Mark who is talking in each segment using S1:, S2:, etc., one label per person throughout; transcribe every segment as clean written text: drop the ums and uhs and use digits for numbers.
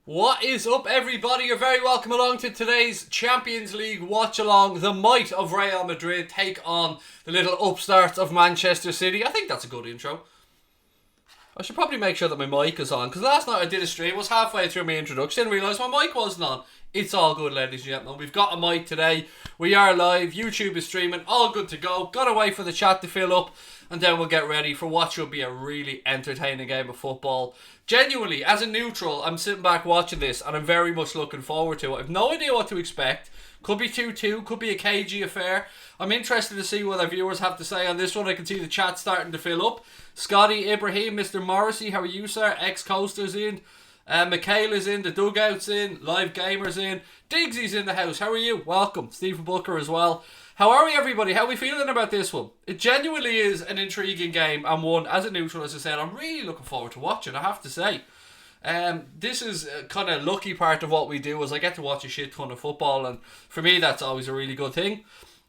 S1: What is up, everybody? You're very welcome along to today's Champions League watch-along. The might of Real Madrid take on the little upstarts of Manchester City. I think that's a good intro. I should probably make sure that my mic is on, because last night I did a stream, was halfway through my introduction, didn't realise my mic wasn't on. It's all good, ladies and gentlemen. We've got a mic today. We are live. YouTube is streaming. All good to go. Gotta wait for the chat to fill up, and then we'll get ready for what should be a really entertaining game of football. Genuinely, as a neutral, I'm sitting back watching this, and I'm very much looking forward to it. I have no idea what to expect. Could be 2-2, could be a cagey affair. I'm interested to see what our viewers have to say on this one. I can see the chat starting to fill up. Scotty, Ibrahim, Mr. Morrissey, how are you, sir? Ex-Coaster's in. Michaela's in, the Dugout's in, Live Gamer's in. Diggsy's in the house. How are you? Welcome. Stephen Booker as well. How are we, everybody? How are we feeling about this one? It genuinely is an intriguing game, and one, as a neutral, as I said, I'm really looking forward to watching, I have to say. This is a kind of lucky part of what we do, is I get to watch a shit ton of football, and for me that's always a really good thing.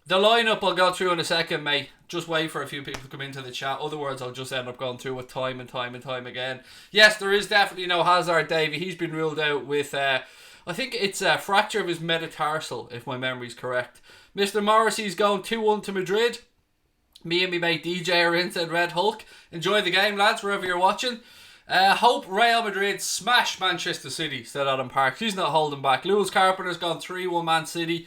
S1: The lineup I'll go through in a second, mate. Just wait for a few people to come into the chat. Otherwise, I'll just end up going through it time and time and time again. Yes, there is definitely no Hazard, Davey. He's been ruled out with, I think it's a fracture of his metatarsal, if my memory's correct. Mr. Morrissey's going 2-1 to Madrid. Me and me mate DJ are in, said Red Hulk. Enjoy the game, lads, wherever you're watching. Hope Real Madrid smash Manchester City, said Adam Parks. He's not holding back. Lewis Carpenter's gone 3-1 Man City.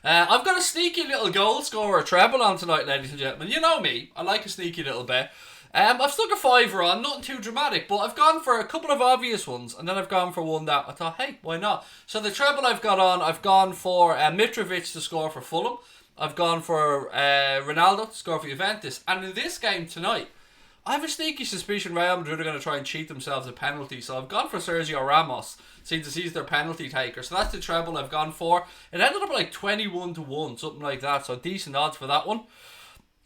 S1: I've got a sneaky little goal scorer treble on tonight, ladies and gentlemen. You know me, I like a sneaky little bet. I've stuck a fiver on, nothing too dramatic, but I've gone for a couple of obvious ones, and then I've gone for one that I thought, hey, why not? So the treble I've got on, I've gone for Mitrovic to score for Fulham. I've gone for Ronaldo to score for Juventus. And in this game tonight, I have a sneaky suspicion Real Madrid are going to try and cheat themselves a penalty. So I've gone for Sergio Ramos, since he's their penalty taker. So that's the treble I've gone for. It ended up like 21-1, something like that. So decent odds for that one.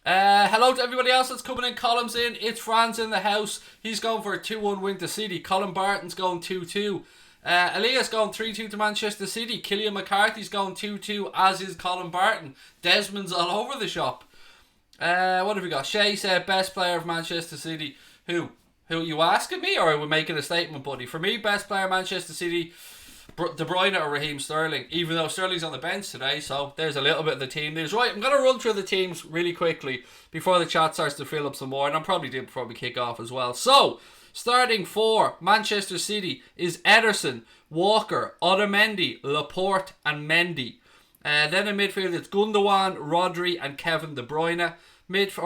S1: Hello to everybody else that's coming in. Column's in. It's Franz in the house. He's going for a 2-1 win to City. Colin Barton's going 2-2. Elias going 3-2 to Manchester City. Kylian McCarthy's going 2-2, as is Colin Barton. Desmond's all over the shop. What have we got? Shay said best player of Manchester City. Who you asking me, or are we making a statement, buddy? For me, best player Manchester City, De Bruyne or Raheem Sterling, even though Sterling's on the bench today, so there's a little bit of the team news. Right, I'm going to run through the teams really quickly before the chat starts to fill up some more, and I'm probably did before we kick off as well. So, starting for Manchester City is Ederson, Walker, Otamendi, Laporte and Mendy. Then in midfield it's Gundogan, Rodri and Kevin De Bruyne.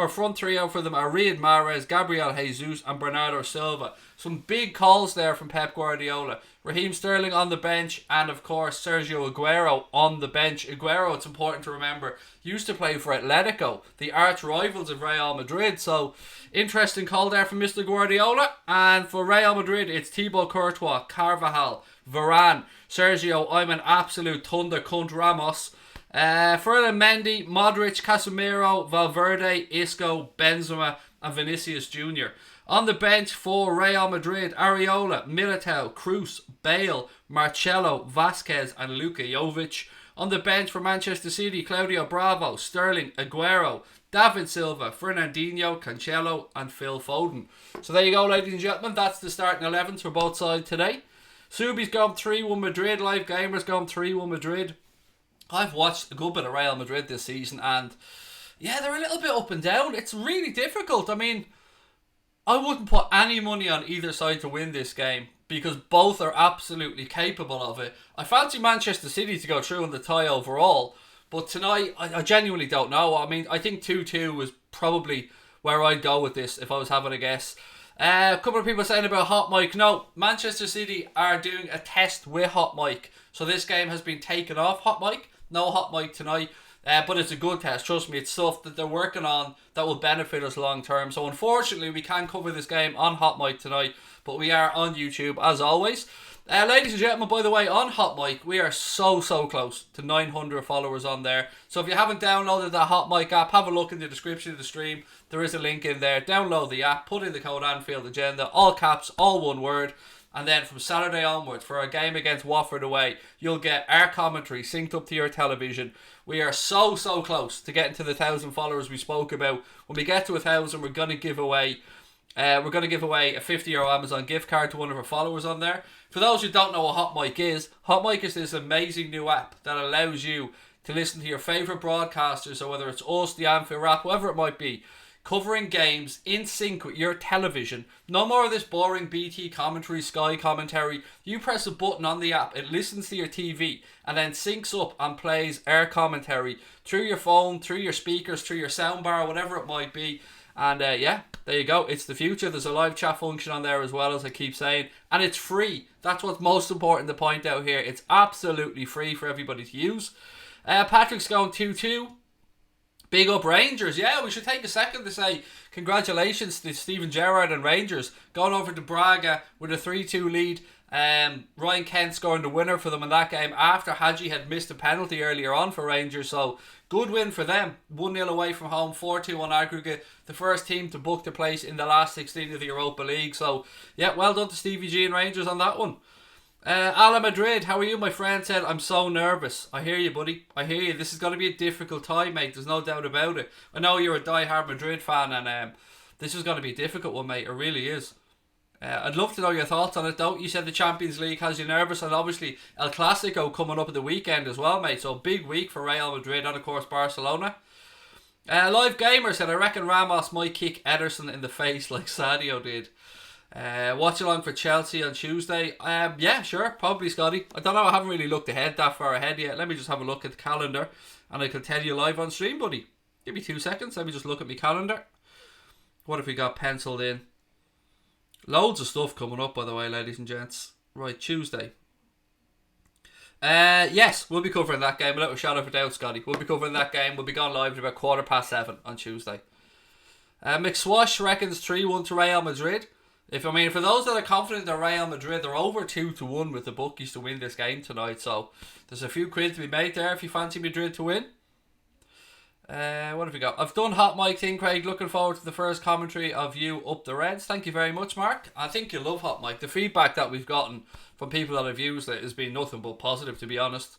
S1: Front trio for them are Riyad Mahrez, Gabriel Jesus and Bernardo Silva. Some big calls there from Pep Guardiola. Raheem Sterling on the bench, and of course Sergio Aguero on the bench. Aguero, it's important to remember, used to play for Atletico, the arch rivals of Real Madrid. So interesting call there from Mr. Guardiola. And for Real Madrid, it's Thibaut Courtois, Carvajal, Varane, Sergio, I'm an absolute thunder cunt Ramos. Further Mendy, Modric, Casemiro, Valverde, Isco, Benzema and Vinicius Jr. On the bench for Real Madrid, Areola, Militao, Kroos, Bale, Marcelo, Vasquez and Luka Jovic. On the bench for Manchester City, Claudio Bravo, Sterling, Aguero, David Silva, Fernandinho, Cancelo and Phil Foden. So there you go, ladies and gentlemen. That's the starting 11s for both sides today. Subi's gone 3-1 Madrid. Live Gamer's gone 3-1 Madrid. I've watched a good bit of Real Madrid this season, and yeah, they're a little bit up and down. It's really difficult. I mean, I wouldn't put any money on either side to win this game, because both are absolutely capable of it. I fancy Manchester City to go through in the tie overall, but tonight I genuinely don't know. I mean, I think 2-2 was probably where I'd go with this if I was having a guess. A couple of people saying about Hot Mic. No, Manchester City are doing a test with Hot Mic, so this game has been taken off Hot Mic. No Hot Mic tonight, but it's a good test. Trust me, it's stuff that they're working on that will benefit us long term. So unfortunately, we can't cover this game on Hot Mic tonight, but we are on YouTube as always. Ladies and gentlemen, by the way, on Hot Mic, we are so close to 900 followers on there. So if you haven't downloaded that Hot Mic app, have a look in the description of the stream. There is a link in there. Download the app, put in the code Anfield Agenda, all caps, all one word. And then from Saturday onwards, for our game against Watford away, you'll get our commentary synced up to your television. We are so close to getting to the 1,000 followers we spoke about. When we get to 1,000, we're going to give away We're going to give away a €50 Amazon gift card to one of our followers on there. For those who don't know what Hot Mic is this amazing new app that allows you to listen to your favourite broadcasters, so whether it's us, the Anfield Rap, whoever it might be, covering games in sync with your television. No more of this boring BT commentary, Sky commentary. You press a button on the app, it listens to your TV and then syncs up and plays our commentary through your phone, through your speakers, through your soundbar, whatever it might be. And yeah, there you go. It's the future. There's a live chat function on there as well, as I keep saying. And it's free. That's what's most important to point out here. It's absolutely free for everybody to use. Patrick's going 2-2. Big up Rangers. Yeah, we should take a second to say congratulations to Steven Gerrard and Rangers going over to Braga with a 3-2 lead. Ryan Kent scoring the winner for them in that game after Hadji had missed a penalty earlier on for Rangers. So good win for them. 1-0 away from home, 4-2 on aggregate. The first team to book the place in the last 16 of the Europa League. So yeah, well done to Stevie G and Rangers on that one. Ala Madrid, how are you? My friend said, I'm so nervous. I hear you, buddy. I hear you. This is going to be a difficult time, mate. There's no doubt about it. I know you're a die-hard Madrid fan, and this is going to be a difficult one, mate. It really is. I'd love to know your thoughts on it, though. You said the Champions League has you nervous, and obviously El Clasico coming up at the weekend as well, mate. So big week for Real Madrid and, of course, Barcelona. Live Gamer said, I reckon Ramos might kick Ederson in the face like Sadio did. Watchalong for Chelsea on Tuesday. Yeah, sure, probably, Scotty. I don't know, I haven't really looked ahead that far ahead yet. Let me just have a look at the calendar and I can tell you live on stream, buddy. Give me 2 seconds. Let me just look at my calendar. What have we got penciled in? Loads of stuff coming up, by the way, ladies and gents. Right, Tuesday. Yes, we'll be covering that game. Without a shadow of a doubt, Scotty. We'll be covering that game. We'll be going live at about 7:15 on Tuesday. McSwash reckons 3-1 to Real Madrid. For those that are confident that Real Madrid, they're over 2-1 with the bookies to win this game tonight. So there's a few quid to be made there if you fancy Madrid to win. What have we got? I've done Hot Mic thing, Craig. Looking forward to the first commentary of you up the Reds. Thank you very much, Mark. I think you'll love Hot Mic. The feedback that we've gotten from people that have used it has been nothing but positive, to be honest.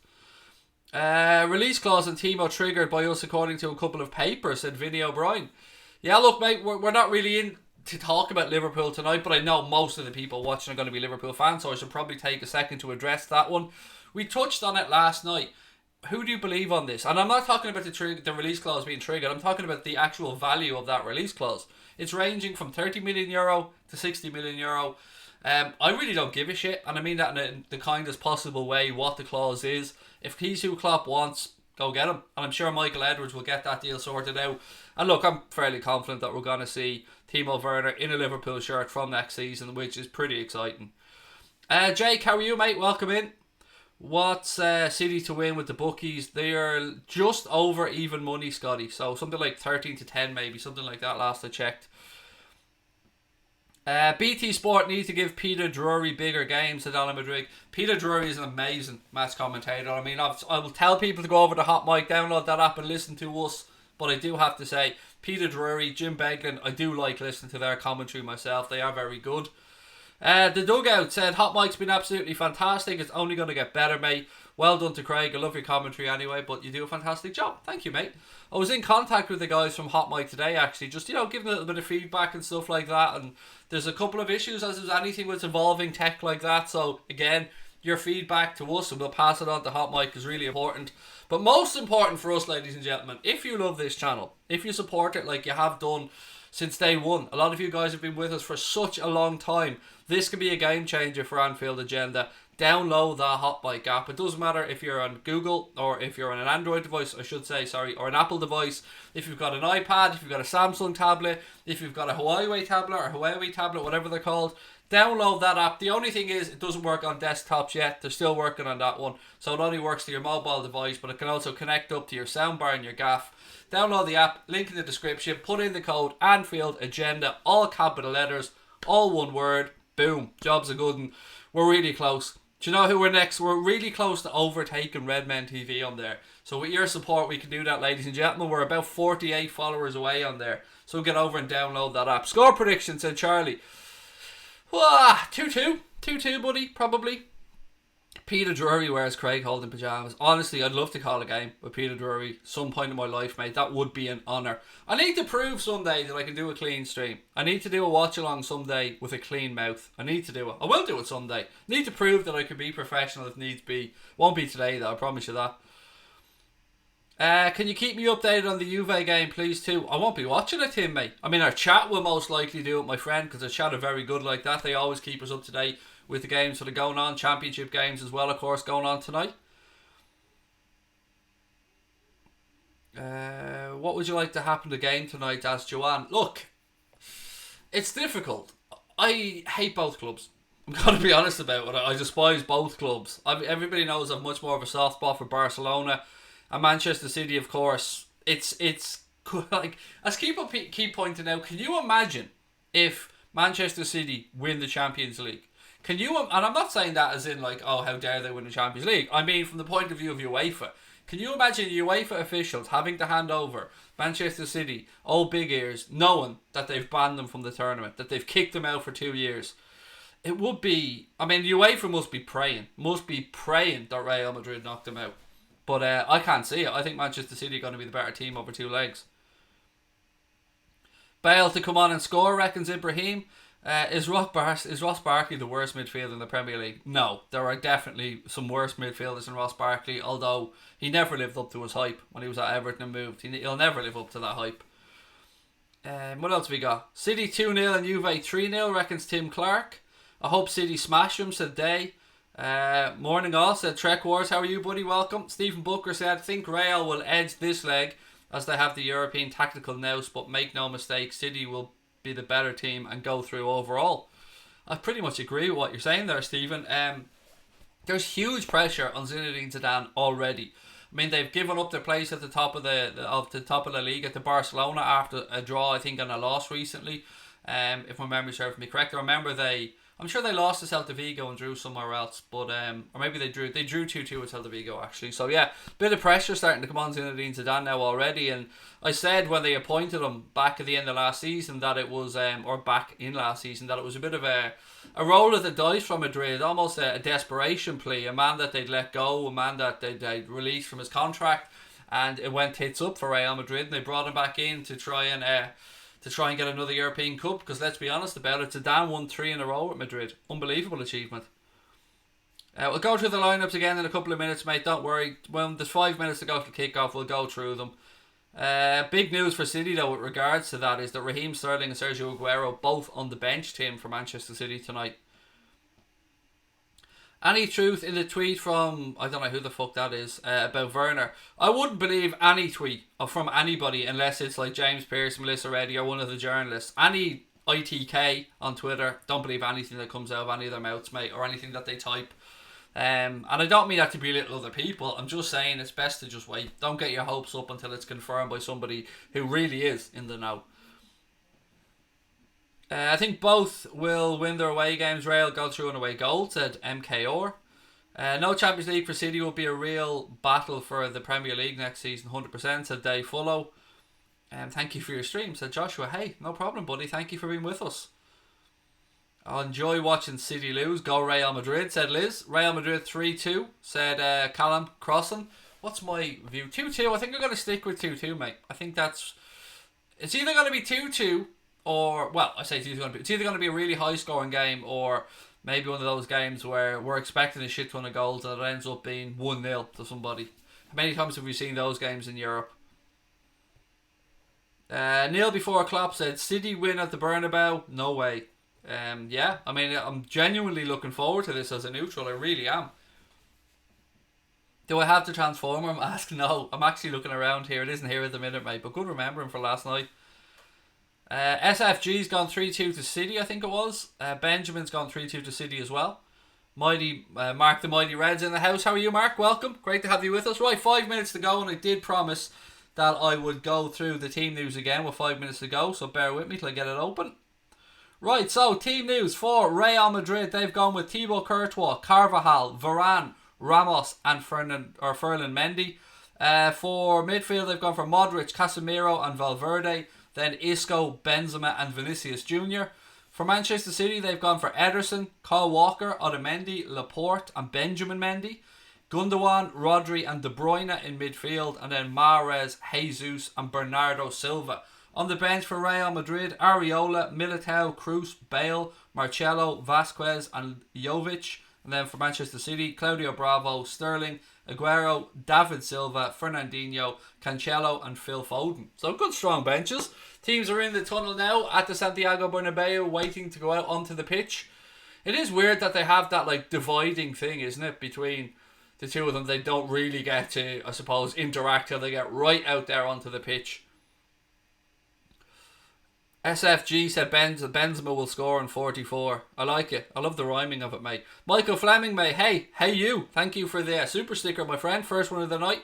S1: Release clause and Timo triggered by us according to a couple of papers, said Vinny O'Brien. Yeah, look, mate, we're not really in to talk about Liverpool tonight, but I know most of the people watching are going to be Liverpool fans, so I should probably take a second to address that one. We touched on it last night. Who do you believe on this? And I'm not talking about the release clause being triggered. I'm talking about the actual value of that release clause. It's ranging from €30 million to €60 million. I really don't give a shit, and I mean that in the kindest possible way, what the clause is. If he's who Klopp wants, go get him. And I'm sure Michael Edwards will get that deal sorted out. And look, I'm fairly confident that we're going to see Timo Werner in a Liverpool shirt from next season, which is pretty exciting. Jake, how are you, mate? Welcome in. What's City to win with the bookies? They are just over even money, Scotty. So something like 13-10 maybe, something like that last I checked. BT Sport need to give Peter Drury bigger games, said Alan Madrid. Peter Drury is an amazing match commentator. I mean, I will tell people to go over to Hot Mic, download that app and listen to us. But I do have to say, Peter Drury, Jim Beglin, I do like listening to their commentary myself. They are very good. The Dugout said, Hot Mic's been absolutely fantastic. It's only going to get better, mate. Well done to Craig. I love your commentary anyway, but you do a fantastic job. Thank you, mate. I was in contact with the guys from Hot Mic today, actually, just, giving a little bit of feedback and stuff like that. And there's a couple of issues, as there's anything that's involving tech like that. So, again, your feedback to us, and we'll pass it on to Hot Mic, is really important. But most important for us, ladies and gentlemen, if you love this channel, if you support it like you have done since day one, a lot of you guys have been with us for such a long time, this could be a game changer for Anfield Agenda. Download the Hot Mic app. It doesn't matter if you're on Google or if you're on an Android device, or an Apple device. If you've got an iPad, if you've got a Samsung tablet, if you've got a Huawei tablet, whatever they're called, download that app. The only thing is, it doesn't work on desktops yet. They're still working on that one. So it only works to your mobile device, but it can also connect up to your soundbar and your gaff. Download the app, link in the description, put in the code Anfield Agenda, all capital letters, all one word. Boom. Job's a good one. We're really close. Do you know who we're next? We're really close to overtaking Redmen TV on there. So with your support, we can do that, ladies and gentlemen. We're about 48 followers away on there. So get over and download that app. Score prediction, said Charlie. 2-2. 2-2, buddy, probably. Peter Drury wears Craig Holding pyjamas. Honestly, I'd love to call a game with Peter Drury some point in my life, mate. That would be an honour. I need to prove someday that I can do a clean stream. I need to do a watch along someday with a clean mouth. I need to do it. I will do it someday. Need to prove that I can be professional if needs be. Won't be today though, I promise you that. Can you keep me updated on the Juve game, please, too? I won't be watching it, Tim, mate. I mean, our chat will most likely do it, my friend, because our chat are very good like that. They always keep us up to date with the games that are going on. Championship games as well, of course, going on tonight. What would you like to happen to the game tonight, asked Joanne. Look, it's difficult. I hate both clubs. I'm going to be honest about it. I despise both clubs. Everybody knows I've much more of a soft spot for Barcelona. And Manchester City, of course, it's like, as keep pointing out, can you imagine if Manchester City win the Champions League? Can you, and I'm not saying that as in like, oh, how dare they win the Champions League. I mean, from the point of view of UEFA. Can you imagine UEFA officials having to hand over Manchester City, old big ears, knowing that they've banned them from the tournament, that they've kicked them out for 2 years? It would be, I mean, UEFA must be praying that Real Madrid knocked them out. But I can't see it. I think Manchester City are going to be the better team over 2 legs. Bale to come on and score, reckons Ibrahim. Is Ross Barkley the worst midfielder in the Premier League? No, there are definitely some worse midfielders than Ross Barkley, although he never lived up to his hype when he was at Everton and moved. He'll never live up to that hype. What else we got? City 2-0 and Juve 3-0, reckons Tim Clark. I hope City smash them, said Day. Morning all, said Trek Wars. How are you, buddy? Welcome. Stephen Booker said, think Real will edge this leg as they have the European tactical nous, but make no mistake, City will be the better team and go through overall. I pretty much agree with what you're saying there, Stephen. There's huge pressure on Zinedine Zidane already. I mean, they've given up their place at the top of the top of the league at the Barcelona after a draw, I think, and a loss recently. If my memory serves me correct, I'm sure they lost to Celta Vigo and drew somewhere else, but or maybe they drew 2-2 with Celta Vigo actually. So yeah, bit of pressure starting to come on Zinedine Zidane now already. And I said when they appointed him back at the end of last season that it was back in last season that it was a bit of a roll of the dice from Madrid, almost a desperation plea. A man that they'd let go, a man that they'd released from his contract, and it went tits up for Real Madrid, and they brought him back in to try and get another European Cup, because let's be honest about it, Zidane won 3 in a row at Madrid. Unbelievable achievement. We'll go through the lineups again in a couple of minutes, mate, don't worry. When there's 5 minutes to go to kick-off, we'll go through them. Big news for City, though, with regards to that, is that Raheem Sterling and Sergio Aguero both on the bench team for Manchester City tonight. Any truth in the tweet from, I don't know who the fuck that is, about Werner? I wouldn't believe any tweet from anybody unless it's like James Pearce, Melissa Reddy, or one of the journalists. Any ITK on Twitter, don't believe anything that comes out of any of their mouths, mate, or anything that they type. And I don't mean that to belittle other people. I'm just saying it's best to just wait. Don't get your hopes up until it's confirmed by somebody who really is in the know. I think both will win their away games. Real go through an away goal, said MKR. No Champions League for City will be a real battle for the Premier League next season, 100%, said Dave Fullow. Thank you for your stream, said Joshua. Hey, no problem, buddy. Thank you for being with us. I'll enjoy watching City lose. Go Real Madrid, said Liz. Real Madrid 3-2, said Callum Crossan. What's my view? 2-2. I think I'm going to stick with 2-2, mate. I think it's either going to be 2-2 or, well, I say it's either going to be a really high scoring game, or maybe one of those games where we're expecting a shit ton of goals and it ends up being 1-0 to somebody. How many times have we seen those games in Europe? Neil before Klopp said City win at the Bernabeu. No way. Yeah, I mean, I'm genuinely looking forward to this as a neutral. I really am. Do I have the Transformer? I'm asking. No, I'm actually looking around here. It isn't here at the minute, mate, but good remembering for last night. SFG's gone 3-2 to City, I think it was. Benjamin's gone 3-2 to City as well. Mighty Mark the Mighty Reds in the house. How are you, Mark? Welcome. Great to have you with us. Right, 5 minutes to go, and I did promise that I would go through the team news again with 5 minutes to go, so bear with me till I get it open. Right, so team news for Real Madrid. They've gone with Thibaut Courtois, Carvajal, Varane, Ramos and Ferland Mendy. For midfield, they've gone for Modric, Casemiro and Valverde. Then Isco, Benzema and Vinicius Jr. For Manchester City, they've gone for Ederson, Kyle Walker, Otamendi, Laporte and Benjamin Mendy. Gundogan, Rodri and De Bruyne in midfield. And then Mahrez, Jesus and Bernardo Silva. On the bench for Real Madrid, Areola, Militao, Kroos, Bale, Marcelo, Vasquez and Jovic. And then for Manchester City, Claudio Bravo, Sterling, Aguero, David Silva, Fernandinho, Cancelo and Phil Foden. So good strong benches. Teams are in the tunnel now at the Santiago Bernabeu waiting to go out onto the pitch. It is weird that they have that like dividing thing, isn't it, between the two of them. They don't really get to, I suppose, interact till they get right out there onto the pitch. SFG said Benzema will score in 44. I like it. I love the rhyming of it, mate. Michael Fleming, mate. Hey you. Thank you for the super sticker, my friend. First one of the night.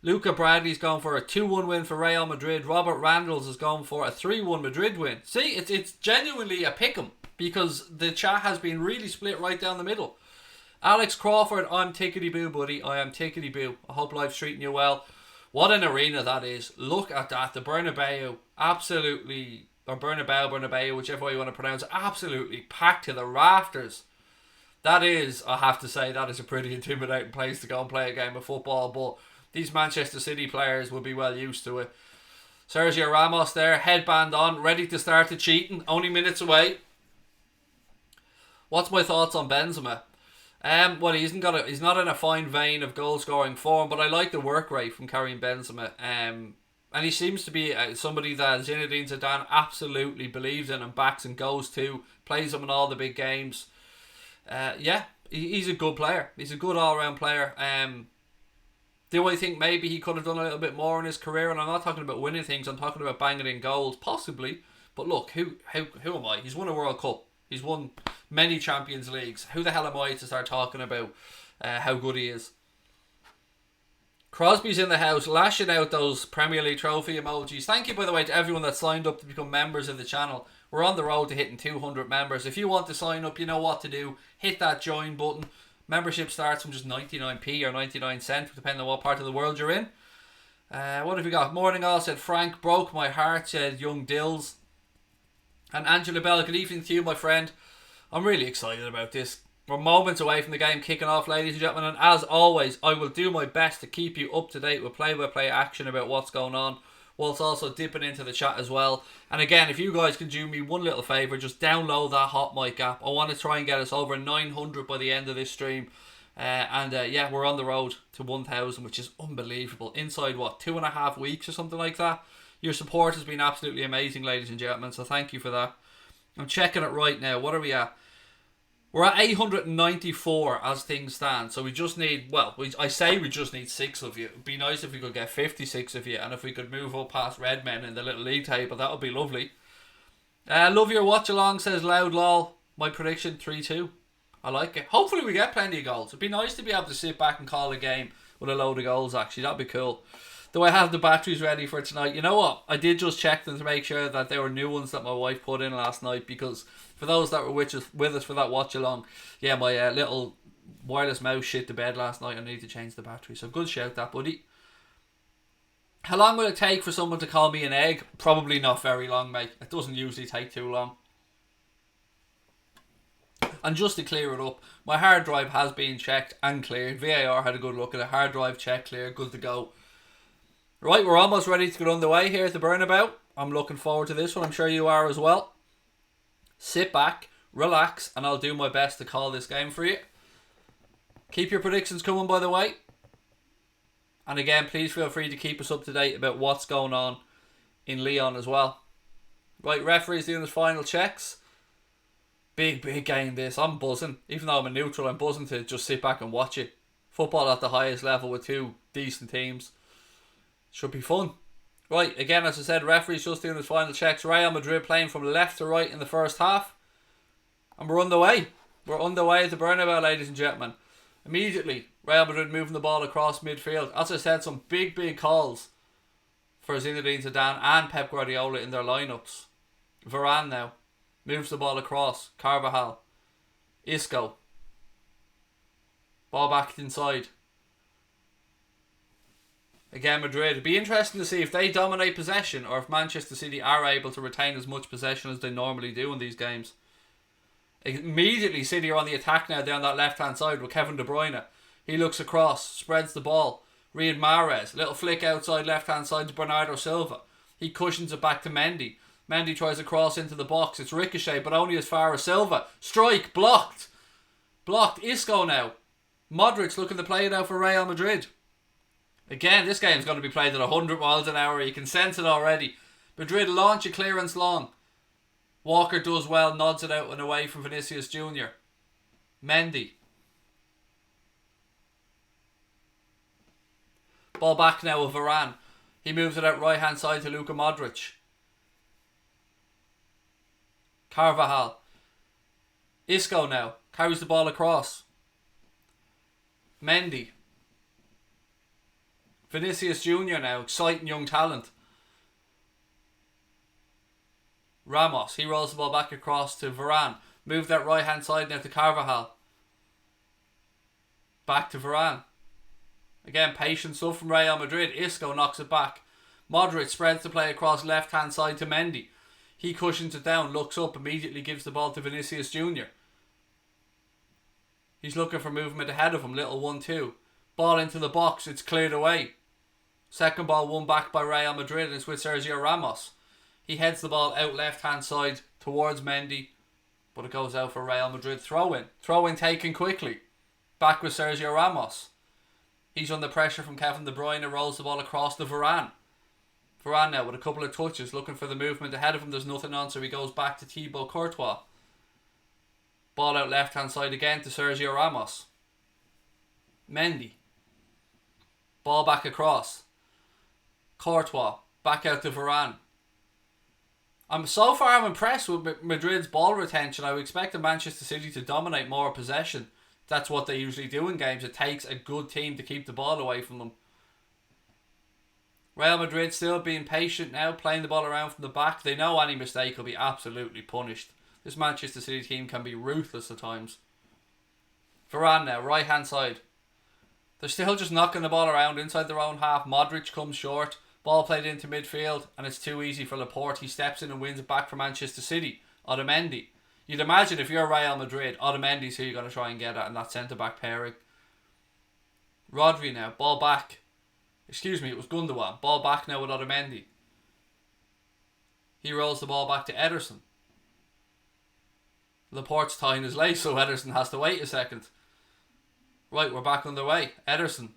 S1: Luca Bradley's gone for a 2-1 win for Real Madrid. Robert Randalls has gone for a 3-1 Madrid win. See, it's genuinely a pick'em because the chat has been really split right down the middle. Alex Crawford, I'm tickety-boo, buddy. I am tickety-boo. I hope life's treating you well. What an arena that is. Look at that. The Bernabeu, absolutely, or Bernabeu, whichever way you want to pronounce it, absolutely packed to the rafters. That is, I have to say, that is a pretty intimidating place to go and play a game of football, but these Manchester City players will be well used to it. Sergio Ramos there, headband on, ready to start the cheating, only minutes away. What's my thoughts on Benzema? Well, he's not in a fine vein of goal scoring form, but I like the work rate from Karim Benzema. And he seems to be somebody that Zinedine Zidane absolutely believes in and backs and goes to, plays him in all the big games. He's a good player. He's a good all-round player. Do I think maybe he could have done a little bit more in his career? And I'm not talking about winning things, I'm talking about banging in goals, possibly. But look, who am I? He's won a World Cup. He's won many Champions Leagues. Who the hell am I to start talking about how good he is? Crosby's in the house, lashing out those Premier League trophy emojis. Thank you, by the way, to everyone that signed up to become members of the channel. We're on the road to hitting 200 members. If you want to sign up, you know what to do. Hit that join button. Membership starts from just 99p or 99 cents, depending on what part of the world you're in. What have we got? Morning all, said Frank. Broke my heart, said Young Dills. And Angela Bell, good evening to you, my friend. I'm really excited about this. We're moments away from the game kicking off, ladies and gentlemen. And as always, I will do my best to keep you up to date with play-by-play action about what's going on, whilst also dipping into the chat as well. And again, if you guys can do me one little favour, just download that Hot Mic app. I want to try and get us over 900 by the end of this stream. We're on the road to 1,000, which is unbelievable. Inside, 2.5 weeks or something like that? Your support has been absolutely amazing, ladies and gentlemen, so thank you for that. I'm checking it right now. What are we at? We're at 894 as things stand. So we just need, I say we just need 6 of you. It'd be nice if we could get 56 of you. And if we could move up past Redmen in the little league table, that would be lovely. Love your watch along, says Loud Lol. My prediction, 3-2. I like it. Hopefully we get plenty of goals. It'd be nice to be able to sit back and call a game with a load of goals, actually. That'd be cool. Do I have the batteries ready for tonight? You know what? I did just check them to make sure that they were new ones that my wife put in last night, because for those that were with us for that watch along, my little wireless mouse shit the bed last night. I need to change the battery. So good shout that, buddy. How long will it take for someone to call me an egg? Probably not very long, mate. It doesn't usually take too long. And just to clear it up, my hard drive has been checked and cleared. VAR had a good look at it. Hard drive check, clear, good to go. Right, we're almost ready to get underway here at the Burnabout. I'm looking forward to this one. I'm sure you are as well. Sit back, relax, and I'll do my best to call this game for you. Keep your predictions coming, by the way. And again, please feel free to keep us up to date about what's going on in Lyon as well. Right, referee's doing his final checks. Big game this. I'm buzzing. Even though I'm a neutral, I'm buzzing to just sit back and watch it. Football at the highest level with 2 decent teams. Should be fun. Right, again, as I said, referee's just doing his final checks. Real Madrid playing from left to right in the first half. And we're underway. We're underway at the Bernabeu, ladies and gentlemen. Immediately, Real Madrid moving the ball across midfield. As I said, some big calls for Zinedine Zidane and Pep Guardiola in their lineups. Varane now moves the ball across. Carvajal. Isco. Ball back inside. Again, Madrid. It'd be interesting to see if they dominate possession or if Manchester City are able to retain as much possession as they normally do in these games. Immediately, City are on the attack now down that left-hand side with Kevin De Bruyne. He looks across, spreads the ball. Riyad Mahrez, little flick outside left-hand side to Bernardo Silva. He cushions it back to Mendy. Mendy tries to cross into the box. It's ricochet, but only as far as Silva. Strike, blocked. Blocked. Isco now. Modric looking to play it out for Real Madrid. Again, this game's going to be played at 100 miles an hour. You can sense it already. Madrid launch a clearance long. Walker does well, nods it out and away from Vinicius Jr. Mendy. Ball back now with Varane. He moves it out right hand side to Luka Modric. Carvajal. Isco now. Carries the ball across. Mendy. Vinicius Jr. now. Exciting young talent. Ramos. He rolls the ball back across to Varane. Move that right hand side now to Carvajal. Back to Varane. Again, patient stuff from Real Madrid. Isco knocks it back. Modric spreads the play across left hand side to Mendy. He cushions it down, looks up, immediately gives the ball to Vinicius Jr. He's looking for movement ahead of him. Little 1-2. Ball into the box. It's cleared away. Second ball won back by Real Madrid and it's with Sergio Ramos. He heads the ball out left hand side towards Mendy, but it goes out for Real Madrid. Throw in. Throw in taken quickly. Back with Sergio Ramos. He's under pressure from Kevin De Bruyne. Rolls the ball across to Varane. Varane now with a couple of touches, looking for the movement ahead of him. There's nothing on, so he goes back to Thibaut Courtois. Ball out left hand side again to Sergio Ramos. Mendy. Ball back across. Courtois. Back out to Varane. I'm impressed with Madrid's ball retention. I would expect Manchester City to dominate more possession. That's what they usually do in games. It takes a good team to keep the ball away from them. Real Madrid still being patient now, playing the ball around from the back. They know any mistake will be absolutely punished. This Manchester City team can be ruthless at times. Varane now, right hand side. They're still just knocking the ball around inside their own half. Modric comes short. Ball played into midfield and it's too easy for Laporte. He steps in and wins it back for Manchester City. Otamendi. You'd imagine if you're Real Madrid, Otamendi's who you're going to try and get at in that centre-back pairing. Rodri now, ball back. Excuse me, it was Gundogan. Ball back now with Otamendi. He rolls the ball back to Ederson. Laporte's tying his lace, so Ederson has to wait a second. Right, we're back underway. Ederson.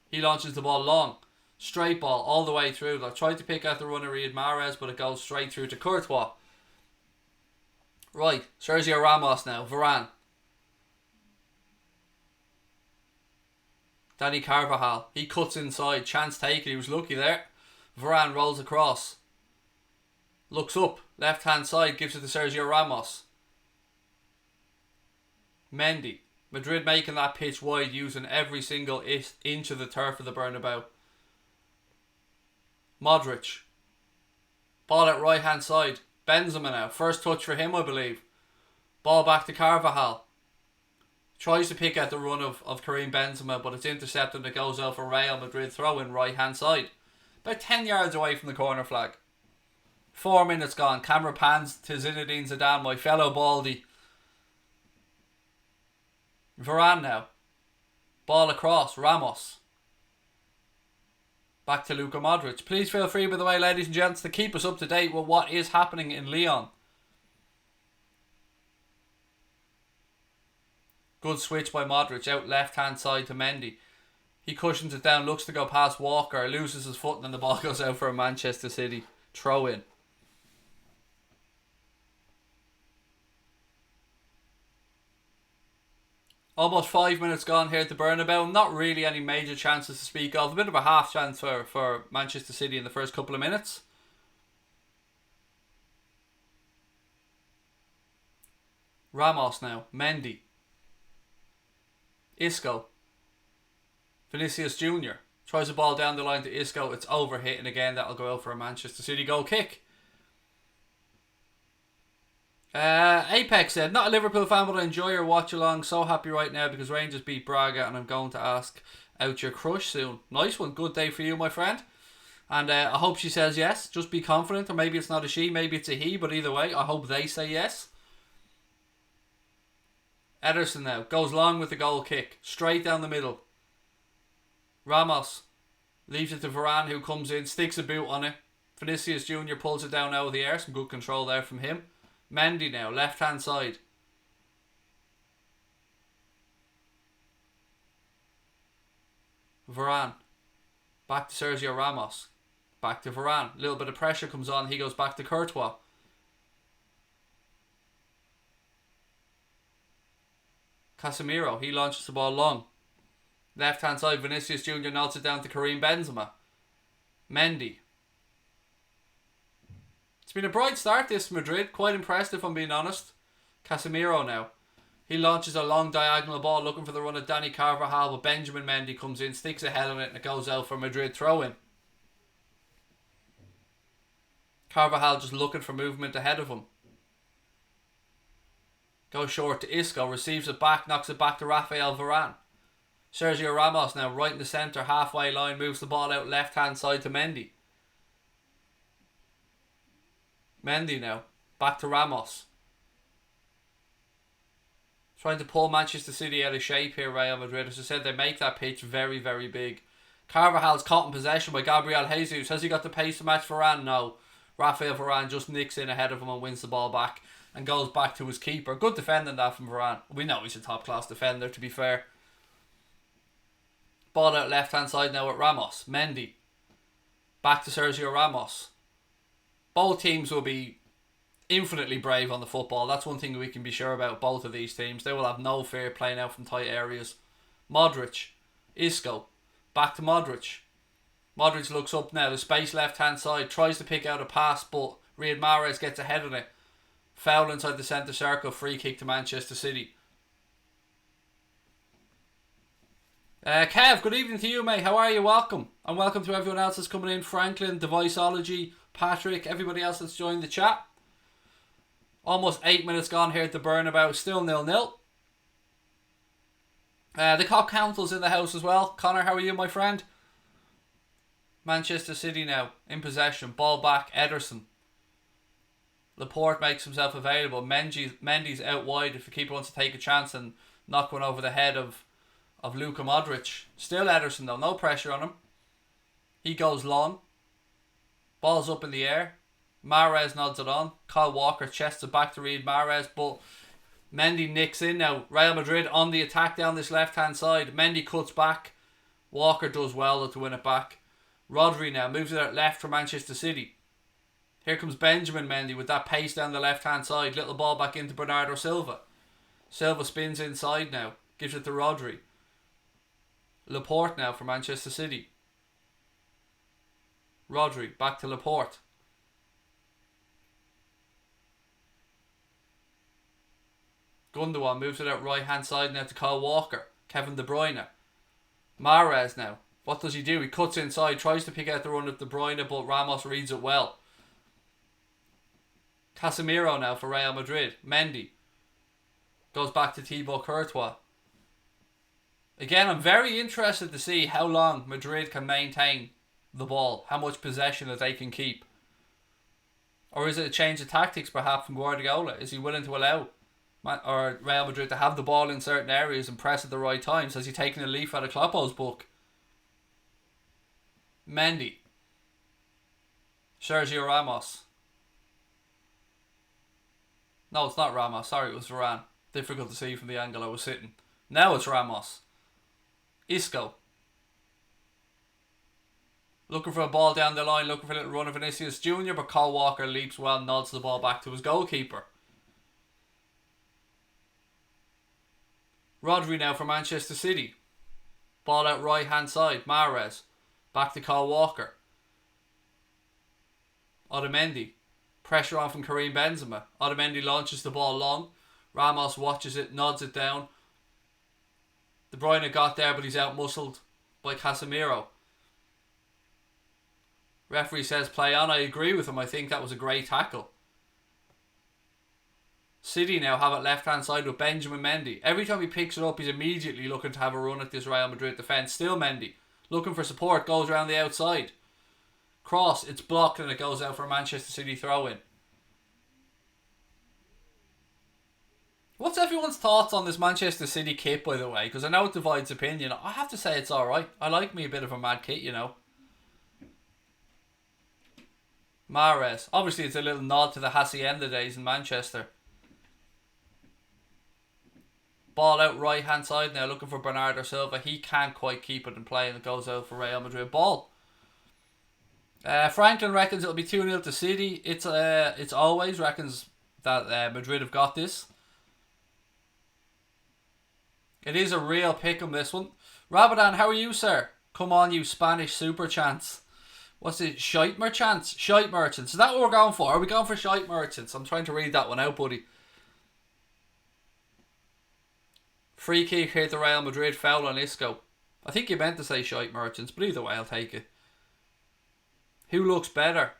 S1: He launches the ball long. Straight ball all the way through. They've tried to pick out the runner Riyad Mahrez, but it goes straight through to Courtois. Right, Sergio Ramos now. Varane. Danny Carvajal. He cuts inside. Chance taken. He was lucky there. Varane rolls across. Looks up. Left hand side. Gives it to Sergio Ramos. Mendy. Madrid making that pitch wide, using every single inch of the turf of the Bernabeu. Modric. Ball at right hand side. Benzema now. First touch for him, I believe. Ball back to Carvajal. Tries to pick out the run of Karim Benzema, but it's intercepted and it goes out for Real Madrid. Throw in right hand side. About 10 yards away from the corner flag. 4 minutes gone. Camera pans to Zinedine Zidane, my fellow Baldy. Varane now. Ball across. Ramos. Back to Luka Modric. Please feel free, by the way, ladies and gents, to keep us up to date with what is happening in Lyon. Good switch by Modric. Out left hand side to Mendy. He cushions it down, looks to go past Walker, loses his foot, and then the ball goes out for a Manchester City throw in. Almost 5 minutes gone here at the Bernabeu. Not really any major chances to speak of. A bit of a half chance for Manchester City in the first couple of minutes. Ramos now. Mendy. Isco. Vinicius Jr. Tries the ball down the line to Isco. It's overhit, and again that'll go out for a Manchester City goal kick. Apex said, not a Liverpool fan, but I enjoy your watch along. So happy right now because Rangers beat Braga and I'm going to ask out your crush soon. Nice one. Good day for you, my friend. And I hope she says yes. Just be confident. Or maybe it's not a she, maybe it's a he. But either way, I hope they say yes. Ederson now goes long with the goal kick. Straight down the middle. Ramos leaves it to Varane, who comes in, sticks a boot on it. Vinicius Jr. pulls it down out of the air. Some good control there from him. Mendy now, left hand side. Varane. Back to Sergio Ramos. Back to Varane. A little bit of pressure comes on. He goes back to Courtois. Casemiro. He launches the ball long. Left hand side. Vinicius Jr. nods it down to Karim Benzema. Mendy. It's been a bright start this Madrid. Quite impressed if I'm being honest. Casemiro now. He launches a long diagonal ball looking for the run of Danny Carvajal, but Benjamin Mendy comes in, sticks a head on it and it goes out for Madrid throw-in. Carvajal just looking for movement ahead of him. Goes short to Isco, receives it back, knocks it back to Rafael Varane. Sergio Ramos now right in the centre, halfway line, moves the ball out left hand side to Mendy. Mendy now, back to Ramos. Trying to pull Manchester City out of shape here, Real Madrid. As I said, they make that pitch very, very big. Carvajal's caught in possession by Gabriel Jesus. Has he got the pace to match Varane? No. Rafael Varane just nicks in ahead of him and wins the ball back and goes back to his keeper. Good defending that from Varane. We know he's a top-class defender, to be fair. Ball out left-hand side now at Ramos. Mendy. Back to Sergio Ramos. Both teams will be infinitely brave on the football. That's one thing we can be sure about both of these teams. They will have no fear playing out from tight areas. Modric. Isco. Back to Modric. Modric looks up now. The space left hand side. Tries to pick out a pass, but Riyad Mahrez gets ahead of it. Foul inside the centre circle. Free kick to Manchester City. Kev, good evening to you, mate. How are you? Welcome. And welcome to everyone else that's coming in. Franklin, Deviceology, Patrick, everybody else that's joined the chat. Almost 8 minutes gone here at the Burnabout. Still 0-0. The Cock Council's in the house as well. Connor, how are you, my friend? Manchester City now in possession. Ball back. Ederson. Laporte makes himself available. Mendy's out wide if the keeper wants to take a chance and knock one over the head of Luka Modric. Still Ederson though. No pressure on him. He goes long. Ball's up in the air. Mahrez nods it on. Kyle Walker chests it back to Riyad Mahrez, but Mendy nicks in now. Real Madrid on the attack down this left hand side. Mendy cuts back. Walker does well to win it back. Rodri now moves it out left for Manchester City. Here comes Benjamin Mendy with that pace down the left hand side. Little ball back into Bernardo Silva. Silva spins inside now. Gives it to Rodri. Laporte now for Manchester City. Rodri back to Laporte. Gundogan moves it out right hand side now to Kyle Walker. Kevin De Bruyne. Mahrez now. What does he do? He cuts inside, tries to pick out the run of De Bruyne, but Ramos reads it well. Casemiro now for Real Madrid. Mendy. Goes back to Thibaut Courtois. Again, I'm very interested to see how long Madrid can maintain the ball. How much possession that they can keep. Or is it a change of tactics perhaps from Guardiola? Is he willing to allow Real Madrid to have the ball in certain areas and press at the right times? Has he taken a leaf out of Kloppo's book? Mendy. Sergio Ramos. No, it's not Ramos. Sorry, it was Varane. Difficult to see from the angle I was sitting. Now it's Ramos. Isco. Looking for a ball down the line. Looking for a little run of Vinicius Jr. But Kyle Walker leaps well. Nods the ball back to his goalkeeper. Rodri now for Manchester City. Ball out right hand side. Mahrez. Back to Kyle Walker. Otamendi. Pressure on from Karim Benzema. Otamendi launches the ball long. Ramos watches it, nods it down. De Bruyne got there, but he's out-muscled by Casemiro. Referee says play on. I agree with him. I think that was a great tackle. City now have it left hand side with Benjamin Mendy. Every time he picks it up, he's immediately looking to have a run at this Real Madrid defence. Still Mendy, looking for support, goes around the outside. Cross, it's blocked and it goes out for a Manchester City throw-in. What's everyone's thoughts on this Manchester City kit, by the way? Because I know it divides opinion. I have to say it's alright. I like me a bit of a mad kit, you know. Mahrez. Obviously, it's a little nod to the Hacienda days in Manchester. Ball out right hand side now, looking for Bernardo Silva. He can't quite keep it in play and it goes out for Real Madrid. Ball. Franklin reckons it'll be 2-0 to City. It's always reckons that Madrid have got this. It is a real pick on this one. Rabadan, how are you, sir? Come on, you Spanish super chants. What's it? Shite merchants? Shite merchants. Is that what we're going for? Are we going for shite merchants? I'm trying to read that one out, buddy. Free kick here to Real Madrid. Foul on Isco. I think you meant to say shite merchants, but either way, I'll take it. Who looks better?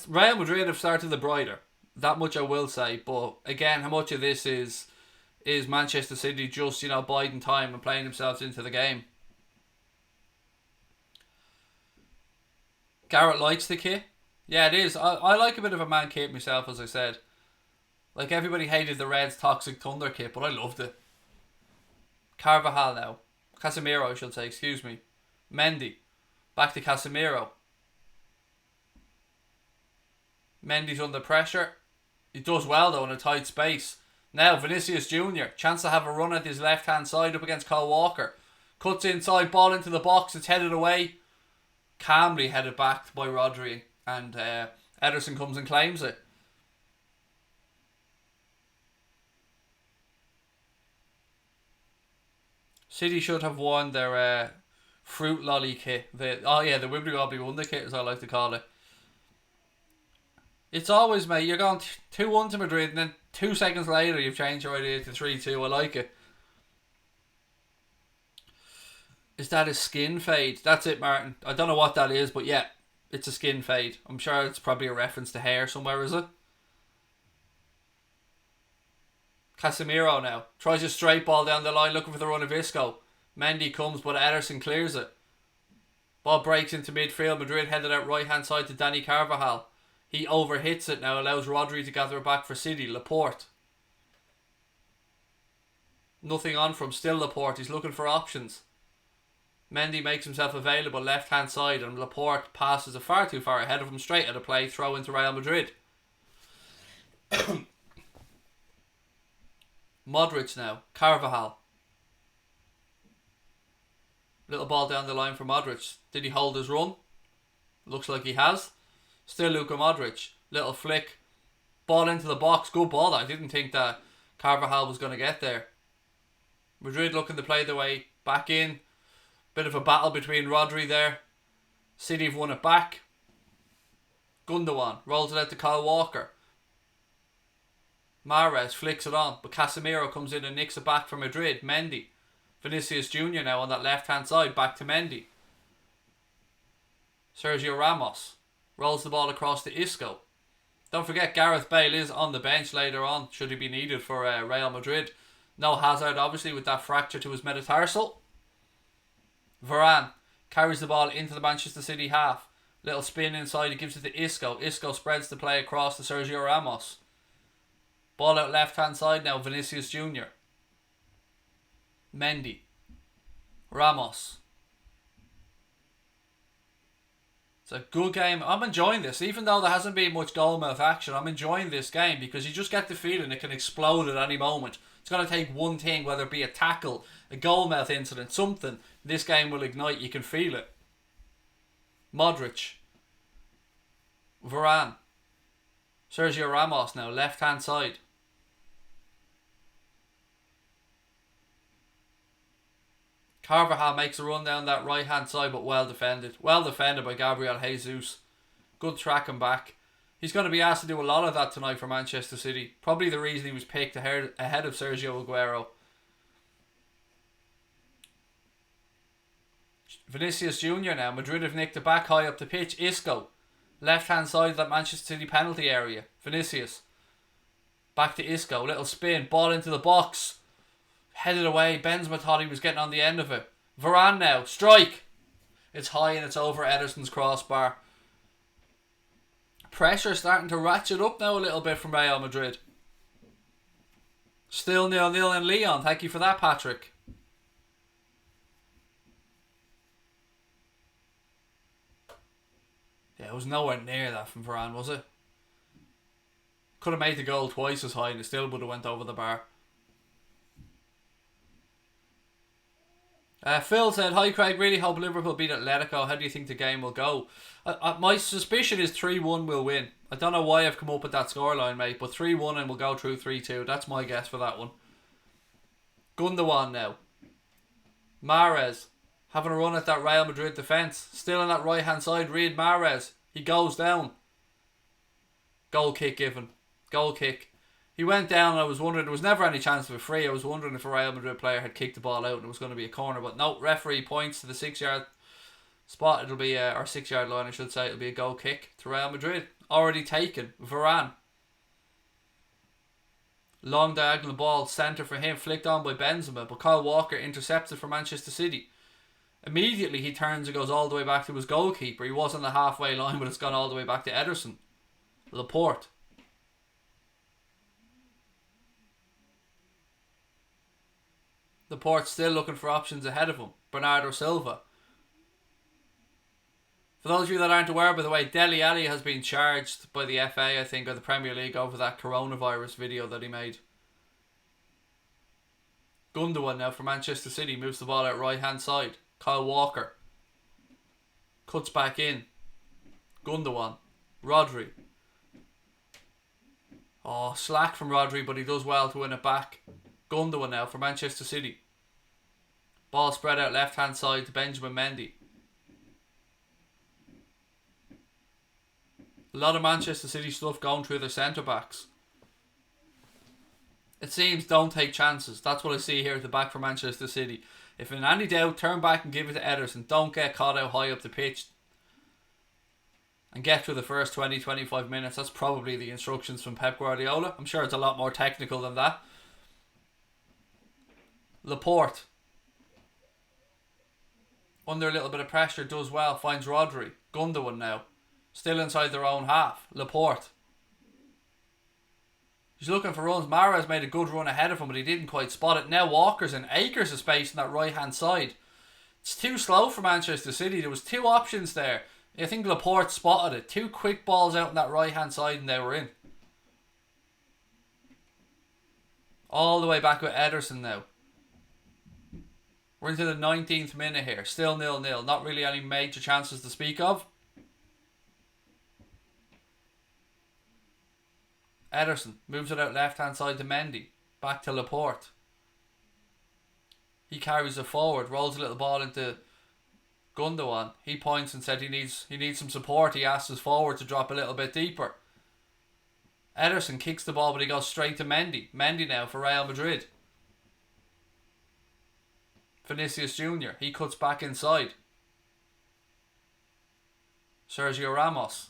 S1: Real Madrid have started the brighter. That much I will say. But again, how much of this is Manchester City just, biding time and playing themselves into the game? Garrett likes the kit. Yeah, it is. I like a bit of a man kit myself, as I said. Like, everybody hated the Reds' Toxic Thunder kit, but I loved it. Carvajal now. Casemiro, I should say, excuse me. Mendy. Back to Casemiro. Mendy's under pressure. He does well, though, in a tight space. Now, Vinicius Jr. Chance to have a run at his left-hand side up against Kyle Walker. Cuts inside, ball into the box. It's headed away. Calmly headed back by Rodri. And Ederson comes and claims it. City should have won their fruit lolly kit. The Wibbly Wobbly Wonder kit, as I like to call it. It's always, mate, you're going 2-1 to Madrid and then 2 seconds later you've changed your idea to 3-2. I like it. Is that a skin fade? That's it, Martin. I don't know what that is, but yeah, it's a skin fade. I'm sure it's probably a reference to hair somewhere, is it? Casemiro now. Tries a straight ball down the line looking for the run of Isco. Mendy comes, but Ederson clears it. Ball breaks into midfield. Madrid headed out right hand side to Dani Carvajal. He overhits it now, allows Rodri to gather it back for City. Laporte. Nothing on from, still Laporte. He's looking for options. Mendy makes himself available left hand side and Laporte passes it far too far ahead of him, straight at a play, throw into Real Madrid. Modric now. Carvajal. Little ball down the line for Modric. Did he hold his run? Looks like he has. Still Luka Modric. Little flick. Ball into the box. Good ball. I didn't think that Carvajal was going to get there. Madrid looking to play the way back in. Bit of a battle between Rodri there. City have won it back. Gundogan rolls it out to Kyle Walker. Mahrez flicks it on, but Casemiro comes in and nicks it back for Madrid. Mendy. Vinicius Jr. now on that left hand side. Back to Mendy. Sergio Ramos rolls the ball across to Isco. Don't forget Gareth Bale is on the bench later on, should he be needed for Real Madrid. No Hazard obviously with that fracture to his metatarsal. Varane carries the ball into the Manchester City half. Little spin inside, he gives it to Isco. Isco spreads the play across to Sergio Ramos. Ball out left hand side now, Vinicius Jr. Mendy. Ramos. It's a good game. I'm enjoying this. Even though there hasn't been much goalmouth action, I'm enjoying this game because you just get the feeling it can explode at any moment. It's going to take one thing, whether it be a tackle, a goalmouth incident, something. This game will ignite. You can feel it. Modric. Varane. Sergio Ramos now, left hand side. Carvajal makes a run down that right hand side, but well defended. Well defended by Gabriel Jesus. Good tracking back. He's going to be asked to do a lot of that tonight for Manchester City. Probably the reason he was picked ahead of Sergio Aguero. Vinicius Jr. now. Madrid have nicked it back high up the pitch. Isco. Left hand side of that Manchester City penalty area. Vinicius. Back to Isco. Little spin. Ball into the box. Headed away. Benzema thought he was getting on the end of it. Varane now. Strike. It's high and it's over Ederson's crossbar. Pressure starting to ratchet up now a little bit from Real Madrid. Still 0-0 in Lyon. Thank you for that, Patrick. Yeah, it was nowhere near that from Varane, was it? Could have made the goal twice as high and it still would have went over the bar. Phil said, "Hi Craig, really hope Liverpool beat Atletico. How do you think the game will go?" My suspicion is 3-1 will win. I don't know why I've come up with that scoreline, mate, but 3-1 and we'll go through 3-2. That's my guess for that one. Gundogan now. Mahrez having a run at that Real Madrid defence. Still on that right hand side, Riyad Mahrez. He goes down. Goal kick given. Goal kick. He went down and I was wondering, there was never any chance of a free. I was wondering if a Real Madrid player had kicked the ball out and it was going to be a corner. But no, referee points to the 6-yard spot. It'll be, or 6-yard line I should say. It'll be a goal kick to Real Madrid. Already taken. Varane. Long diagonal ball. Centre for him. Flicked on by Benzema. But Kyle Walker intercepts it for Manchester City. Immediately he turns and goes all the way back to his goalkeeper. He was on the halfway line but it's gone all the way back to Ederson. Laporte. Laporte's still looking for options ahead of him. Bernardo Silva. For those of you that aren't aware, by the way, Dele Alli has been charged by the FA, I think, or the Premier League over that coronavirus video that he made. Gundogan now for Manchester City. Moves the ball out right hand side. Kyle Walker. Cuts back in. Gundogan. Rodri. Oh, slack from Rodri, but he does well to win it back. Gundogan now for Manchester City. Ball spread out left hand side to Benjamin Mendy. A lot of Manchester City stuff going through their centre backs. It seems don't take chances. That's what I see here at the back for Manchester City. If in any doubt, turn back and give it to Ederson. Don't get caught out high up the pitch. And get through the first 20-25 minutes. That's probably the instructions from Pep Guardiola. I'm sure it's a lot more technical than that. Laporte. Under a little bit of pressure, does well. Finds Rodri. Gundogan now. Still inside their own half. Laporte. He's looking for runs. Mahrez made a good run ahead of him, but he didn't quite spot it. Now Walker's in acres of space on that right hand side. It's too slow for Manchester City. There was two options there. I think Laporte spotted it. Two quick balls out on that right hand side and they were in. All the way back with Ederson now. We're into the 19th minute here. Still 0-0. Not really any major chances to speak of. Ederson moves it out left hand side to Mendy. Back to Laporte. He carries it forward. Rolls a little ball into Gundogan. He points and said he needs some support. He asks his forward to drop a little bit deeper. Ederson kicks the ball but he goes straight to Mendy. Mendy now for Real Madrid. Vinicius Jr. He cuts back inside. Sergio Ramos.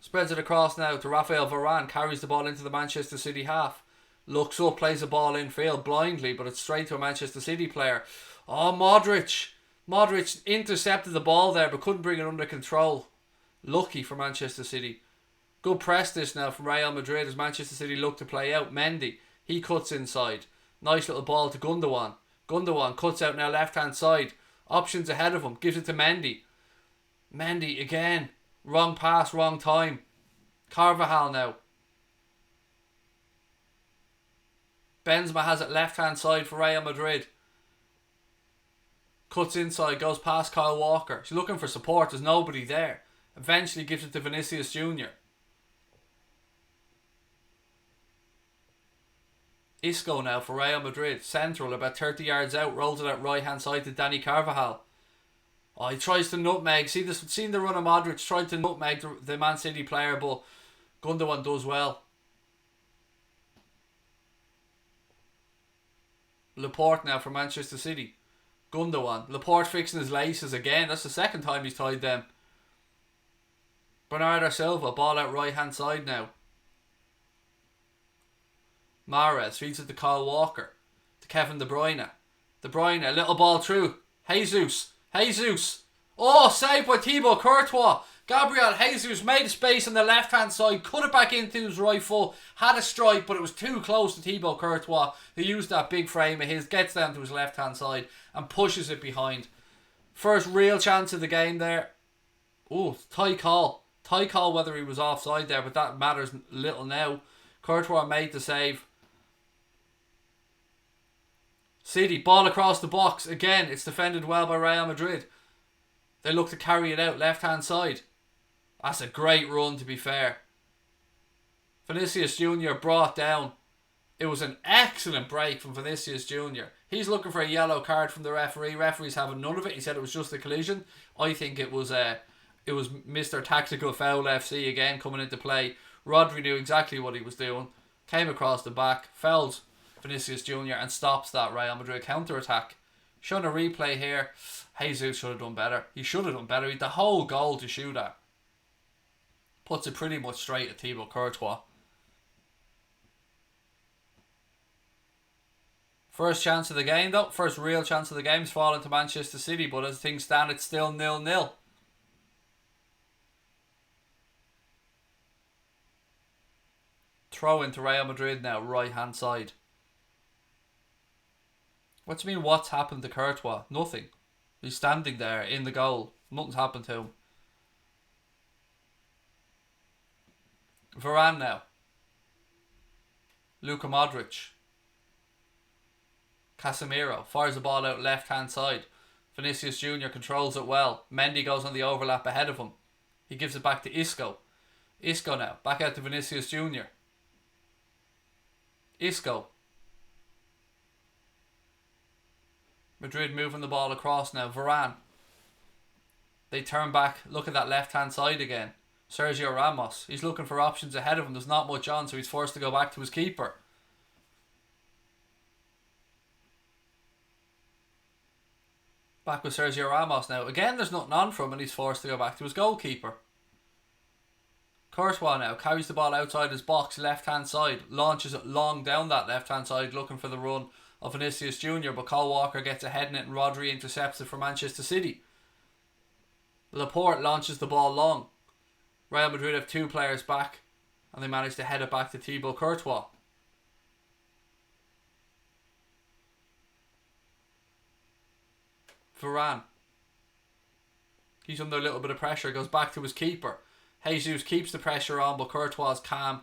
S1: Spreads it across now to Rafael Varane. Carries the ball into the Manchester City half. Looks up, plays the ball in field blindly, but it's straight to a Manchester City player. Oh, Modric. Modric intercepted the ball there, but couldn't bring it under control. Lucky for Manchester City. Good press this now from Real Madrid as Manchester City look to play out. Mendy. He cuts inside. Nice little ball to Gundogan. Gundogan cuts out now left hand side. Options ahead of him. Gives it to Mendy. Mendy again. Wrong pass, wrong time. Carvajal now. Benzema has it left hand side for Real Madrid. Cuts inside, goes past Kyle Walker. He's looking for support, there's nobody there. Eventually gives it to Vinicius Jr. Isco now for Real Madrid. Central, about 30 yards out. Rolls it out right hand side to Dani Carvajal. Oh, he tries to nutmeg. Seen the run of Modric. Tried to nutmeg the Man City player, but Gundogan does well. Laporte now for Manchester City. Gundogan. Laporte fixing his laces again. That's the second time he's tied them. Bernardo Silva. Ball out right hand side now. Mahrez feeds it to Kyle Walker. To Kevin De Bruyne. De Bruyne, a little ball through. Jesus. Oh, saved by Thibaut Courtois. Gabriel Jesus made a space on the left hand side, cut it back into his right foot, had a strike, but it was too close to Thibaut Courtois, who used that big frame of his, gets down to his left hand side and pushes it behind. First real chance of the game there. Oh, tight call whether he was offside there, but that matters little now. Courtois made the save. City, ball across the box. Again, it's defended well by Real Madrid. They look to carry it out left hand side. That's a great run, to be fair. Vinicius Jr. brought down. It was an excellent break from Vinicius Jr. He's looking for a yellow card from the referee. Referee's having none of it. He said it was just a collision. I think it was Mr. Tactical Foul FC again coming into play. Rodri knew exactly what he was doing. Came across the back, fouled Vinicius Jr. and stops that Real Madrid counter-attack. Showing a replay here. Jesus should have done better. He should have done better. He had the whole goal to shoot at. Puts it pretty much straight at Thibaut Courtois. First chance of the game though. First real chance of the game's fallen to Manchester City, but as things stand it's still 0-0. Throw into Real Madrid now, right hand side. What do you mean what's happened to Courtois? Nothing. He's standing there in the goal. Nothing's happened to him. Varane now. Luka Modric. Casemiro fires the ball out left hand side. Vinicius Jr. controls it well. Mendy goes on the overlap ahead of him. He gives it back to Isco. Isco now. Back out to Vinicius Jr. Isco. Madrid moving the ball across now. Varane. They turn back. Look at that left hand side again. Sergio Ramos. He's looking for options ahead of him. There's not much on, so he's forced to go back to his keeper. Back with Sergio Ramos now. Again, there's nothing on for him and he's forced to go back to his goalkeeper. Courtois now carries the ball outside his box, left hand side. Launches it long down that left hand side looking for the run of Vinicius Jr. But Kyle Walker gets ahead in it and Rodri intercepts it for Manchester City. Laporte launches the ball long. Real Madrid have two players back and they manage to head it back to Thibaut Courtois. Varane. He's under a little bit of pressure, goes back to his keeper. Jesus keeps the pressure on, but Courtois is calm.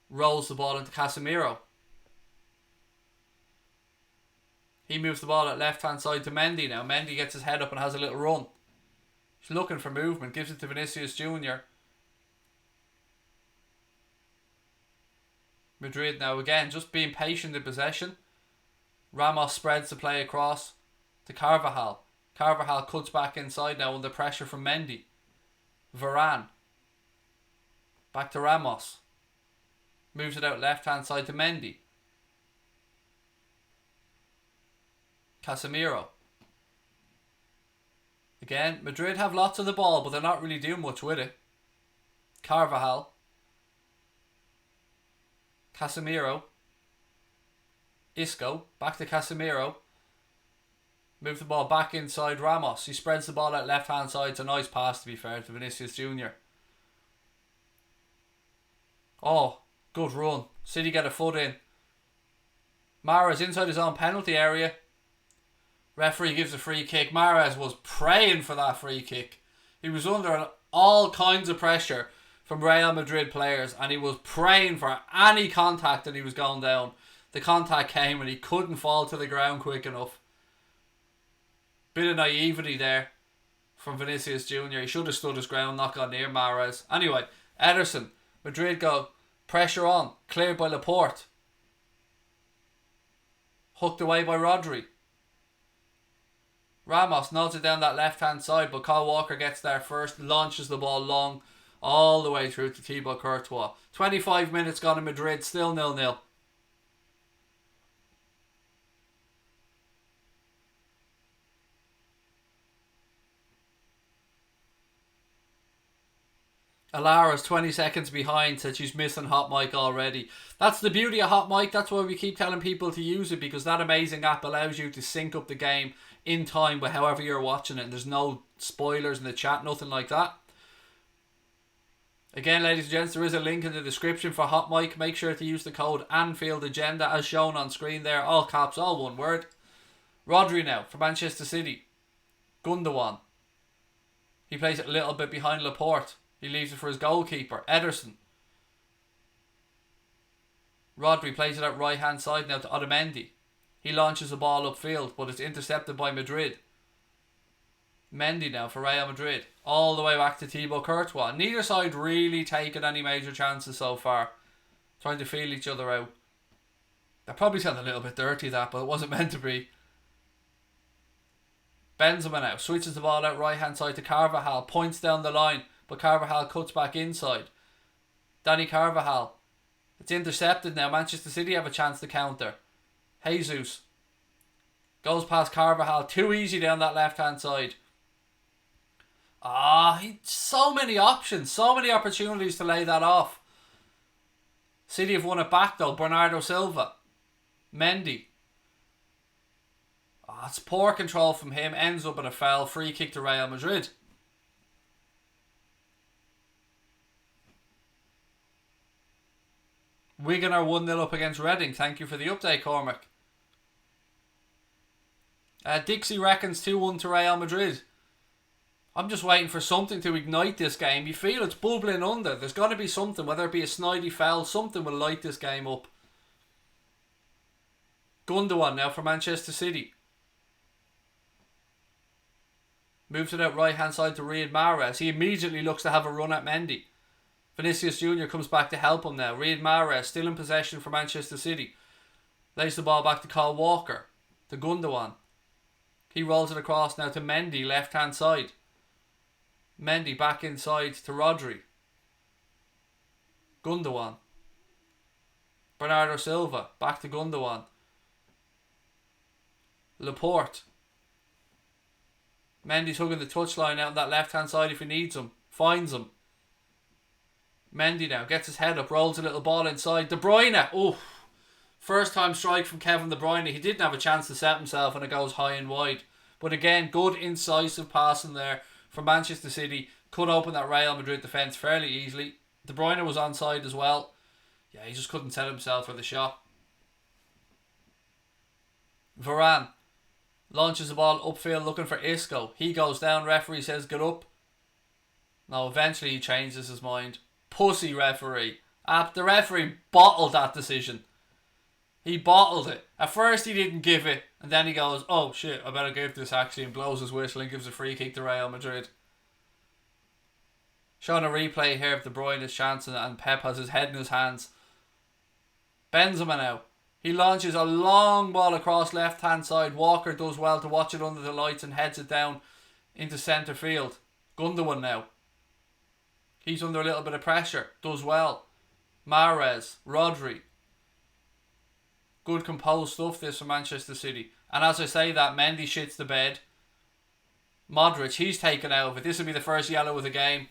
S1: Rolls the ball into Casemiro. He moves the ball at left hand side to Mendy now. Mendy gets his head up and has a little run. He's looking for movement, gives it to Vinicius Jr. Madrid now again just being patient in possession. Ramos spreads the play across to Carvajal. Carvajal cuts back inside now under pressure from Mendy. Varane. Back to Ramos. Moves it out left hand side to Mendy. Casemiro. Again, Madrid have lots of the ball, but they're not really doing much with it. Carvajal. Casemiro. Isco. Back to Casemiro. Move the ball back inside Ramos. He spreads the ball out left hand side. It's a nice pass, to be fair, to Vinicius Jr. Oh, good run. City get a foot in. Mahrez inside his own penalty area. Referee gives a free kick. Mahrez was praying for that free kick. He was under all kinds of pressure from Real Madrid players and he was praying for any contact and he was going down. The contact came and he couldn't fall to the ground quick enough. Bit of naivety there from Vinicius Jr. He should have stood his ground, not gone near Mahrez. Anyway, Ederson. Madrid go pressure on. Cleared by Laporte. Hooked away by Rodri. Ramos nods it down that left hand side, but Kyle Walker gets there first. Launches the ball long all the way through to Thibaut Courtois. 25 minutes gone in Madrid. Still 0-0. Alara's 20 seconds behind, said she's missing Hot Mic already. That's the beauty of Hot Mic. That's why we keep telling people to use it, because that amazing app allows you to sync up the game in time with however you're watching it. And there's no spoilers in the chat, nothing like that. Again, ladies and gents, there is a link in the description for Hot Mic. Make sure to use the code Anfield Agenda as shown on screen there. All caps, all one word. Rodri now for Manchester City. Gundogan. He plays it a little bit behind Laporte. He leaves it for his goalkeeper, Ederson. Rodri plays it at right hand side now to Otamendi. He launches the ball upfield, but it's intercepted by Madrid. Mendy now for Real Madrid. All the way back to Thibaut Courtois. Neither side really taking any major chances so far. Trying to feel each other out. That probably sounded a little bit dirty, that, but it wasn't meant to be. Benzema now switches the ball out right hand side to Carvajal. Points down the line, but Carvajal cuts back inside. Danny Carvajal. It's intercepted now. Manchester City have a chance to counter. Jesus goes past Carvajal. Too easy down that left hand side. So many options. So many opportunities to lay that off. City have won it back though. Bernardo Silva. Mendy. It's poor control from him. Ends up in a foul. Free kick to Real Madrid. Wigan are 1-0 up against Reading. Thank you for the update, Cormac. Dixie reckons 2-1 to Real Madrid. I'm just waiting for something to ignite this game. You feel it's bubbling under. There's got to be something, whether it be a snidey foul, something will light this game up. Gundogan now for Manchester City. Moves it out right hand side to Riyad Mahrez. He immediately looks to have a run at Mendy. Vinicius Jr. comes back to help him now. Riyad Mahrez still in possession for Manchester City. Lays the ball back to Kyle Walker. To Gundogan. He rolls it across now to Mendy, left hand side. Mendy back inside to Rodri. Gundogan. Bernardo Silva. Back to Gundogan. Laporte. Mendy's hugging the touchline out on that left hand side if he needs him. Finds him. Mendy now gets his head up, rolls a little ball inside. De Bruyne. Oof. First time strike from Kevin De Bruyne. He didn't have a chance to set himself and it goes high and wide. But again, good incisive passing there from Manchester City. Could open that Real Madrid defence fairly easily. De Bruyne was onside as well. Yeah, he just couldn't set himself for the shot. Varane launches the ball upfield looking for Isco. He goes down. Referee says get up. No, eventually he changes his mind. Pussy referee. The referee bottled that decision. He bottled it. At first he didn't give it. And then he goes, oh shit, I better give this actually. And blows his whistle and gives a free kick to Real Madrid. Showing a replay here of De Bruyne's chance. And Pep has his head in his hands. Benzema now. He launches a long ball across left hand side. Walker does well to watch it under the lights and heads it down into centre field. Gundogan now. He's under a little bit of pressure. Does well. Mahrez. Rodri. Good composed stuff this for Manchester City. And as I say that, Mendy shits the bed. Modric, he's taken out of it. This will be the first yellow of the game.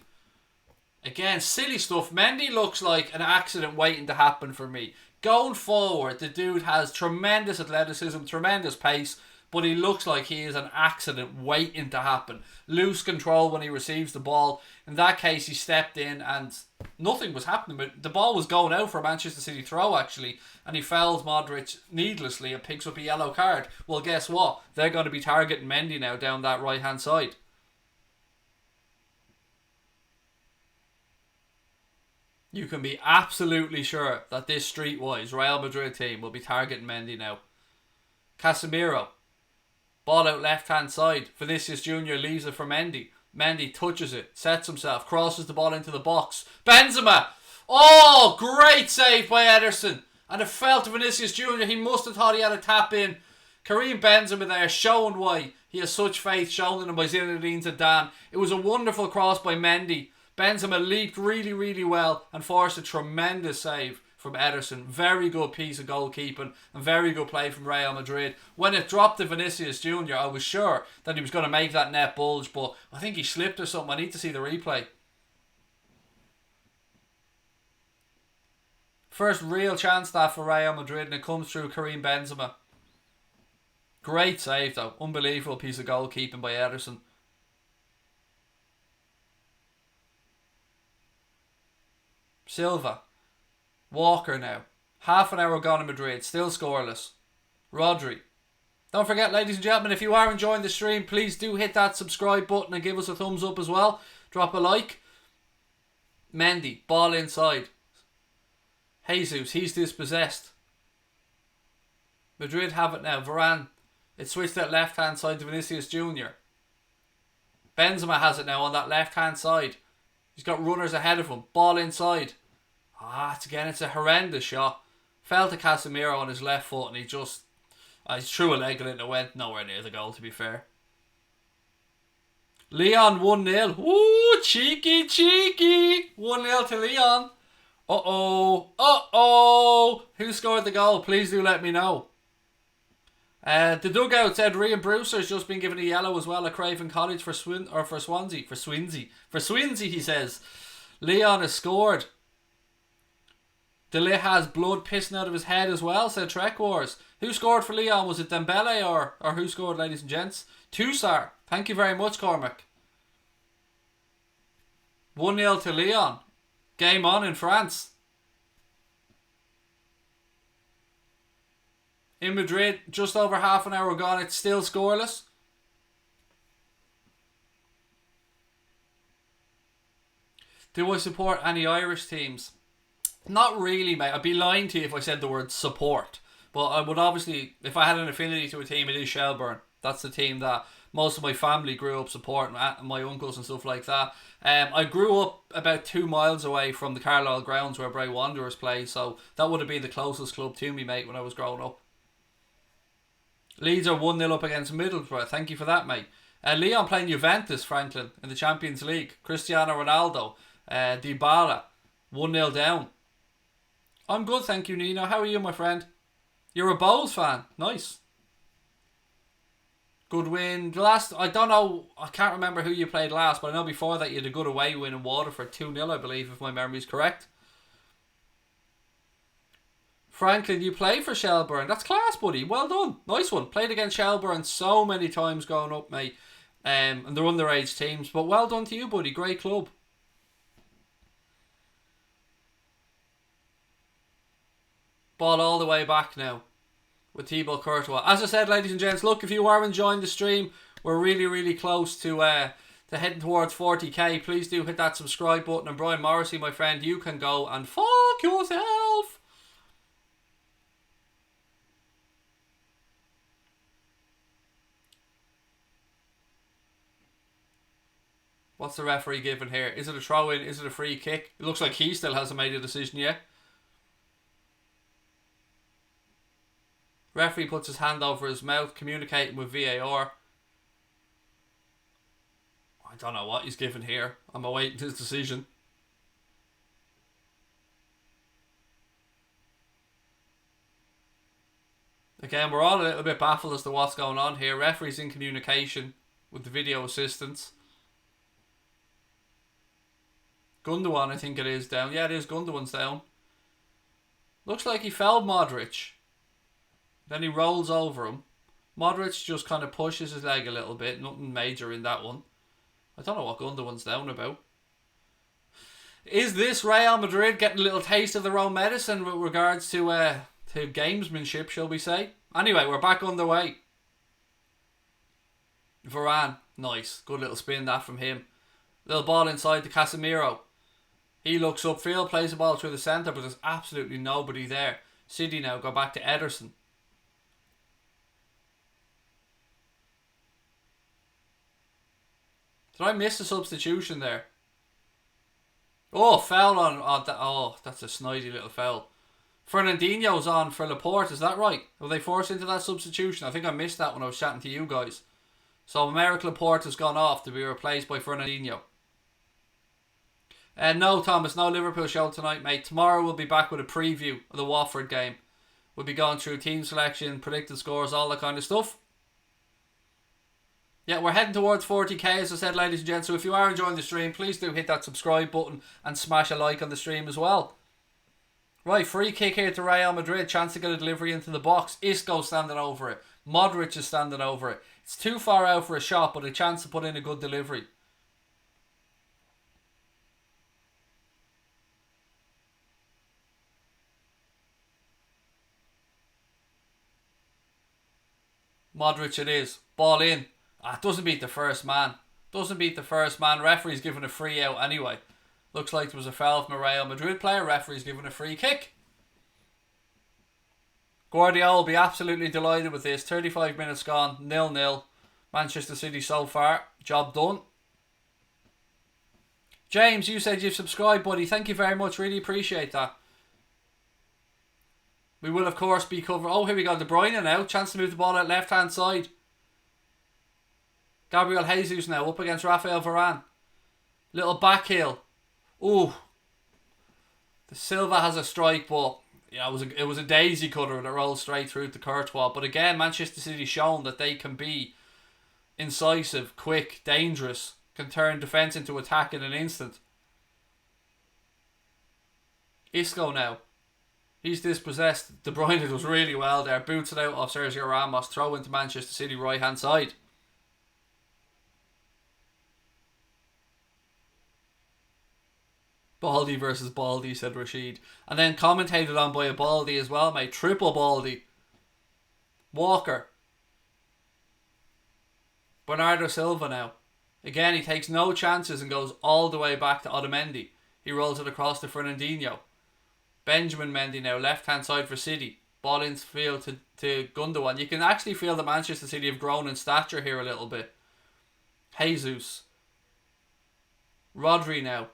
S1: Again, silly stuff. Mendy looks like an accident waiting to happen for me. Going forward, the dude has tremendous athleticism, tremendous pace, but he looks like he is an accident waiting to happen. Loose control when he receives the ball. In that case, he stepped in and nothing was happening. But the ball was going out for a Manchester City throw, actually, and he fouls Modric needlessly and picks up a yellow card. Well, guess what? They're going to be targeting Mendy now down that right-hand side. You can be absolutely sure that this streetwise Real Madrid team will be targeting Mendy now. Casemiro. Ball out left hand side. Vinicius Jr. leaves it for Mendy. Mendy touches it. Sets himself. Crosses the ball into the box. Benzema. Oh, great save by Ederson. And it fell to Vinicius Jr. He must have thought he had a tap in. Karim Benzema there showing why he has such faith shown in him by Zinedine Zidane. It was a wonderful cross by Mendy. Benzema leaped really, really well and forced a tremendous save from Ederson. Very good piece of goalkeeping and very good play from Real Madrid. When it dropped to Vinicius Jr., I was sure that he was going to make that net bulge, but I think he slipped or something. I need to see the replay. First real chance that for Real Madrid, and it comes through Karim Benzema. Great save though. Unbelievable piece of goalkeeping by Ederson. Silva. Walker now. Half an hour gone in Madrid. Still scoreless. Rodri. Don't forget, ladies and gentlemen, if you are enjoying the stream, please do hit that subscribe button and give us a thumbs up as well. Drop a like. Mendy. Ball inside. Jesus. He's dispossessed. Madrid have it now. Varane. It switched that left hand side to Vinicius Jr. Benzema has it now on that left hand side. He's got runners ahead of him. Ball inside. It's a horrendous shot. Fell to Casemiro on his left foot and he threw a leg at it and it went nowhere near the goal, to be fair. Leon 1-0. Ooh, cheeky. 1-0 to Leon. Who scored the goal? Please do let me know. The dugout said Ryan Brewster's just been given a yellow as well at Craven Cottage for Swansea. For Swansea, he says. Leon has scored. De Ligt has blood pissing out of his head as well, said Trek Wars. Who scored for Leon? Was it Dembele or who scored, ladies and gents? Tussar. Thank you very much, Cormac. 1-0 to Leon. Game on in France. In Madrid, just over half an hour gone. It's still scoreless. Do I support any Irish teams? Not really, mate. I'd be lying to you if I said the word support. But I would obviously, if I had an affinity to a team, it is Shelbourne. That's the team that most of my family grew up supporting, my uncles and stuff like that. I grew up about 2 miles away from the Carlisle grounds where Bray Wanderers play, so that would have been the closest club to me, mate, when I was growing up. Leeds are 1-0 up against Middlesbrough. Thank you for that, mate. Leon playing Juventus, Franklin, in the Champions League. Cristiano Ronaldo. Dybala. 1-0 down. I'm good, thank you, Nino. How are you, my friend? You're a Bowls fan. Nice. Good win. I don't know, I can't remember who you played last, but I know before that you had a good away win in Waterford. 2-0, I believe, if my memory is correct. Franklin, you play for Shelbourne. That's class, buddy. Well done. Nice one. Played against Shelbourne so many times growing up, mate. And they're underage teams. But well done to you, buddy. Great club. Ball all the way back now with Thibaut Courtois. As I said, ladies and gents, look, if you are enjoying the stream, we're really, really close to heading towards 40k. Please do hit that subscribe button. And Brian Morrissey, my friend, you can go and fuck yourself. What's the referee giving here? Is it a throw-in? Is it a free kick? It looks like he still hasn't made a decision yet. Referee puts his hand over his mouth, communicating with VAR. I don't know what he's given here. I'm awaiting his decision. Again, we're all a little bit baffled as to what's going on here. Referee's in communication with the video assistants. Gundogan, I think it is, down. Yeah, it is. Gundogan's down. Looks like he fouled Modric. Then he rolls over him. Modric just kind of pushes his leg a little bit. Nothing major in that one. I don't know what Gundogan's down about. Is this Real Madrid getting a little taste of their own medicine with regards to gamesmanship, shall we say? Anyway, we're back underway. Varane. Nice. Good little spin that from him. Little ball inside to Casemiro. He looks upfield, plays the ball through the centre, but there's absolutely nobody there. City now go back to Ederson. Did I miss a substitution there? Oh, foul on that. Oh, that's a snidey little foul. Fernandinho's on for Laporte, is that right? Were they forced into that substitution? I think I missed that when I was chatting to you guys. So Aymeric Laporte has gone off to be replaced by Fernandinho. No, Thomas, no Liverpool show tonight, mate. Tomorrow we'll be back with a preview of the Watford game. We'll be going through team selection, predicted scores, all that kind of stuff. Yeah, we're heading towards 40k, as I said, ladies and gents. So if you are enjoying the stream, please do hit that subscribe button and smash a like on the stream as well. Right, free kick here to Real Madrid. Chance to get a delivery into the box. Isco standing over it. Modric is standing over it. It's too far out for a shot, but a chance to put in a good delivery. Modric it is. Ball in. Doesn't beat the first man. Doesn't beat the first man. Referee's given a free out anyway. Looks like there was a foul from a Real Madrid player. Referee's given a free kick. Guardiola will be absolutely delighted with this. 35 minutes gone. 0-0. Manchester City so far. Job done. James, you said you've subscribed, buddy. Thank you very much. Really appreciate that. We will, of course, be covering... Oh, here we go. De Bruyne now. Chance to move the ball out left-hand side. Gabriel Jesus now up against Rafael Varane. Little back heel. Ooh. The Silva has a strike, but yeah, it was a daisy cutter that rolled straight through to Courtois. But again, Manchester City shown that they can be incisive, quick, dangerous, can turn defence into attack in an instant. Isco now. He's dispossessed. De Bruyne does really well there. Boots it out off Sergio Ramos. Throw into Manchester City right hand side. Baldy versus Baldy, said Rashid. And then commentated on by a Baldy as well, mate. Triple Baldy. Walker. Bernardo Silva now. Again, he takes no chances and goes all the way back to Otamendi. He rolls it across to Fernandinho. Benjamin Mendy now, left hand side for City. Ball into field to Gundogan. You can actually feel that Manchester City have grown in stature here a little bit. Jesus. Rodri now.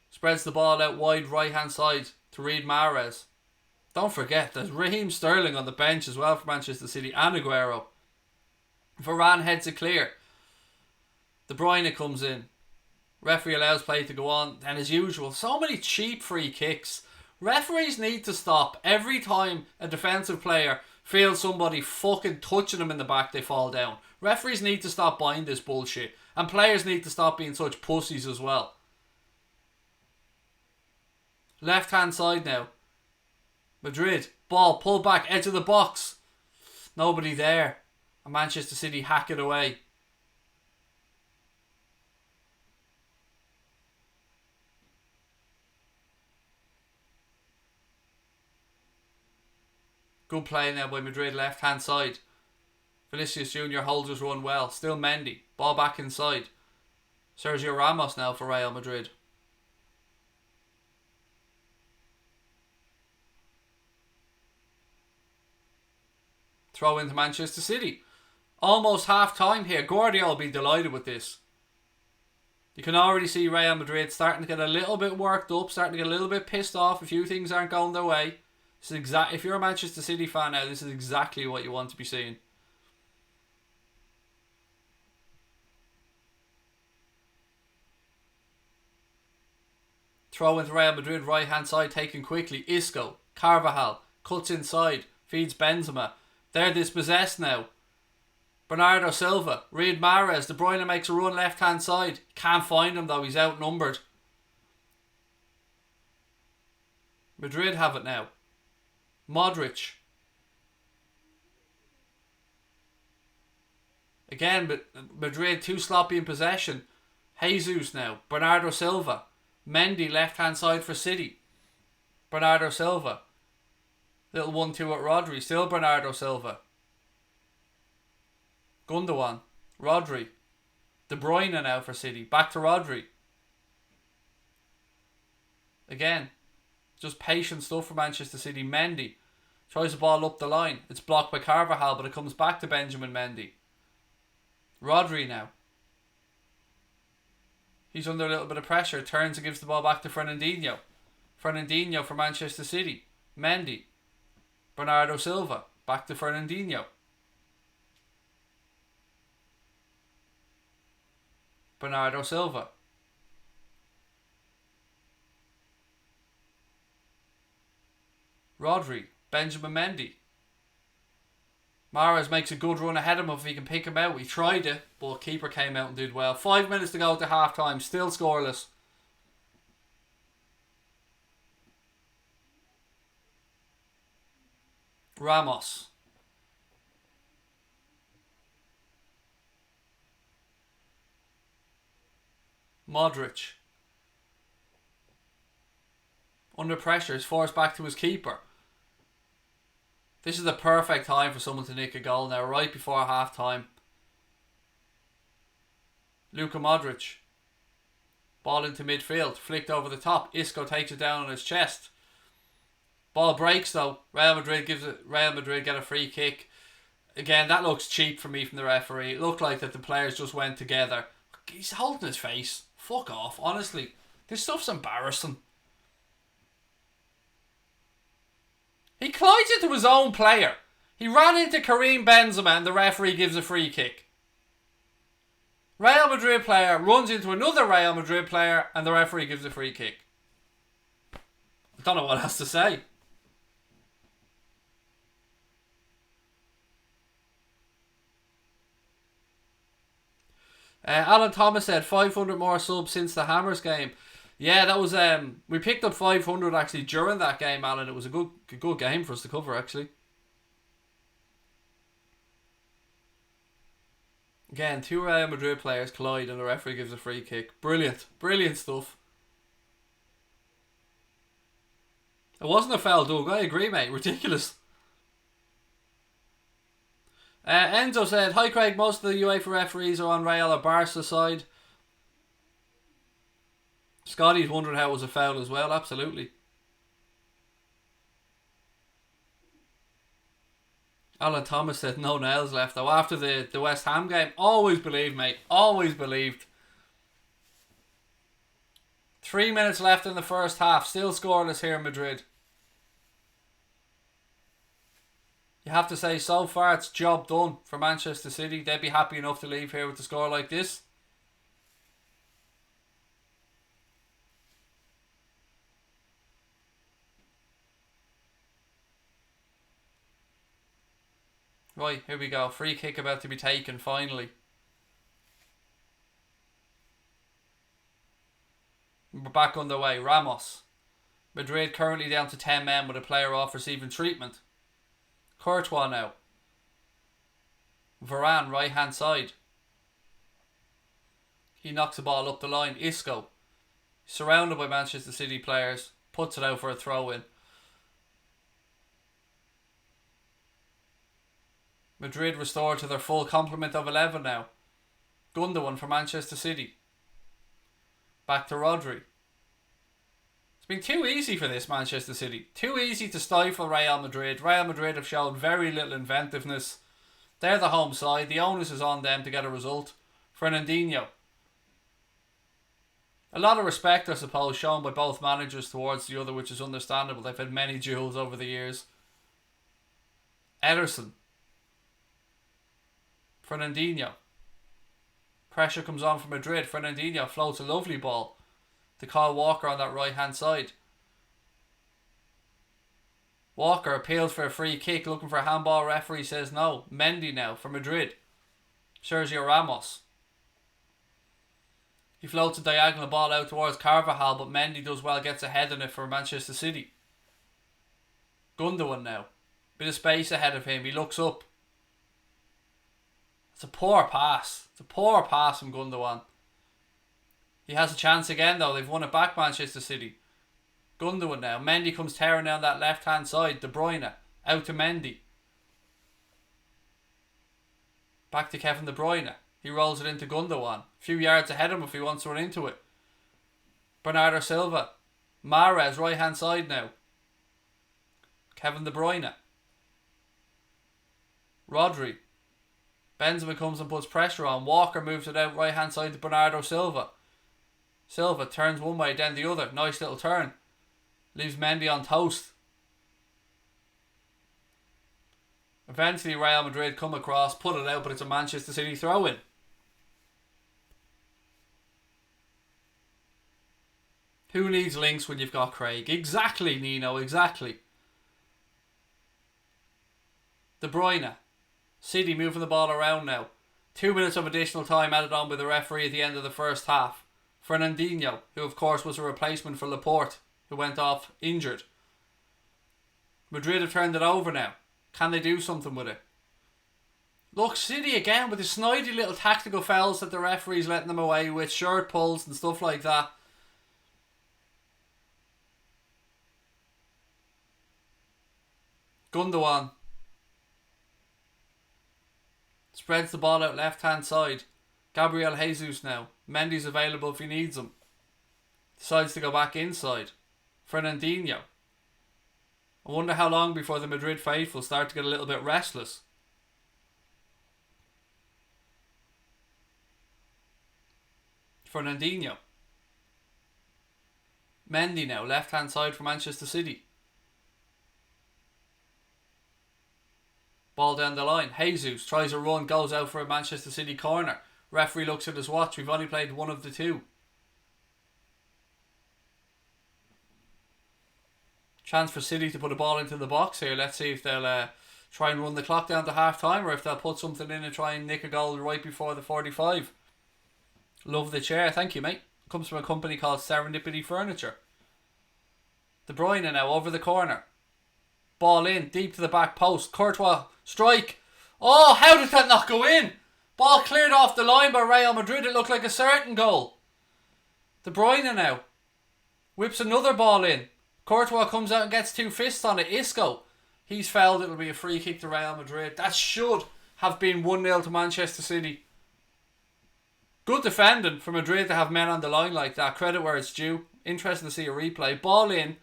S1: Spreads the ball out wide right hand side to Riyad Mahrez. Don't forget, there's Raheem Sterling on the bench as well for Manchester City and Aguero. Varane heads it clear. De Bruyne comes in. Referee allows play to go on. And as usual, so many cheap free kicks. Referees need to stop. Every time a defensive player feels somebody fucking touching them in the back, they fall down. Referees need to stop buying this bullshit. And players need to stop being such pussies as well. Left hand side now. Madrid. Ball pulled back. Edge of the box. Nobody there. And Manchester City hack it away. Good play now by Madrid, left hand side. Vinicius Jr. holds his run well. Still Mendy. Ball back inside. Sergio Ramos now for Real Madrid. Throw into Manchester City. Almost half time here. Guardiola will be delighted with this. You can already see Real Madrid starting to get a little bit worked up, starting to get a little bit pissed off. A few things aren't going their way. This is if you're a Manchester City fan now, this is exactly what you want to be seeing. Throw into Real Madrid, right hand side, taken quickly. Isco, Carvajal, cuts inside, feeds Benzema. They're dispossessed now. Bernardo Silva, Riyad Mahrez, De Bruyne makes a run left hand side. Can't find him though, he's outnumbered. Madrid have it now. Modric. Again, but Madrid too sloppy in possession. Jesus now. Bernardo Silva. Mendy left hand side for City. Bernardo Silva. Little 1-2 at Rodri. Still Bernardo Silva. Gundogan. Rodri. De Bruyne now for City. Back to Rodri. Again. Just patient stuff for Manchester City. Mendy tries the ball up the line. It's blocked by Carvajal, but it comes back to Benjamin Mendy. Rodri now. He's under a little bit of pressure. Turns and gives the ball back to Fernandinho. Fernandinho for Manchester City. Mendy. Bernardo Silva. Back to Fernandinho. Bernardo Silva. Rodri. Benjamin Mendy. Mahrez makes a good run ahead of him if he can pick him out. He tried it, but keeper came out and did well. 5 minutes to go to half time. Still scoreless. Ramos. Modric. Under pressure, is forced back to his keeper. This is the perfect time for someone to nick a goal now, right before half time. Luka Modric. Ball into midfield, flicked over the top. Isco takes it down on his chest. Ball breaks though. Real Madrid get a free kick. Again, that looks cheap for me from the referee. It looked like that the players just went together. He's holding his face. Fuck off, honestly. This stuff's embarrassing. He collides into his own player. He ran into Karim Benzema and the referee gives a free kick. Real Madrid player runs into another Real Madrid player and the referee gives a free kick. I don't know what else to say. Alan Thomas said 500 more subs since the Hammers game. Yeah, that was we picked up 500 actually during that game, Alan. It was a good game for us to cover actually. Again, 2 Real Madrid players collide and the referee gives a free kick. Brilliant. Brilliant stuff. It wasn't a foul, Doug. I agree, mate. Ridiculous. Enzo said, hi Craig, most of the UEFA referees are on Real or Barca side. Scotty's wondering how it was a foul as well, absolutely. Alan Thomas said no nails left though after the West Ham game. Always believed, mate. Always believed. 3 minutes left in the first half. Still scoreless here in Madrid. You have to say, so far it's job done for Manchester City. They'd be happy enough to leave here with the score like this. Right, here we go. Free kick about to be taken, finally. We're back underway. Ramos. Madrid currently down to 10 men with a player off receiving treatment. Courtois now. Varane, right hand side. He knocks the ball up the line. Isco, surrounded by Manchester City players, puts it out for a throw in. Madrid restored to their full complement of 11 now. Gundogan for Manchester City. Back to Rodri. It's been too easy for this Manchester City. Too easy to stifle Real Madrid. Real Madrid have shown very little inventiveness. They're the home side. The onus is on them to get a result. Fernandinho. A lot of respect, I suppose, shown by both managers towards the other, which is understandable. They've had many duels over the years. Ederson. Fernandinho. Pressure comes on from Madrid. Fernandinho floats a lovely ball to Kyle Walker on that right hand side. Walker appeals for a free kick, looking for a handball. Referee says no. Mendy now for Madrid. Sergio Ramos. He floats a diagonal ball out towards Carvajal, but Mendy does well, gets ahead on it for Manchester City. Gundogan now. Bit of space ahead of him. He looks up. It's a poor pass. It's a poor pass from Gundogan. He has a chance again though. They've won it back, Manchester City. Gundogan now. Mendy comes tearing down that left hand side. De Bruyne. Out to Mendy. Back to Kevin De Bruyne. He rolls it into Gundogan. A few yards ahead of him if he wants to run into it. Bernardo Silva. Mahrez right hand side now. Kevin De Bruyne. Rodri. Benzema comes and puts pressure on. Walker moves it out right hand side to Bernardo Silva. Silva turns one way, then the other. Nice little turn. Leaves Mendy on toast. Eventually Real Madrid come across, put it out, but it's a Manchester City throw-in. Who needs links when you've got Craig? Exactly, Nino, exactly. De Bruyne. City moving the ball around now. 2 minutes of additional time added on by the referee at the end of the first half. Fernandinho, who of course was a replacement for Laporte, who went off injured. Madrid have turned it over now. Can they do something with it? Look, City again with the snidey little tactical fouls that the referee's letting them away with, shirt pulls and stuff like that. Gundogan spreads the ball out left hand side. Gabriel Jesus now. Mendy's available if he needs him. Decides to go back inside. Fernandinho. I wonder how long before the Madrid faithful start to get a little bit restless. Fernandinho. Mendy now, left hand side for Manchester City. Ball down the line. Jesus tries a run, goes out for a Manchester City corner. Referee looks at his watch. We've only played one of the two. Chance for City to put a ball into the box here. Let's see if they'll try and run the clock down to half time, or if they'll put something in and try and nick a goal right before the 45. Love the chair. Thank you, mate. Comes from a company called Serendipity Furniture. De Bruyne now over the corner. Ball in, deep to the back post. Courtois, strike. Oh, how did that not go in? Ball cleared off the line by Real Madrid. It looked like a certain goal. De Bruyne now whips another ball in. Courtois comes out and gets two fists on it. Isco, he's fouled. It'll be a free kick to Real Madrid. That should have been 1-0 to Manchester City. Good defending for Madrid to have men on the line like that. Credit where it's due. Interesting to see a replay. Ball in.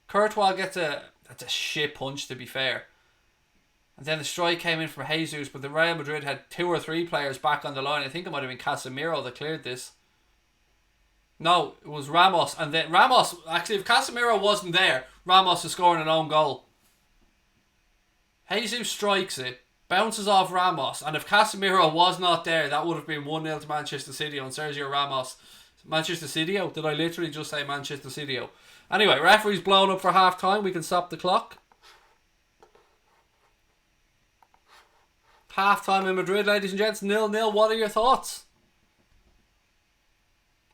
S1: Courtois gets that's a shit punch, to be fair. And then the strike came in from Jesus, but the Real Madrid had 2 or 3 players back on the line. I think it might have been Casemiro that cleared this. No, it was Ramos. And then Ramos, actually, if Casemiro wasn't there, Ramos is scoring an own goal. Jesus strikes it, bounces off Ramos, and if Casemiro was not there, that would have been 1-0 to Manchester City on Sergio Ramos. Manchester Cityo? Did I literally just say Manchester Cityo? Anyway, referee's blown up for half time. We can stop the clock. Half time in Madrid, ladies and gents. 0-0. What are your thoughts?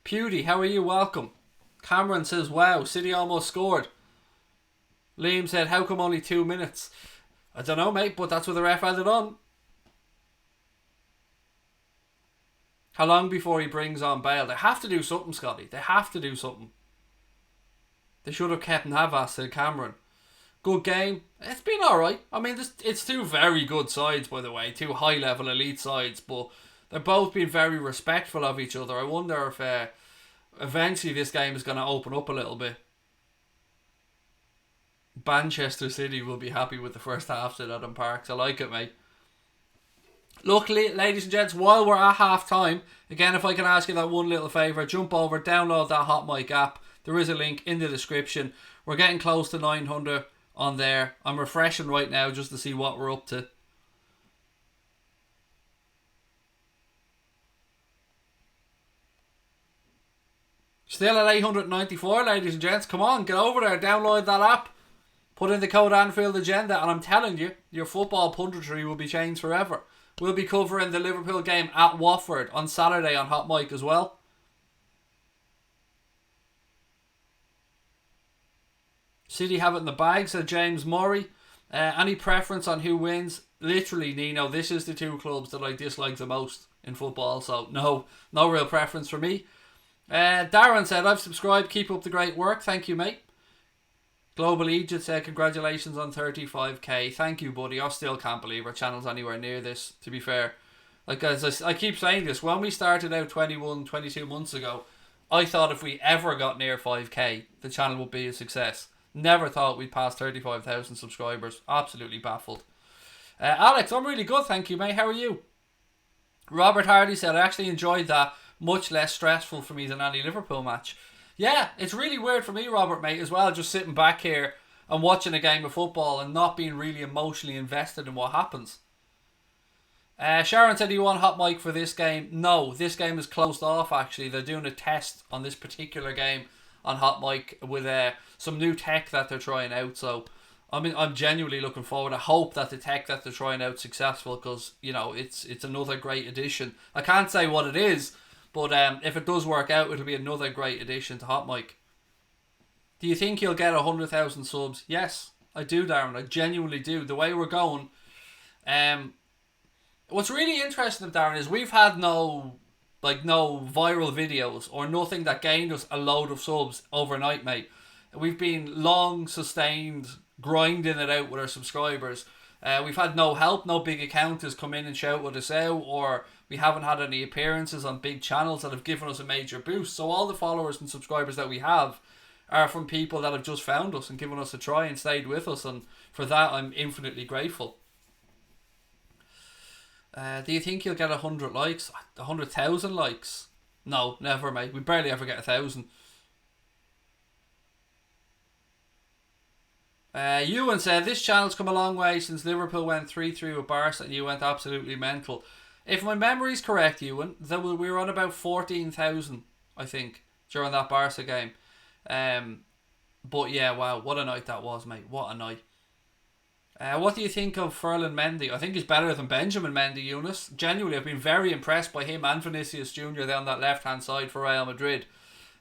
S1: Pewdie, how are you? Welcome. Cameron says, wow, City almost scored. Liam said, how come only 2 minutes? I don't know, mate, but that's what the ref added on. How long before he brings on Bale? They have to do something, Scotty. They have to do something. They should have kept Navas, said Cameron. Good game. It's been alright. I mean, it's 2 very good sides, by the way. 2 high-level elite sides, but they're both been very respectful of each other. I wonder if eventually this game is going to open up a little bit. Manchester City will be happy with the first half, said Adam Parks. I like it, mate. Look, ladies and gents, while we're at half time, again, if I can ask you that one little favour, jump over, download that Hot Mic app. There is a link in the description. We're getting close to 900 on there. I'm refreshing right now just to see what we're up to. Still at 894, ladies and gents. Come on, get over there, download that app. Put in the code Anfield Agenda, and I'm telling you, your football punditry will be changed forever. We'll be covering the Liverpool game at Watford on Saturday on Hot Mic as well. City have it in the bag, said James Murray. Any preference on who wins? Literally, Nino, this is the 2 clubs that I dislike the most in football, so no real preference for me. Darren said, I've subscribed, keep up the great work. Thank you, mate. Global Egypt said, congratulations on 35k. Thank you, buddy. I still can't believe our channel's anywhere near this, to be fair. Like, as I keep saying this, when we started out 21, 22 months ago, I thought if we ever got near 5k, the channel would be a success. Never thought we'd pass 35,000 subscribers. Absolutely baffled. Alex, I'm really good, thank you, mate. How are you? Robert Hardy said, I actually enjoyed that. Much less stressful for me than any Liverpool match. Yeah, it's really weird for me, Robert, mate, as well, just sitting back here and watching a game of football and not being really emotionally invested in what happens. Sharon said, do you want Hot Mic for this game? No, this game is closed off, actually. They're doing a test on this particular game on Hot Mic with some new tech that they're trying out. So I'm genuinely looking forward. I hope that the tech that they're trying out is successful because, you know, it's another great addition. I can't say what it is, but if it does work out, it'll be another great addition to Hot Mic. Do you think you'll get 100,000 subs? Yes, I do, Darren. I genuinely do. The way we're going. What's really interesting, Darren, is we've had no viral videos or nothing that gained us a load of subs overnight, mate. We've been long sustained grinding it out with our subscribers. We've had no help, no big accountants come in and shout with us out, or we haven't had any appearances on big channels that have given us a major boost. So all the followers and subscribers that we have are from people that have just found us and given us a try and stayed with us, and for that I'm infinitely grateful. Do you think you'll get 100 likes? 100,000 likes? No, never, mate. We barely ever get 1,000. Ewan said, this channel's come a long way since Liverpool went 3-3 with Barca and you went absolutely mental. If my memory's correct, Ewan, then we were on about 14,000, I think, during that Barca game. But yeah, wow, what a night that was, mate. What a night. What do you think of Ferland Mendy? I think he's better than Benjamin Mendy, Eunice. Genuinely, I've been very impressed by him and Vinicius Jr. down that left-hand side for Real Madrid.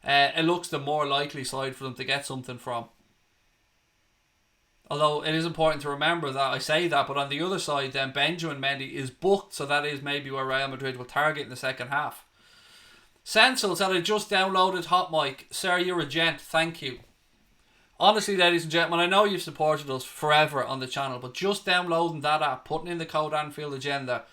S1: It looks the more likely side for them to get something from. Although it is important to remember that I say that, but on the other side, then Benjamin Mendy is booked, so that is maybe where Real Madrid will target in the second half. Sensel said, I just downloaded Hot Mic. Sir, you're a gent. Thank you. Honestly, ladies and gentlemen, I know you've supported us forever on the channel, but just downloading that app, putting in the code Anfield Agenda,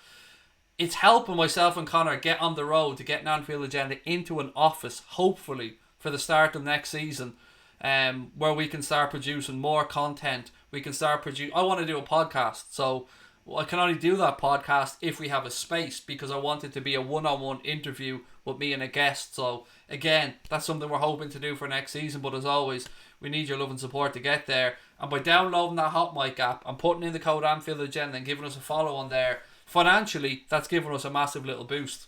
S1: it's helping myself and Connor get on the road to get an Anfield Agenda into an office, hopefully, for the start of next season, where we can start producing more content. We can start I want to do a podcast, so I can only do that podcast if we have a space, because I want it to be a one-on-one interview with me and a guest. So again, that's something we're hoping to do for next season, but as always, we need your love and support to get there. And by downloading that Hot Mic app and putting in the code Anfield Agenda and giving us a follow on there, financially, that's given us a massive little boost.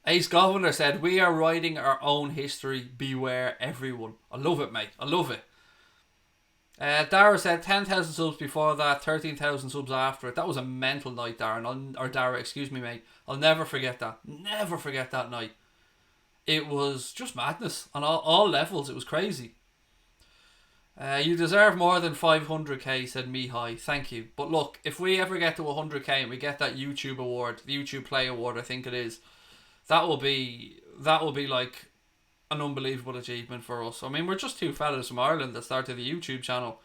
S1: Ace Governor said, we are writing our own history. Beware everyone. I love it, mate. I love it. Dara said 10,000 subs before that, 13,000 subs after it. That was a mental night, Darren. Or Dara, excuse me, mate. I'll never forget that. Never forget that night. It was just madness on all levels. It was crazy. You deserve more than 500k, said Mihai. Thank you. But look, if we ever get to 100k and we get that YouTube award, the YouTube Play Award, I think it is, that will be like an unbelievable achievement for us. I mean, we're just two fellas from Ireland that started the YouTube channel,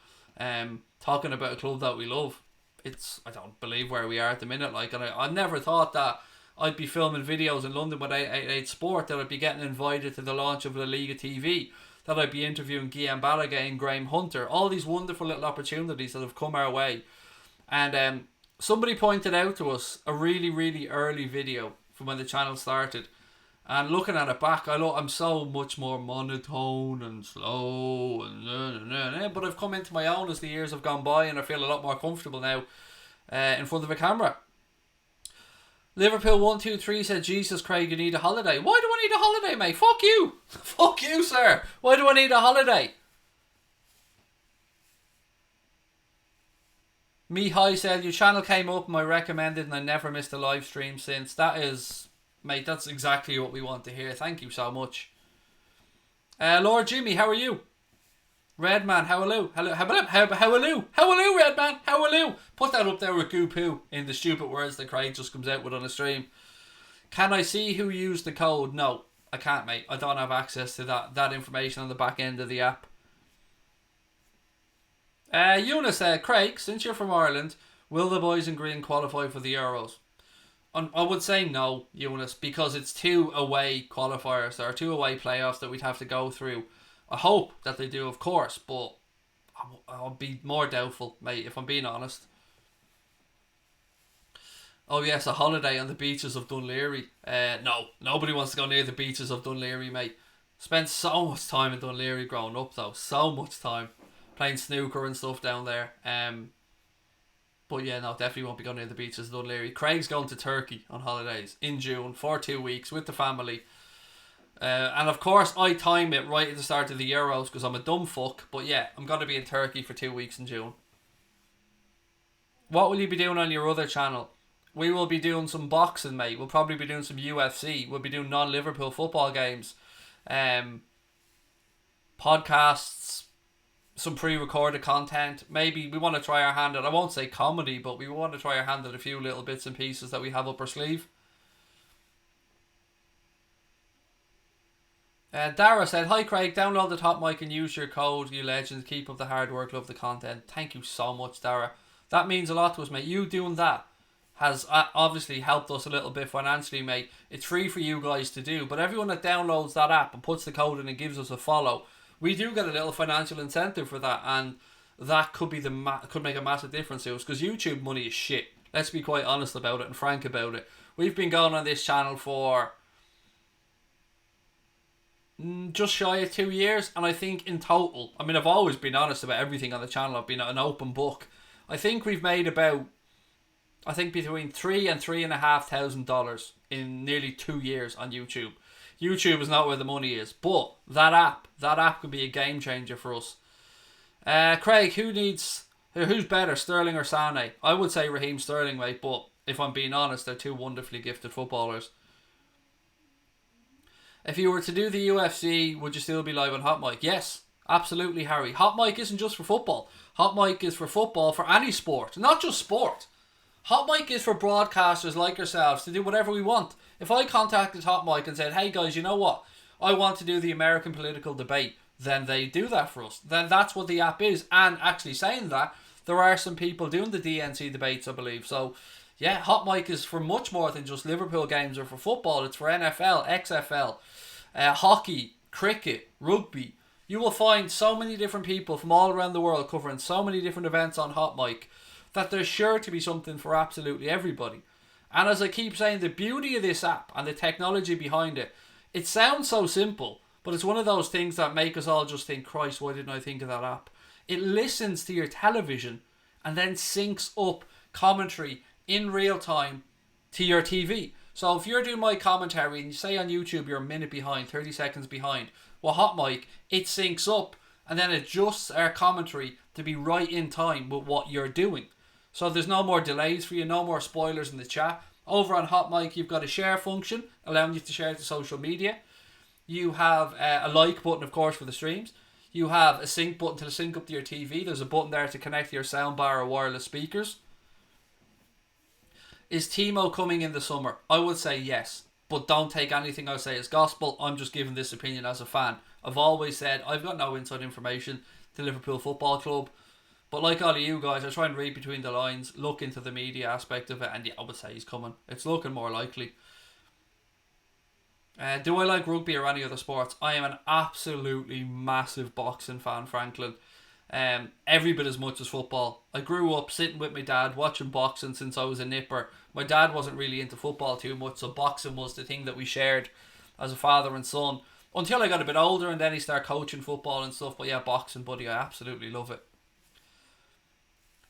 S1: talking about a club that we love. I don't believe where we are at the minute. Like, and I never thought that I'd be filming videos in London with 888 Sport, that I'd be getting invited to the launch of La Liga TV, that I'd be interviewing Guillaume Balaguer and Graham Hunter. All these wonderful little opportunities that have come our way. And somebody pointed out to us a really, really early video from when the channel started. And looking at it back, I'm so much more monotone and slow, but I've come into my own as the years have gone by, and I feel a lot more comfortable now in front of a camera. Liverpool 123 said, Jesus Craig, you need a holiday. Why do I need a holiday, mate? Fuck you. Fuck you, sir. Why do I need a holiday? Mihai said, your channel came up and I recommended and I never missed a live stream since. That is, mate, that's exactly what we want to hear. Thank you so much. Lord Jimmy, how are you? Redman, hello. Hello, Redman, hello. Put that up there with goo poo in the stupid words that Craig just comes out with on a stream. Can I see who used the code? No, I can't, mate. I don't have access to that information on the back end of the app. Eunice said, Craig, since you're from Ireland, will the boys in green qualify for the Euros? I would say no, Eunice, because it's 2 away qualifiers. There are 2 away playoffs that we'd have to go through. I hope that they do, of course, but I'll be more doubtful, mate, if I'm being honest. Oh yes, a holiday on the beaches of Dunleary. No, nobody wants to go near the beaches of Dunleary, mate. Spent so much time in Dunleary growing up, though. So much time playing snooker and stuff down there. But yeah, no, definitely won't be going near the beaches of Dunleary. Craig's going to Turkey on holidays in June for 2 weeks with the family. And of course, I time it right at the start of the Euros because I'm a dumb fuck. But yeah, I'm going to be in Turkey for 2 weeks in June. What will you be doing on your other channel? We will be doing some boxing, mate. We'll probably be doing some UFC. We'll be doing non-Liverpool football games. podcasts, some pre-recorded content. Maybe we want to try our hand at, I won't say comedy, but we want to try our hand at a few little bits and pieces that we have up our sleeve. Dara said, "Hi Craig, download the top mic and use your code, you legends. Keep up the hard work, love the content." Thank you so much, Dara. That means a lot to us, mate. You doing that has obviously helped us a little bit financially, mate. It's free for you guys to do, but everyone that downloads that app and puts the code in and gives us a follow, we do get a little financial incentive for that, and that could be could make a massive difference to us, because YouTube money is shit. Let's be quite honest about it and frank about it. We've been going on this channel for just shy of 2 years, and I think in total, I mean, I've always been honest about everything on the channel. I've been an open book. I think we've made about, I think between $3,000 and $3,500 in nearly 2 years on YouTube. YouTube is not where the money is, but that app could be a game changer for us. Craig, who's better, Sterling or Sané? I would say Raheem Sterling, mate, but if I'm being honest, they're two wonderfully gifted footballers. If you were to do the UFC, would you still be live on Hot Mic? Yes, absolutely, Harry. Hot Mic isn't just for football. Hot Mic is for football, for any sport, not just sport. Hot Mic is for broadcasters like yourselves to do whatever we want. If I contacted Hot Mic and said, "Hey guys, you know what? I want to do the American political debate," then they do that for us. Then that's what the app is. And actually saying that, there are some people doing the DNC debates, I believe. So yeah, Hot Mic is for much more than just Liverpool games or for football. It's for NFL, XFL, hockey, cricket, rugby. You will find so many different people from all around the world covering so many different events on Hot Mic that there's sure to be something for absolutely everybody. And as I keep saying, the beauty of this app and the technology behind it, it sounds so simple, but it's one of those things that make us all just think, Christ, why didn't I think of that app? It listens to your television and then syncs up commentary in real time to your TV. So if you're doing my commentary and you say on YouTube you're a minute behind, 30 seconds behind, well, Hot Mic, it syncs up and then adjusts our commentary to be right in time with what you're doing. So there's no more delays for you, no more spoilers in the chat. Over on Hot Mic, you've got a share function, allowing you to share to social media. You have a like button, of course, for the streams. You have a sync button to sync up to your TV. There's a button there to connect to your soundbar or wireless speakers. Is Timo coming in the summer? I would say yes, but don't take anything I say as gospel. I'm just giving this opinion as a fan. I've always said I've got no inside information to Liverpool Football Club. But like all of you guys, I try and read between the lines, look into the media aspect of it, and yeah, I would say he's coming. It's looking more likely. Do I like rugby or any other sports? I am an absolutely massive boxing fan, Franklin. Every bit as much as football. I grew up sitting with my dad watching boxing since I was a nipper. My dad wasn't really into football too much, so boxing was the thing that we shared as a father and son. Until I got a bit older and then he started coaching football and stuff. But yeah, boxing, buddy, I absolutely love it.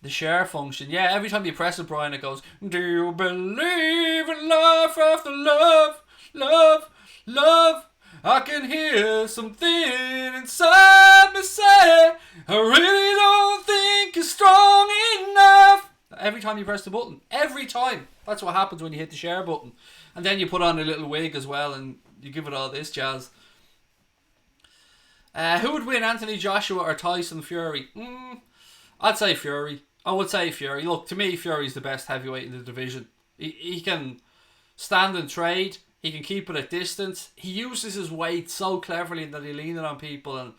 S1: The share function. Yeah, every time you press it, Brian, it goes, "Do you believe in life after love? Love, love. I can hear something inside me say, I really don't think you're strong enough." Every time you press the button. Every time. That's what happens when you hit the share button. And then you put on a little wig as well and you give it all this jazz. Who would win, Anthony Joshua or Tyson Fury? I'd say Fury. I would say Fury. Look, to me, Fury's the best heavyweight in the division. He can stand and trade. He can keep it at distance. He uses his weight so cleverly that he leans on people. And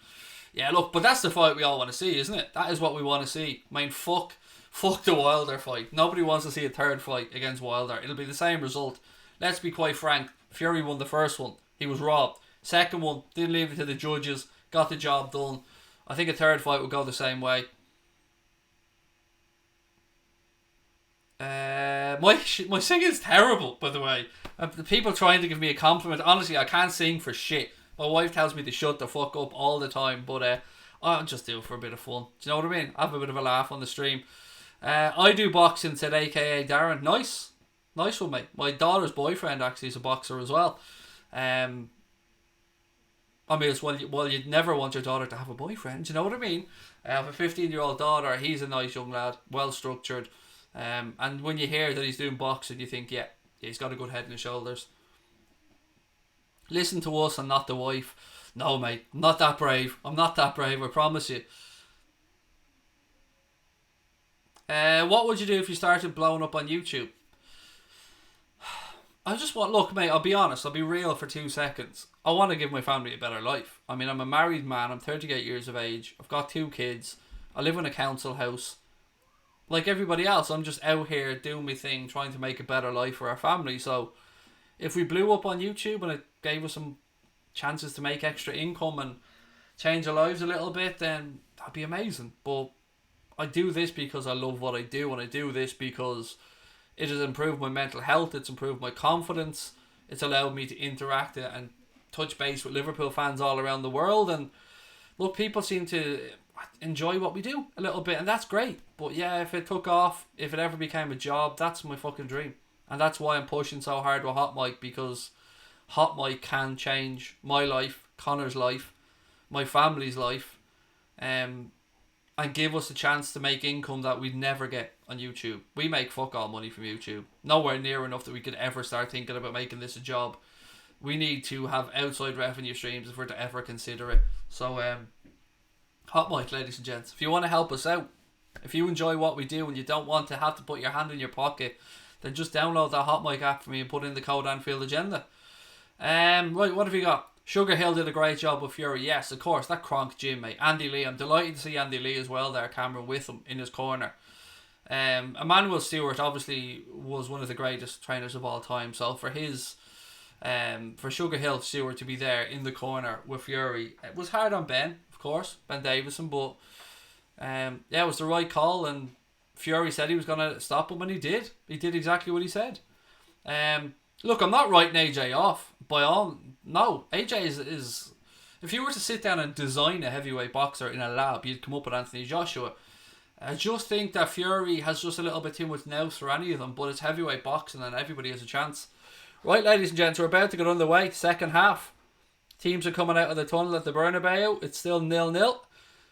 S1: yeah, look, but that's the fight we all want to see, isn't it? That is what we want to see. I mean, fuck the Wilder fight. Nobody wants to see a third fight against Wilder. It'll be the same result. Let's be quite frank. Fury won the first one. He was robbed. Second one, didn't leave it to the judges. Got the job done. I think a third fight would go the same way. My singing's terrible, by the way. The people trying to give me a compliment. Honestly, I can't sing for shit. My wife tells me to shut the fuck up all the time, but I'll just do it for a bit of fun. Do you know what I mean? Have a bit of a laugh on the stream. I do boxing, said AKA Darren. Nice one, mate. My daughter's boyfriend actually is a boxer as well. I mean, it's well, you'd never want your daughter to have a boyfriend. Do you know what I mean? I have a 15-year-old daughter. He's a nice young lad, well structured. And when you hear that he's doing boxing, you think, yeah, he's got a good head and his shoulders. Listen to us and not the wife. No, mate, I'm not that brave. I'm not that brave, I promise you. What would you do if you started blowing up on YouTube? I just want, look, mate, I'll be honest, I'll be real for 2 seconds. I want to give my family a better life. I mean, I'm a married man, I'm 38 years of age, I've got 2 kids, I live in a council house. Like everybody else, I'm just out here doing my thing, trying to make a better life for our family. So, if we blew up on YouTube and it gave us some chances to make extra income and change our lives a little bit, then that'd be amazing. But I do this because I love what I do, and I do this because it has improved my mental health, it's improved my confidence, it's allowed me to interact and touch base with Liverpool fans all around the world. And look, people seem to enjoy what we do a little bit, and that's great. But yeah, if it took off, if it ever became a job, that's my fucking dream. And that's why I'm pushing so hard with Hot Mic, because Hot Mic can change my life, Connor's life, my family's life, and give us a chance to make income that we'd never get on YouTube. We make fuck all money from YouTube. Nowhere near enough that we could ever start thinking about making this a job. We need to have outside revenue streams if we're to ever consider it. So, Hot Mic, ladies and gents, if you want to help us out, if you enjoy what we do and you don't want to have to put your hand in your pocket, then just download that Hot Mic app for me and put in the code Anfield Agenda. Right, what have you got? Sugar Hill did a great job with Fury. Yes, of course, that Kronk Jim, mate. Andy Lee, I'm delighted to see Andy Lee as well there, Cameron, with him in his corner. Emmanuel Stewart obviously was one of the greatest trainers of all time. So for his, for Sugar Hill Stewart to be there in the corner with Fury, it was hard on Ben, of course, Ben Davison, but yeah, it was the right call, and Fury said he was going to stop him, and he did. He did exactly what he said. Look, I'm not writing AJ off by all. No, AJ is if you were to sit down and design a heavyweight boxer in a lab, you'd come up with Anthony Joshua. I just think that Fury has just a little bit too much nous for any of them, but it's heavyweight boxing and everybody has a chance. Right, ladies and gents, we're about to get underway. Second half. Teams are coming out of the tunnel at the Bernabeu. It's still 0-0.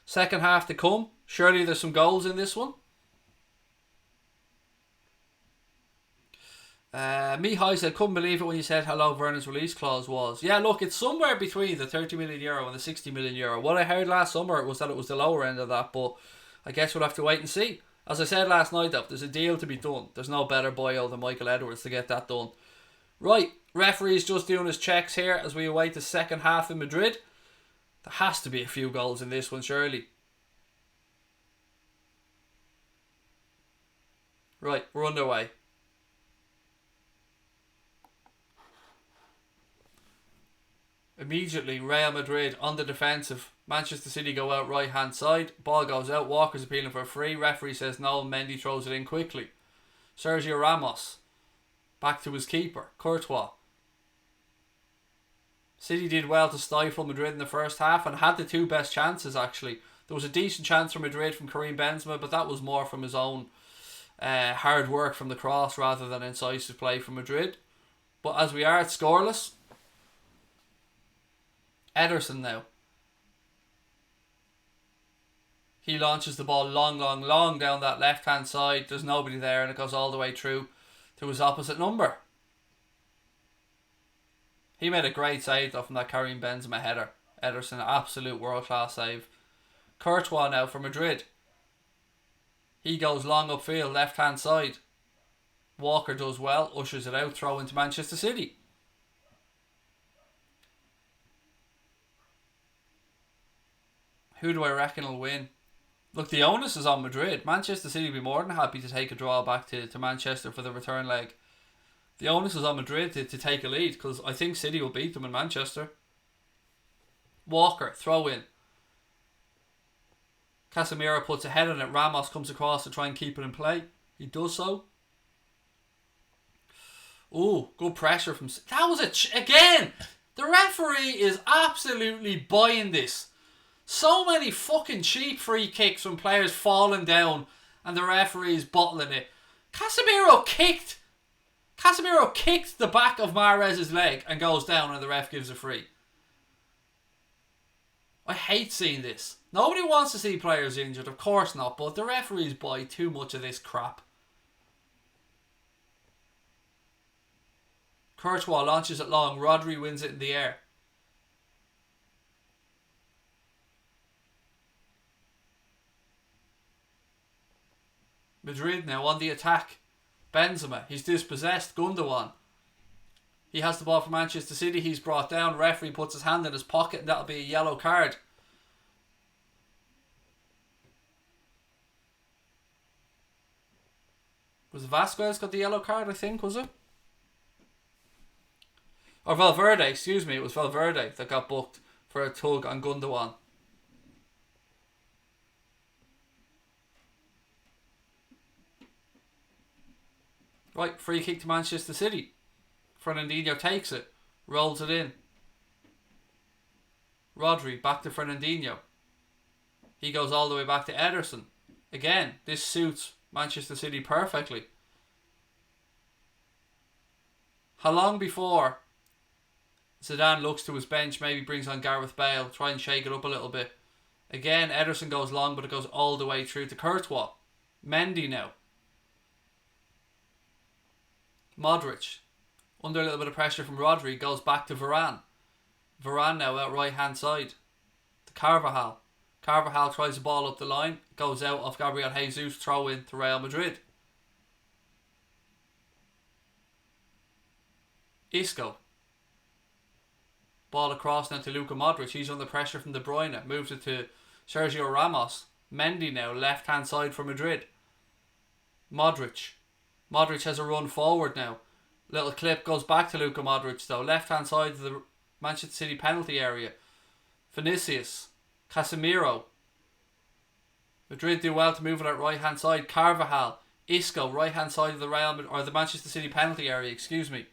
S1: Second half to come. Surely there's some goals in this one. Mihai said, couldn't believe it when you said how low Werner's release clause was. Yeah, look, it's somewhere between the 30 million euro and the 60 million euro. What I heard last summer was that it was the lower end of that, but I guess we'll have to wait and see. As I said last night, though, there's a deal to be done. There's no better boyo than Michael Edwards to get that done. Right, referee's just doing his checks here as we await the second half in Madrid. There has to be a few goals in this one, surely. Right, we're underway. Immediately, Real Madrid on the defensive. Manchester City go out right hand side. Ball goes out. Walker's appealing for a free. Referee says no. Mendy throws it in quickly. Sergio Ramos back to his keeper, Courtois. City did well to stifle Madrid in the first half and had the two best chances actually. There was a decent chance for Madrid from Karim Benzema, but that was more from his own hard work from the cross rather than incisive play from Madrid. But as we are at scoreless, Ederson now. He launches the ball long down that left hand side. There's nobody there and it goes all the way through to his opposite number. He made a great save though from that Karim Benzema header. Ederson, absolute world class save. Courtois now for Madrid. He goes long upfield, left hand side. Walker does well, ushers it out, throw into Manchester City. Who do I reckon will win? Look, the onus is on Madrid. Manchester City will be more than happy to take a draw back to Manchester for the return leg. The onus is on Madrid to take a lead because I think City will beat them in Manchester. Walker, throw in. Casemiro puts a head on it. Ramos comes across to try and keep it in play. He does so. Ooh, good pressure from... That was again! The referee is absolutely buying this. So many fucking cheap free kicks from players falling down and the referee's bottling it. Casemiro kicked the back of Mahrez's leg and goes down and the ref gives a free. I hate seeing this. Nobody wants to see players injured, of course not, but the referees buy too much of this crap. Courtois launches it long. Rodri wins it in the air. Madrid now on the attack. Benzema, he's dispossessed. Gundogan. He has the ball for Manchester City. He's brought down. Referee puts his hand in his pocket and that'll be a yellow card. Was Vasquez got the yellow card, I think, was it? Or Valverde, excuse me. It was Valverde that got booked for a tug on Gundogan. Right, free kick to Manchester City. Fernandinho takes it. Rolls it in. Rodri back to Fernandinho. He goes all the way back to Ederson. Again, this suits Manchester City perfectly. How long before Zidane looks to his bench, maybe brings on Gareth Bale, try and shake it up a little bit. Again, Ederson goes long, but it goes all the way through to Courtois. Mendy now. Modric, under a little bit of pressure from Rodri, goes back to Varane. Varane now out right hand side to Carvajal. Carvajal tries the ball up the line, goes out off Gabriel Jesus, throw in to Real Madrid. Isco. Ball across now to Luka Modric. He's under pressure from De Bruyne. Moves it to Sergio Ramos. Mendy now, left hand side for Madrid. Modric. Modric has a run forward now. Little clip goes back to Luka Modric though. Left hand side of the Manchester City penalty area. Vinicius. Casemiro. Madrid do well to move it at right hand side. Carvajal. Isco, right hand side of the the Manchester City penalty area, excuse me.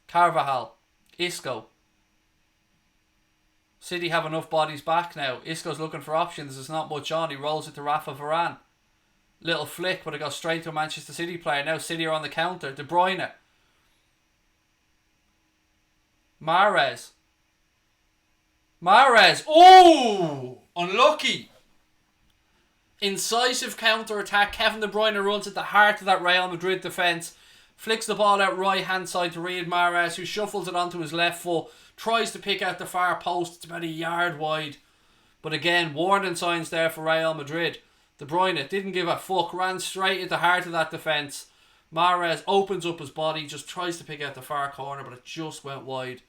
S1: Carvajal. Isco. City have enough bodies back now. Isco's looking for options. There's not much on. He rolls it to Rafa Varane. Little flick, but it goes straight to a Manchester City player. Now City are on the counter. De Bruyne. Mahrez. Oh! Unlucky. Incisive counter-attack. Kevin De Bruyne runs at the heart of that Real Madrid defence. Flicks the ball out right hand side to Riyad Mahrez, who shuffles it onto his left foot. Tries to pick out the far post. It's about a yard wide. But again, warning signs there for Real Madrid. De Bruyne didn't give a fuck. Ran straight at the heart of that defence. Mahrez opens up his body. Just tries to pick out the far corner, but it just went wide.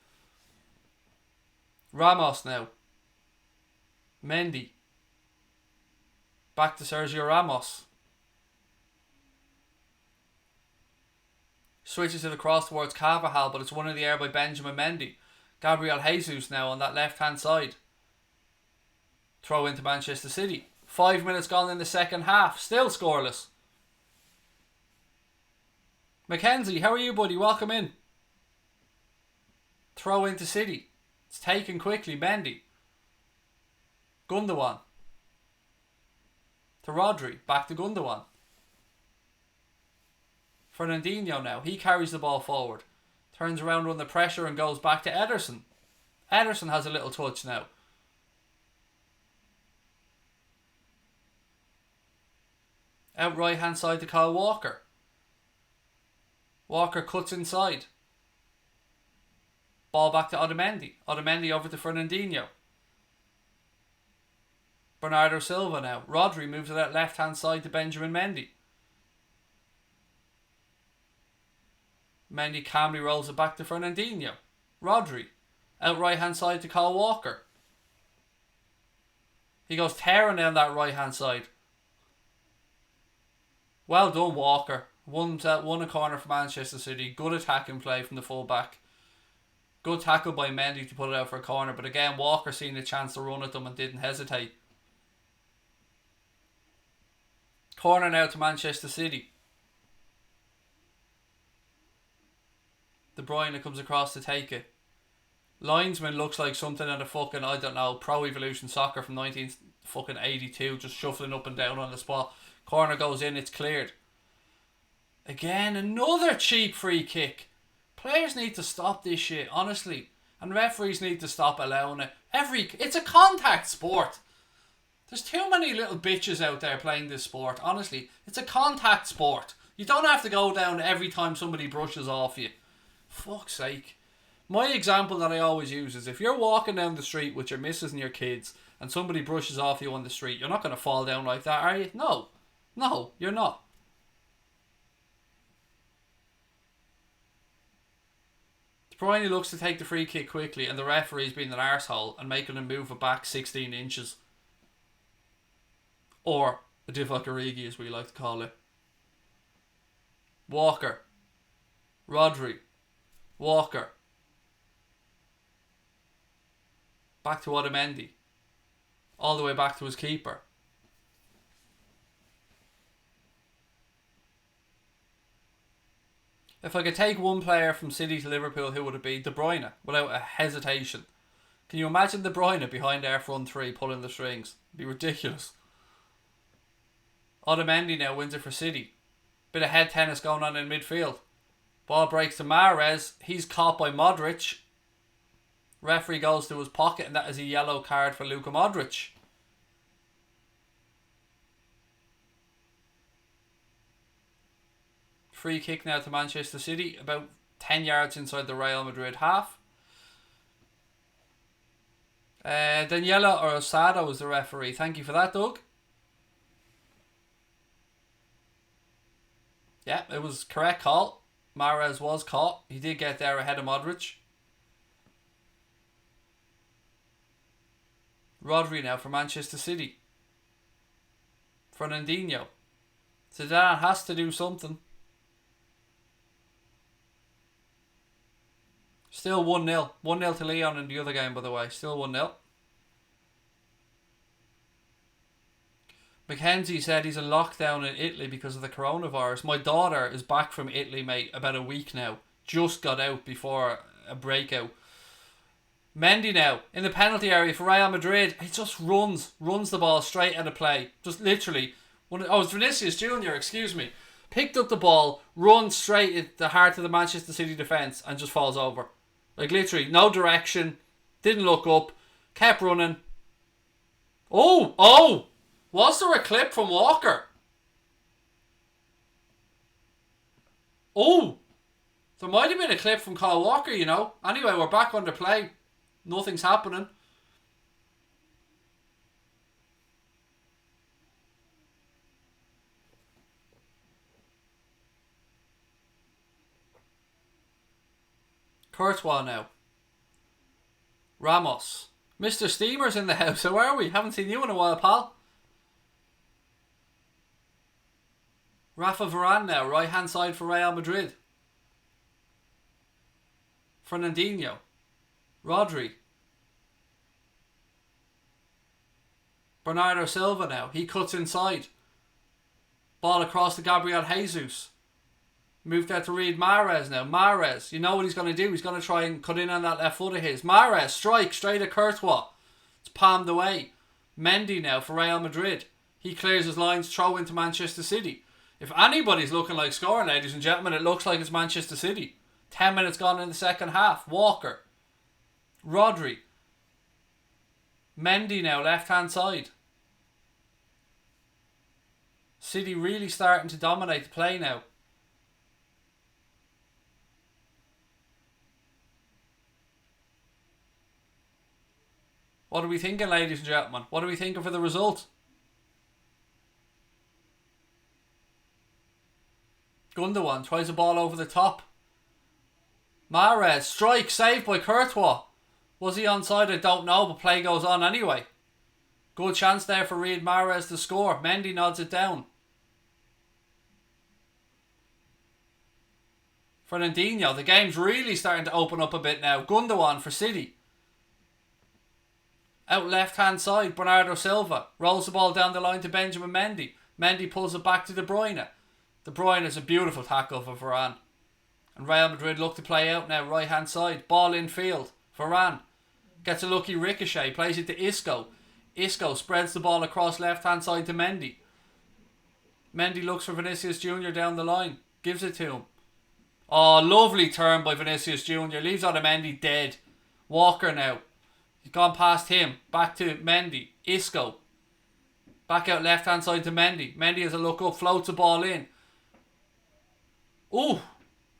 S1: Ramos now. Mendy. Back to Sergio Ramos. Switches it across towards Carvajal, but it's won in the air by Benjamin Mendy. Gabriel Jesus now on that left hand side. Throw into Manchester City. 5 minutes gone in the second half. Still scoreless. Mackenzie, how are you, buddy? Welcome in. Throw into City. It's taken quickly. Mendy. Gundogan. To Rodri. Back to Gundogan. Fernandinho now. He carries the ball forward. Turns around under pressure and goes back to Ederson. Ederson has a little touch now. Out right hand side to Kyle Walker. Walker cuts inside. Ball back to Otamendi. Otamendi over to Fernandinho. Bernardo Silva now. Rodri moves to that left hand side to Benjamin Mendy. Mendy calmly rolls it back to Fernandinho. Rodri. Out right hand side to Kyle Walker. He goes tearing down that right hand side. Well done, Walker. Won a corner for Manchester City. Good attacking play from the full-back. Good tackle by Mendy to put it out for a corner. But again, Walker seen a chance to run at them and didn't hesitate. Corner now to Manchester City. De Bruyne comes across to take it. Linesman looks like something in a fucking, I don't know, Pro Evolution Soccer from 1982, just shuffling up and down on the spot. Corner goes in, it's cleared. Again, another cheap free kick. Players need to stop this shit, honestly. And referees need to stop allowing it. It's a contact sport. There's too many little bitches out there playing this sport, honestly. It's a contact sport. You don't have to go down every time somebody brushes off you. Fuck's sake. My example that I always use is if you're walking down the street with your missus and your kids and somebody brushes off you on the street, you're not going to fall down like that, are you? No, you're not. De Bruyne looks to take the free kick quickly, and the referee's being an arsehole and making him move it back 16 inches. Or a Divock Origi, as we like to call it. Walker. Rodri. Walker. Back to Otamendi. All the way back to his keeper. If I could take one player from City to Liverpool, who would it be? De Bruyne, without a hesitation. Can you imagine De Bruyne behind our front three pulling the strings? It'd be ridiculous. Otamendi now wins it for City. Bit of head tennis going on in midfield. Ball breaks to Mahrez. He's caught by Modric. Referee goes to his pocket, and that is a yellow card for Luka Modric. Free kick now to Manchester City, about 10 yards inside the Real Madrid half. Daniela or Sadio was the referee. Thank you for that, Doug. Yeah, it was correct call. Mahrez was caught. He did get there ahead of Modric. Rodri now for Manchester City. Fernandinho. Zidane has to do something. Still 1-0. 1-0 to Leon in the other game, by the way. Still 1-0. Mackenzie said he's in lockdown in Italy because of the coronavirus. My daughter is back from Italy, mate, about a week now. Just got out before a breakout. Mendy now in the penalty area for Real Madrid. He just runs the ball straight out of play. Just literally. It's Vinicius Jr., excuse me. Picked up the ball, runs straight at the heart of the Manchester City defence and just falls over. Like literally, no direction. Didn't look up. Kept running. Oh! Was there a clip from Walker? Oh! There might have been a clip from Kyle Walker, you know. Anyway, we're back under play. Nothing's happening. Courtois now. Ramos. Mr. Steamer's in the house. How are we? Haven't seen you in a while, pal. Rafa Varane now. Right hand side for Real Madrid. Fernandinho. Rodri. Bernardo Silva now. He cuts inside. Ball across to Gabriel Jesus. Moved out to Riyad Mahrez now. Mahrez, you know what he's going to do. He's going to try and cut in on that left foot of his. Mahrez, strike straight at Courtois. It's palmed away. Mendy now for Real Madrid. He clears his lines, throw into Manchester City. If anybody's looking like scoring, ladies and gentlemen, it looks like it's Manchester City. 10 minutes gone in the second half. Walker. Rodri. Mendy now, left hand side. City really starting to dominate the play now. What are we thinking, ladies and gentlemen? What are we thinking for the result? Gundogan tries a ball over the top. Mahrez, strike, saved by Courtois. Was he onside? I don't know, but play goes on anyway. Good chance there for Riyad Mahrez to score. Mendy nods it down. Fernandinho, the game's really starting to open up a bit now. Gundogan for City. Out left hand side, Bernardo Silva rolls the ball down the line to Benjamin Mendy. Mendy pulls it back to De Bruyne. De Bruyne is a beautiful tackle for Varane. And Real Madrid look to play out now, right hand side. Ball in field. Varane gets a lucky ricochet, plays it to Isco. Isco spreads the ball across left hand side to Mendy. Mendy looks for Vinicius Jr. down the line. Gives it to him. Oh, lovely turn by Vinicius Jr. Leaves Otamendi dead. Walker now. He's gone past him. Back to Mendy. Isco. Back out left hand side to Mendy. Mendy has a look up. Floats the ball in. Ooh.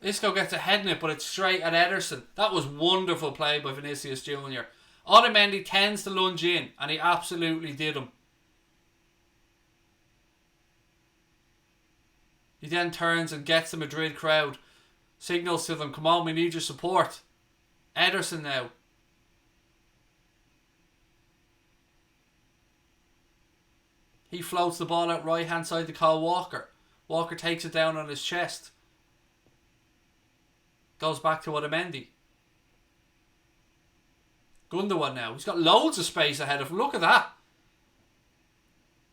S1: Isco gets a head in it, but it's straight at Ederson. That was wonderful play by Vinicius Jr. Otamendi tends to lunge in, and he absolutely did him. He then turns and gets the Madrid crowd. Signals to them, come on, we need your support. Ederson now. He floats the ball out right hand side to Kyle Walker. Walker takes it down on his chest. Goes back to Otamendi. Gundogan now. He's got loads of space ahead of him. Look at that.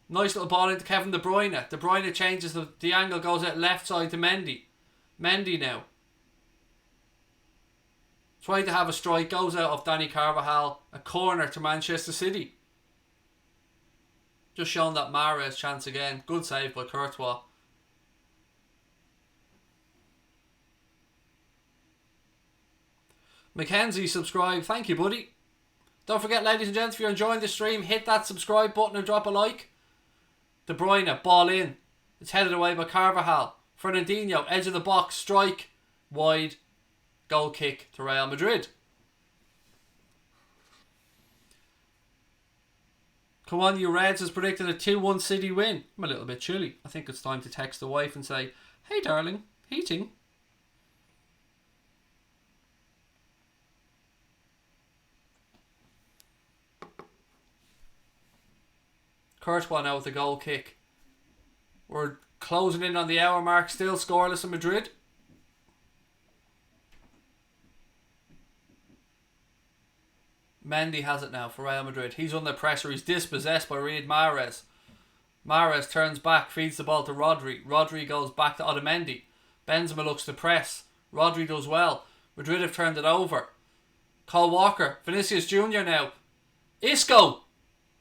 S1: Nice little ball into Kevin De Bruyne. De Bruyne changes the angle, goes out left side to Mendy. Mendy now. Trying to have a strike, goes out of Danny Carvajal. A corner to Manchester City. Just showing that Mahrez chance again. Good save by Courtois. Mackenzie subscribe. Thank you, buddy. Don't forget, ladies and gents, if you're enjoying the stream, hit that subscribe button and drop a like. De Bruyne, ball in. It's headed away by Carvajal. Fernandinho, edge of the box, strike. Wide. Goal kick to Real Madrid. Come on, you Reds has predicted a 2-1 City win. I'm a little bit chilly. I think it's time to text the wife and say, hey darling, heating. Courtois now with the goal kick. We're closing in on the hour mark. Still scoreless in Madrid. Mendy has it now for Real Madrid. He's under pressure. He's dispossessed by Riyad Mahrez. Mahrez turns back, feeds the ball to Rodri. Rodri goes back to Otamendi. Benzema looks to press. Rodri does well. Madrid have turned it over. Kyle Walker. Vinicius Jr. now. Isco.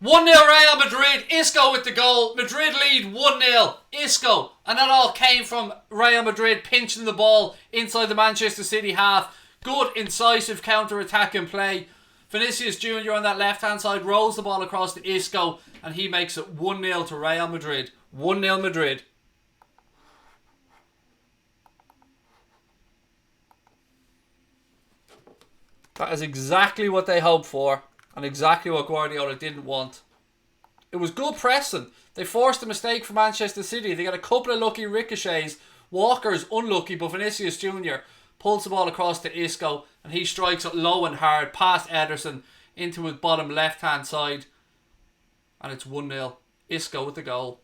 S1: 1-0 Real Madrid. Isco with the goal. Madrid lead 1-0. Isco. And that all came from Real Madrid pinching the ball inside the Manchester City half. Good, incisive counter-attacking play. Vinicius Jr. on that left-hand side rolls the ball across to Isco and he makes it 1-0 to Real Madrid. 1-0 Madrid. That is exactly what they hoped for. And exactly what Guardiola didn't want. It was good pressing. They forced a mistake for Manchester City. They got a couple of lucky ricochets. Walker's unlucky, but Vinicius Jr. pulls the ball across to Isco and he strikes it low and hard past Ederson into his bottom left hand side. And it's 1-0. Isco with the goal.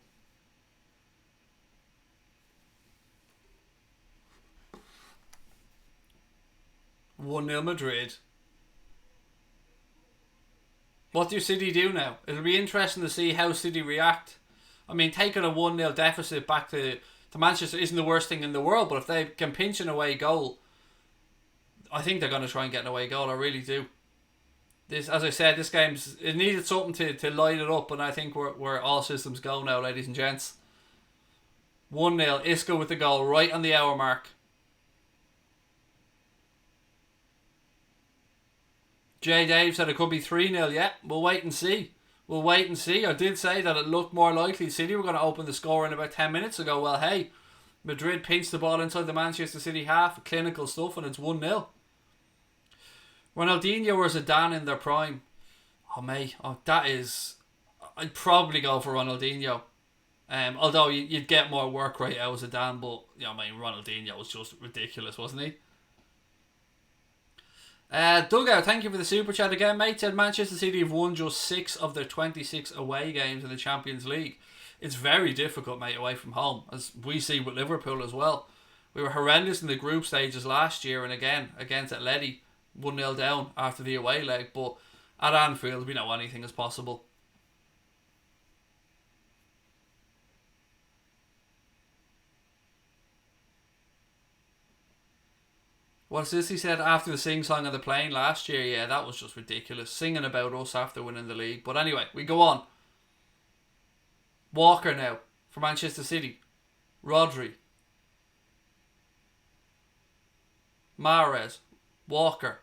S1: "1-0 Madrid. What do City do now? It'll be interesting to see how City react. I mean, taking a 1-0 deficit back to Manchester isn't the worst thing in the world, but if they can pinch an away goal, I think they're going to try and get an away goal. I really do. This, as I said, this game's it needed something to light it up, and I think we're all systems go now, ladies and gents. 1-0, Isco with the goal right on the hour mark. Jay Dave said it could be 3-0. Yeah, we'll wait and see. We'll wait and see. I did say that it looked more likely City were going to open the score in about 10 minutes ago. Well, hey, Madrid pinched the ball inside the Manchester City half. Clinical stuff, and it's 1-0. Ronaldinho or Zidane in their prime. Oh, mate. Oh, that is... I'd probably go for Ronaldinho. Although you'd get more work rate out of Zidane, but I mean, Ronaldinho was just ridiculous, wasn't he? Dugout, thank you for the super chat again, mate. Said Manchester City have won just 6 of their 26 away games in the Champions League. It's very difficult, mate, away from home, as we see with Liverpool as well. We were horrendous in the group stages last year, and again against Atleti, 1-0 down after the away leg. But at Anfield, we know anything is possible. What's this? He said after the sing-song on the plane last year. Yeah, that was just ridiculous. Singing about us after winning the league. But anyway, we go on. Walker now for Manchester City. Rodri. Mahrez. Walker.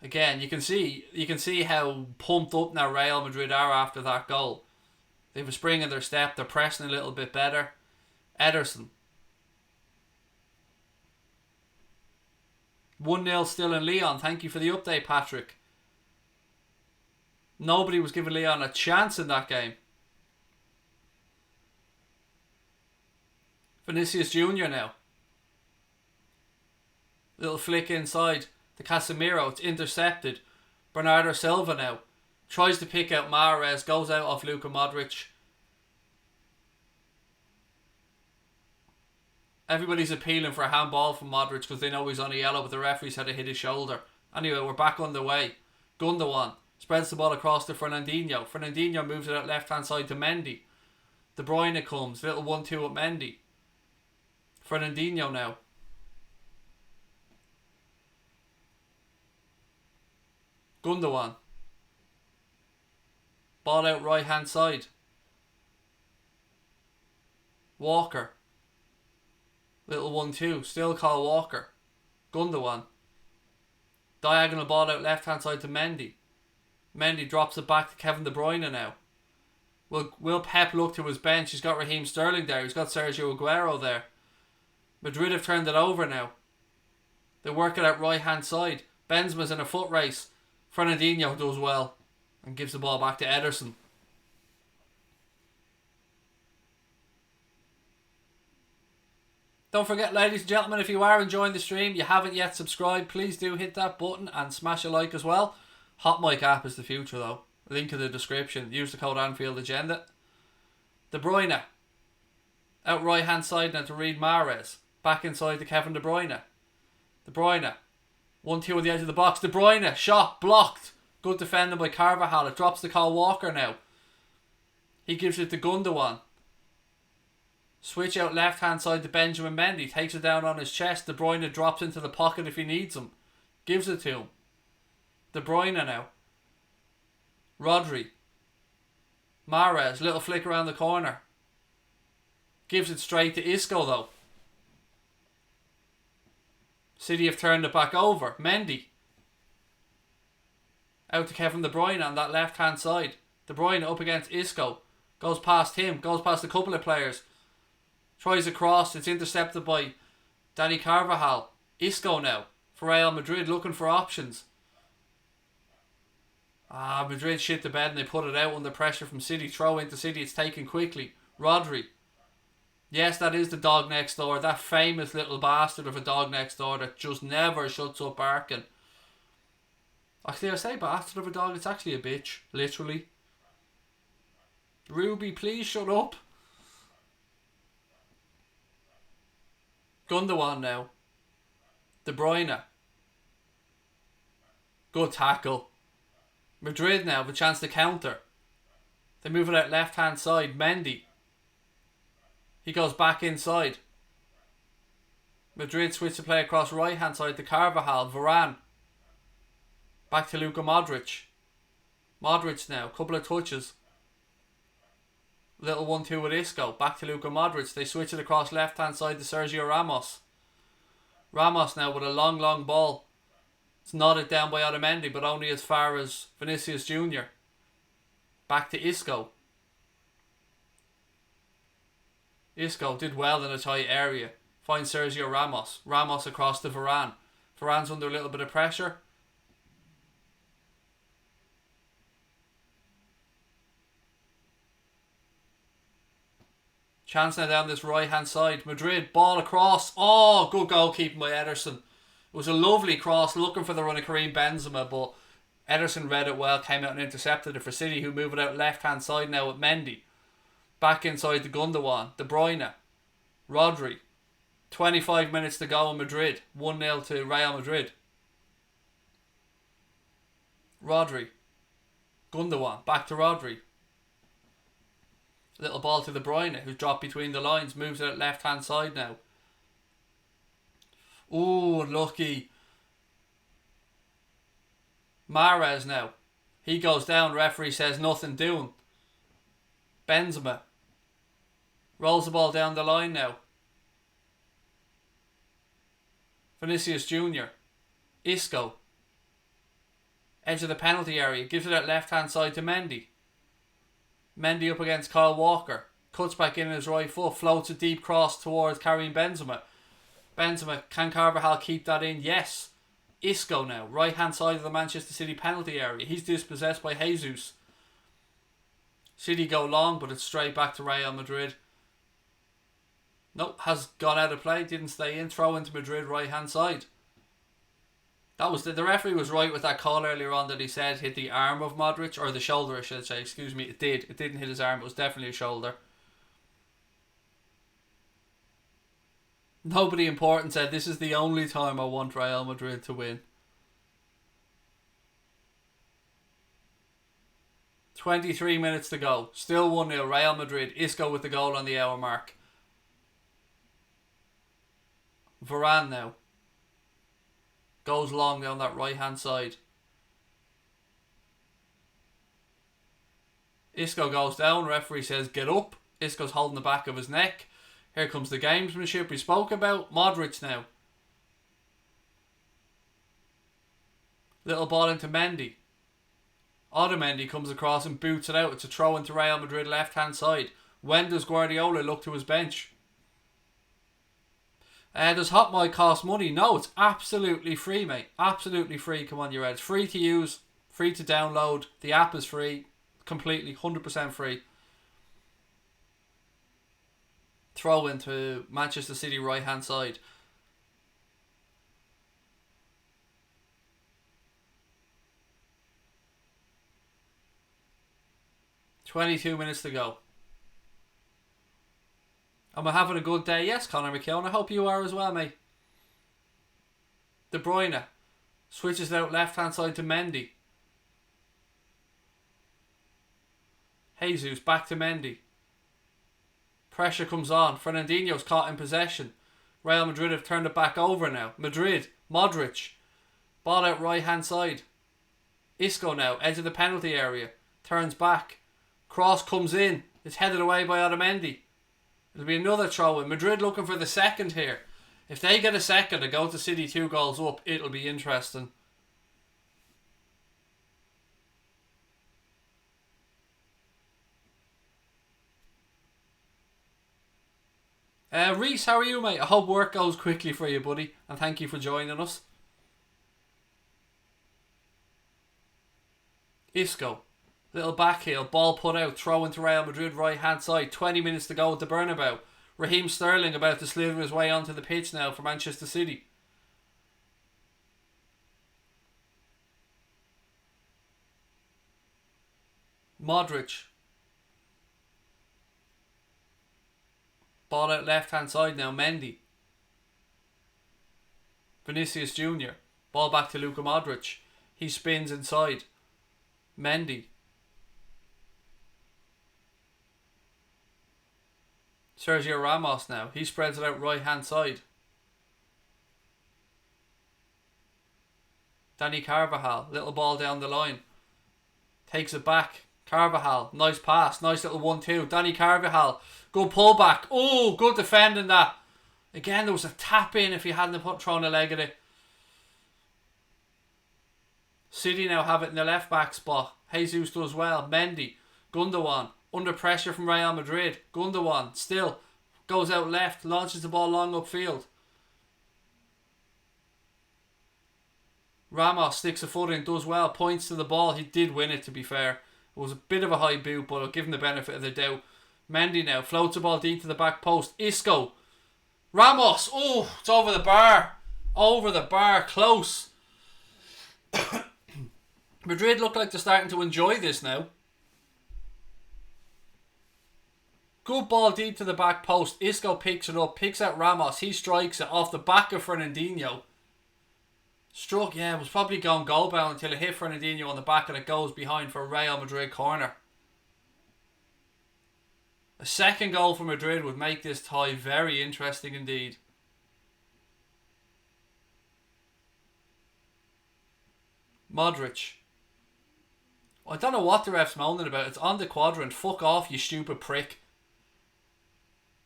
S1: Again, you can see how pumped up now Real Madrid are after that goal. They have a spring in their step. They're pressing a little bit better. Ederson. 1-0 still in Lyon. Thank you for the update, Patrick. Nobody was giving Lyon a chance in that game. Vinicius Jr. now. Little flick inside. to Casemiro. It's intercepted. Bernardo Silva now tries to pick out Mahrez. Goes out off Luka Modric. Everybody's appealing for a handball from Modric because they know he's on a yellow, but the referee's had to hit his shoulder. Anyway, we're back underway. Gundogan spreads the ball across to Fernandinho. Fernandinho moves it out left hand side to Mendy. De Bruyne comes. Little 1-2 with Mendy. Fernandinho now. Gundogan. Ball out right hand side. Walker. Little 1-2. Still call Walker. Gundogan. Diagonal ball out left hand side to Mendy. Mendy drops it back to Kevin De Bruyne now. Will Pep look to his bench? He's got Raheem Sterling there. He's got Sergio Aguero there. Madrid have turned it over now. They work it out right hand side. Benzema's in a foot race. Fernandinho does well and gives the ball back to Ederson. Don't forget, ladies and gentlemen, if you are enjoying the stream, you haven't yet subscribed, please do hit that button and smash a like as well. Hot Mic app is the future though. Link in the description. Use the code Anfield Agenda. De Bruyne. Out right hand side now to Riyad Mahrez. Back inside to Kevin De Bruyne. De Bruyne. 1-2 on the edge of the box. De Bruyne. Shot. Blocked. Good defending by Carvajal. It drops to Kyle Walker now. He gives it to Gundogan. Switch out left hand side to Benjamin Mendy. Takes it down on his chest. De Bruyne drops into the pocket if he needs him. Gives it to him. De Bruyne now. Rodri. Mahrez. Little flick around the corner. Gives it straight to Isco though. City have turned it back over. Mendy. Out to Kevin De Bruyne on that left hand side. De Bruyne up against Isco. Goes past him. Goes past a couple of players. Tries a cross. It's intercepted by Dani Carvajal. Isco now for Real Madrid looking for options. Madrid shit the bed and they put it out under pressure from City. Throw into City. It's taken quickly. Rodri. Yes, that is the dog next door. That famous little bastard of a dog next door that just never shuts up barking. Actually, I say bastard of a dog. It's actually a bitch. Literally. Ruby, please shut up. Gundogan now. De Bruyne. Good tackle. Madrid now have a chance to counter. They move it out left hand side. Mendy. He goes back inside. Madrid switch to play across right hand side to Carvajal. Varane. Back to Luka Modric. Modric now. Couple of touches. Little 1-2 with Isco. Back to Luka Modric. They switch it across left hand side to Sergio Ramos. Ramos now with a long ball. It's nodded down by Otamendi, but only as far as Vinicius Jr. Back to Isco. Isco did well in a tight area. Finds Sergio Ramos. Ramos across to Varane. Varane's under a little bit of pressure. Chance now down this right hand side. Madrid, ball across. Oh, good goalkeeping by Ederson. It was a lovely cross looking for the run of Karim Benzema, but Ederson read it well, came out and intercepted it for City, who move it out left hand side now with Mendy. Back inside to Gundogan. De Bruyne. Rodri. 25 minutes to go in Madrid. 1-0 to Real Madrid. Rodri. Gundogan. Back to Rodri. Little ball to De Bruyne, who's dropped between the lines. Moves it out left hand side now. Ooh, lucky. Mahrez now. He goes down. Referee says nothing doing. Benzema. Rolls the ball down the line now. Vinicius Jr. Isco. Edge of the penalty area. Gives it out left hand side to Mendy. Mendy up against Kyle Walker. Cuts back in his right foot. Floats a deep cross towards Karim Benzema. Benzema, can Carvajal keep that in? Yes. Isco now. Right hand side of the Manchester City penalty area. He's dispossessed by Jesus. City go long, but it's straight back to Real Madrid. Nope, has gone out of play. Didn't stay in. Throw into Madrid right hand side. That was the referee was right with that call earlier on that he said hit the arm of Modric, or the shoulder I should say, excuse me. It did. It didn't hit his arm, it was definitely a shoulder. Nobody important said this is the only time I want Real Madrid to win. 23 minutes to go. Still 1-0 Real Madrid. Isco with the goal on the hour mark. Varane now. Goes long down that right hand side. Isco goes down. Referee says get up. Isco's holding the back of his neck. Here comes the gamesmanship we spoke about. Modric now. Little ball into Mendy. Otamendi comes across and boots it out. It's a throw into Real Madrid left hand side. When does Guardiola look to his bench? Does Hot Mic cost money? No, it's absolutely free, mate. Absolutely free. Come on, you Reds. Free to use, free to download. The app is free. Completely, 100% free. Throw into Manchester City right hand side. $22 minutes to go. Am I having a good day? Yes, Connor McKeown. I hope you are as well, mate. De Bruyne switches out left hand side to Mendy. Jesus back to Mendy. Pressure comes on. Fernandinho's caught in possession. Real Madrid have turned it back over now. Madrid, Modric. Ball out right hand side. Isco now, edge of the penalty area. Turns back. Cross comes in. It's headed away by Otamendi. It'll be another throw in. Madrid looking for the second here. If they get a second and go to City 2 goals up, it'll be interesting. Reese, how are you, mate? I hope work goes quickly for you, buddy. And thank you for joining us. Isco. Little back heel. Ball put out. Throw into Real Madrid right hand side. 20 minutes to go at the Bernabeu. Raheem Sterling about to slither his way onto the pitch now for Manchester City. Modric. Ball out left hand side now. Mendy. Vinicius Jr. Ball back to Luka Modric. He spins inside. Mendy. Sergio Ramos now. He spreads it out right hand side. Dani Carvajal. Little ball down the line. Takes it back. Carvajal. Nice pass. Nice little 1-2. Dani Carvajal. Good pullback. Oh, good defending that. Again, there was a tap in if he hadn't thrown a leg at it. City now have it in the left back spot. Jesus does well. Mendy. Gundogan. Under pressure from Real Madrid. Gundogan still goes out left. Launches the ball long upfield. Ramos sticks a foot in. Does well. Points to the ball. He did win it, to be fair. It was a bit of a high boot, but I'll give him the benefit of the doubt. Mendy now floats the ball deep to the back post. Isco. Ramos. Oh, it's over the bar. Over the bar. Close. Madrid look like they're starting to enjoy this now. Good ball deep to the back post. Isco picks it up. Picks out Ramos. He strikes it off the back of Fernandinho. Struck, yeah, it was probably going goal bound until it hit Fernandinho on the back and it goes behind for a Real Madrid corner. A second goal for Madrid would make this tie very interesting indeed. Modric. I don't know what the ref's moaning about. It's on the quadrant. Fuck off, you stupid prick.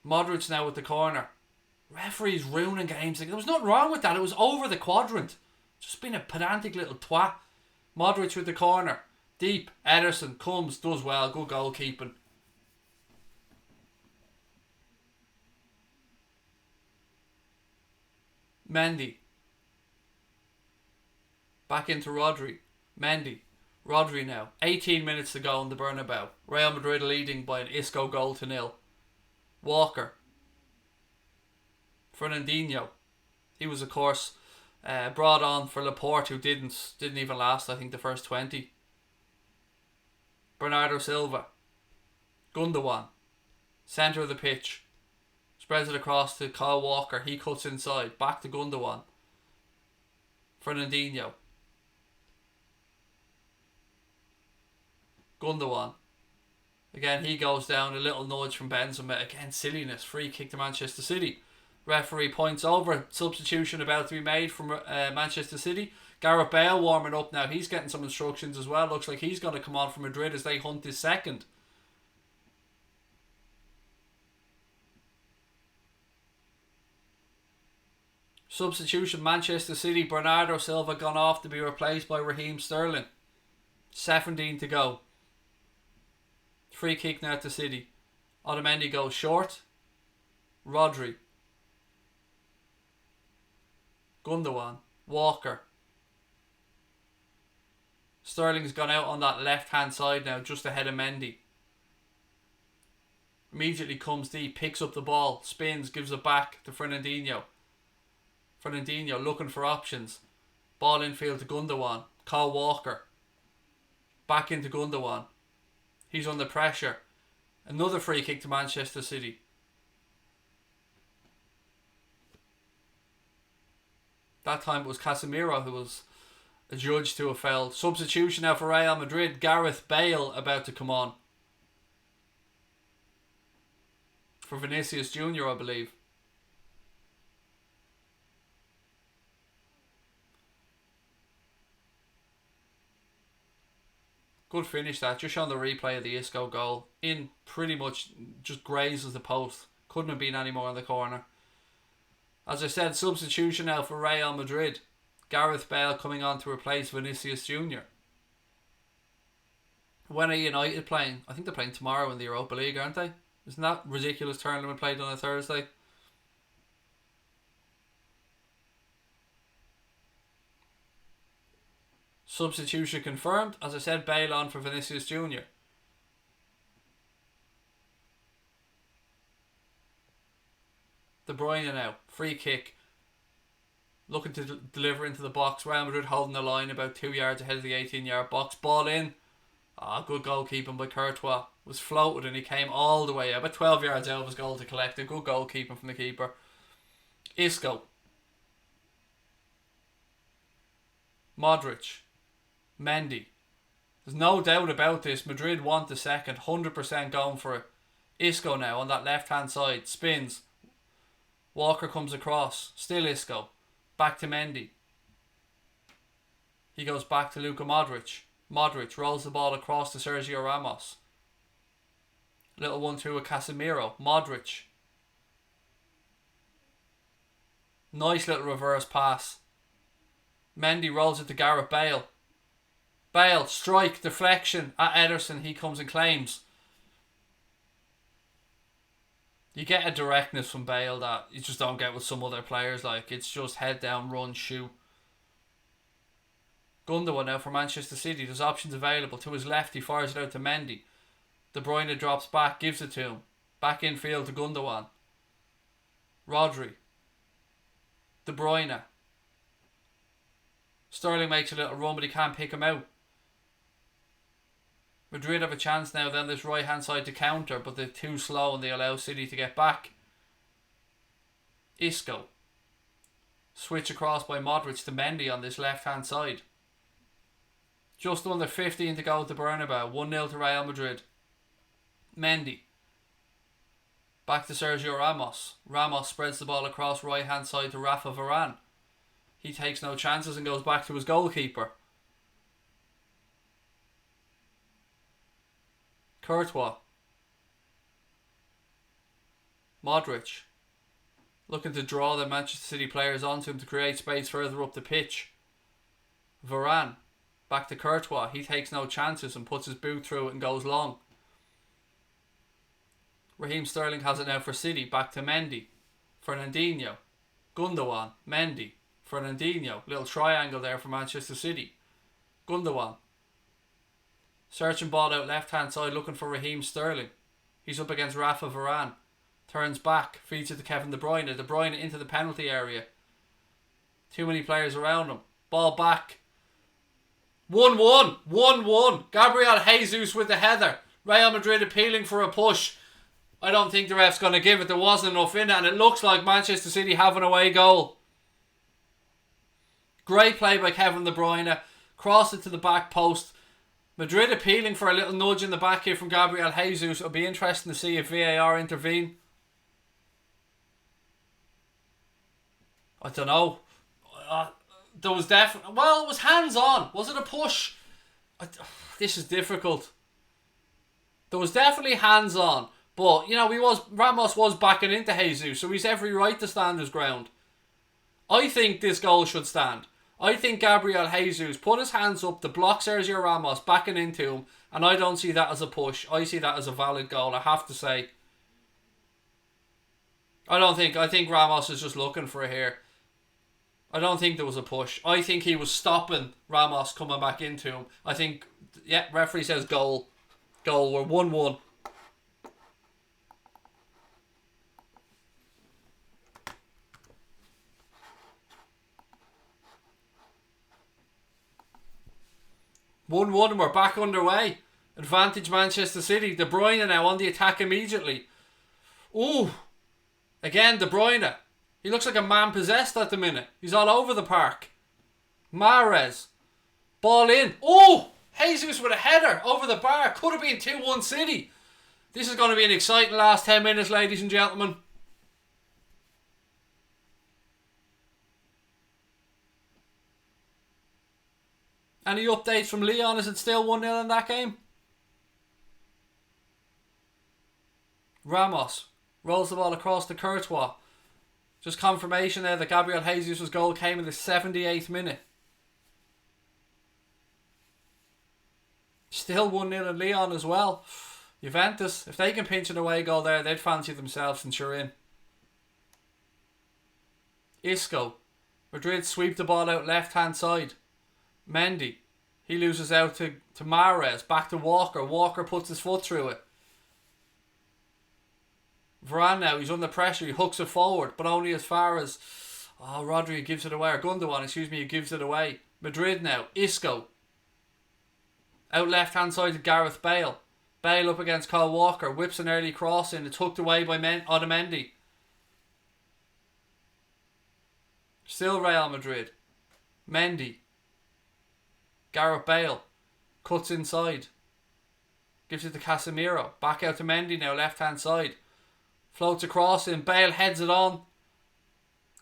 S1: Modric now with the corner. Referee's ruining games. There was nothing wrong with that. It was over the quadrant. Just being a pedantic little twat. Modric with the corner. Deep. Ederson comes, does well. Good goalkeeping. Mendy. Back into Rodri. Mendy. Rodri now. 18 minutes to go in the Bernabeu. Real Madrid leading by an Isco goal to 0. Walker. Fernandinho. He was, of course, Brought on for Laporte, who didn't even last, I think, the first 20. Bernardo Silva. Gundogan. Centre of the pitch. Spreads it across to Kyle Walker. He cuts inside. Back to Gundogan. Fernandinho. Gundogan. Again, he goes down. A little nudge from Benzema. Again, silliness. Free kick to Manchester City. Referee points over. Substitution about to be made from Manchester City. Gareth Bale warming up now. He's getting some instructions as well. Looks like he's going to come on for Madrid as they hunt his second. Substitution Manchester City. Bernardo Silva gone off to be replaced by Raheem Sterling. 17 to go. Free kick now to City. Otamendi goes short. Rodri. Gundogan. Walker. Sterling's gone out on that left hand side now, just ahead of Mendy. Immediately comes deep, picks up the ball, spins, gives it back to Fernandinho. Fernandinho looking for options. Ball infield to Gundogan. Kyle Walker. Back into Gundogan. He's under pressure. Another free kick to Manchester City. That time it was Casemiro who was adjudged to have fouled. Substitution now for Real Madrid. Gareth Bale about to come on. For Vinicius Jr., I believe. Good finish that. Just on the replay of the Isco goal. In pretty much just grazes the post. Couldn't have been any more in the corner. As I said, substitution now for Real Madrid. Gareth Bale coming on to replace Vinicius Jr. When are United playing? I think they're playing tomorrow in the Europa League, aren't they? Isn't that ridiculous tournament played on a Thursday? Substitution confirmed. As I said, Bale on for Vinicius Jr. De Bruyne now. Free kick. Looking to deliver into the box. Real Madrid holding the line about 2 yards ahead of the 18-yard box. Ball in. Good goalkeeping by Courtois. Was floated and he came all the way about 12 yards out of his goal to collect it. Good goalkeeping from the keeper. Isco. Modric. Mendy. There's no doubt about this. Madrid want the second. 100% going for it. Isco now on that left hand side. Spins. Walker comes across. Still Isco. Back to Mendy. He goes back to Luka Modric. Modric rolls the ball across to Sergio Ramos. Little 1-2 with Casemiro. Modric. Nice little reverse pass. Mendy rolls it to Gareth Bale. Bale, strike, deflection at Ederson. He comes and claims. You get a directness from Bale that you just don't get with some other players. Like, it's just head down, run, shoot. Gundogan now for Manchester City. There's options available. To his left, he fires it out to Mendy. De Bruyne drops back, gives it to him. Back infield to Gundogan. Rodri. De Bruyne. Sterling makes a little run, but he can't pick him out. Madrid have a chance now then this right hand side to counter, but they're too slow and they allow City to get back. Isco. Switch across by Modric to Mendy on this left hand side. Just under 15 to go at the Bernabeu. 1-0 to Real Madrid. Mendy. Back to Sergio Ramos. Ramos spreads the ball across right hand side to Rafa Varane. He takes no chances and goes back to his goalkeeper. Courtois. Modric. Looking to draw the Manchester City players onto him to create space further up the pitch. Varane. Back to Courtois. He takes no chances and puts his boot through it and goes long. Raheem Sterling has it now for City. Back to Mendy. Fernandinho. Gundogan. Mendy. Fernandinho. Little triangle there for Manchester City. Gundogan. Searching ball out left hand side looking for Raheem Sterling. He's up against Rafa Varane. Turns back. Feeds it to Kevin De Bruyne. De Bruyne into the penalty area. Too many players around him. Ball back. 1-1. 1-1. Gabriel Jesus with the header. Real Madrid appealing for a push. I don't think the ref's going to give it. There wasn't enough in it. And it looks like Manchester City have an away goal. Great play by Kevin De Bruyne. Cross it to the back post. Madrid appealing for a little nudge in the back here from Gabriel Jesus. It'll be interesting to see if VAR intervene. I don't know. There was definitely... Well, it was hands on. Was it a push? This is difficult. There was definitely hands on. But, you know, Ramos was backing into Jesus, so he's every right to stand his ground. I think this goal should stand. I think Gabriel Jesus put his hands up to block Sergio Ramos backing into him, and I don't see that as a push. I see that as a valid goal, I have to say. I think Ramos is just looking for it here. I don't think there was a push. I think he was stopping Ramos coming back into him. I think, yeah, referee says goal. Goal, we're 1-1. And we're back underway. Advantage Manchester City. De Bruyne now on the attack immediately. Ooh. Again, De Bruyne. He looks like a man possessed at the minute. He's all over the park. Mahrez. Ball in. Oh! Jesus with a header over the bar. Could have been 2-1 City. This is going to be an exciting last 10 minutes, ladies and gentlemen. Any updates from Leon? Is it still 1-0 in that game? Ramos rolls the ball across to Courtois. Just confirmation there that Gabriel Jesus' goal came in the 78th minute. Still 1-0 in Leon as well. Juventus, if they can pinch an away goal there, they'd fancy themselves and sure in. Isco. Madrid sweep the ball out left hand side. Mendy. He loses out to Mahrez. Back to Walker. Walker puts his foot through it. Varane now, he's under pressure. He hooks it forward, but only as far as... Oh, Rodri gives it away. Or Gundogan, he gives it away. Madrid now. Isco. Out left hand side to Gareth Bale. Bale up against Kyle Walker. Whips an early cross in. It's hooked away by Otamendi. Still Real Madrid. Mendy. Gareth Bale. Cuts inside. Gives it to Casemiro. Back out to Mendy now, left hand side. Floats across in. Bale heads it on.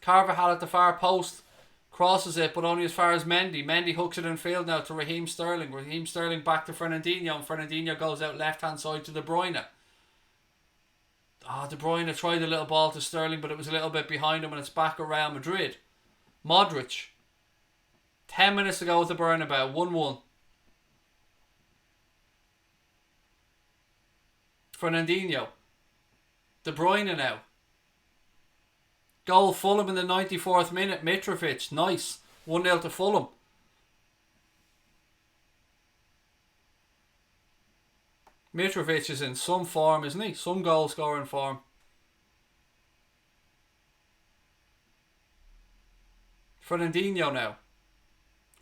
S1: Carvajal at the far post. Crosses it, but only as far as Mendy. Mendy hooks it in field now to Raheem Sterling. Raheem Sterling back to Fernandinho. And Fernandinho goes out left hand side to De Bruyne. De Bruyne tried a little ball to Sterling, but it was a little bit behind him, and it's back around Madrid. Modric. 10 minutes to go with the Bernabeu. 1-1. Fernandinho. De Bruyne now. Goal Fulham in the 94th minute. Mitrovic. Nice. 1-0 to Fulham. Mitrovic is in some form, isn't he? Some goal scoring form. Fernandinho now.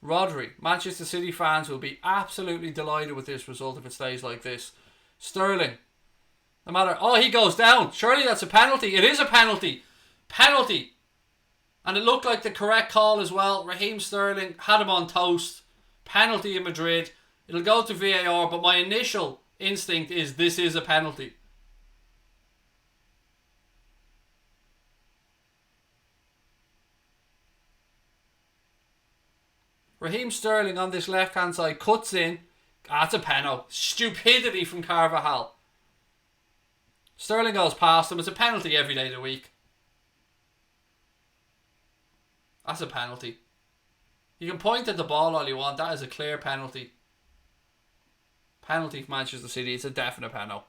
S1: Rodri. Manchester City fans will be absolutely delighted with this result if it stays like this. Sterling. No matter... Oh, he goes down. Surely that's a penalty. It is a penalty. Penalty. And it looked like the correct call as well. Raheem Sterling had him on toast. Penalty in Madrid. It'll go to VAR, but my initial instinct is this is a penalty. Raheem Sterling on this left hand side cuts in. That's a penalty. Stupidity from Carvajal. Sterling goes past him. It's a penalty every day of the week. That's a penalty. You can point at the ball all you want. That is a clear penalty. Penalty for Manchester City. It's a definite penalty.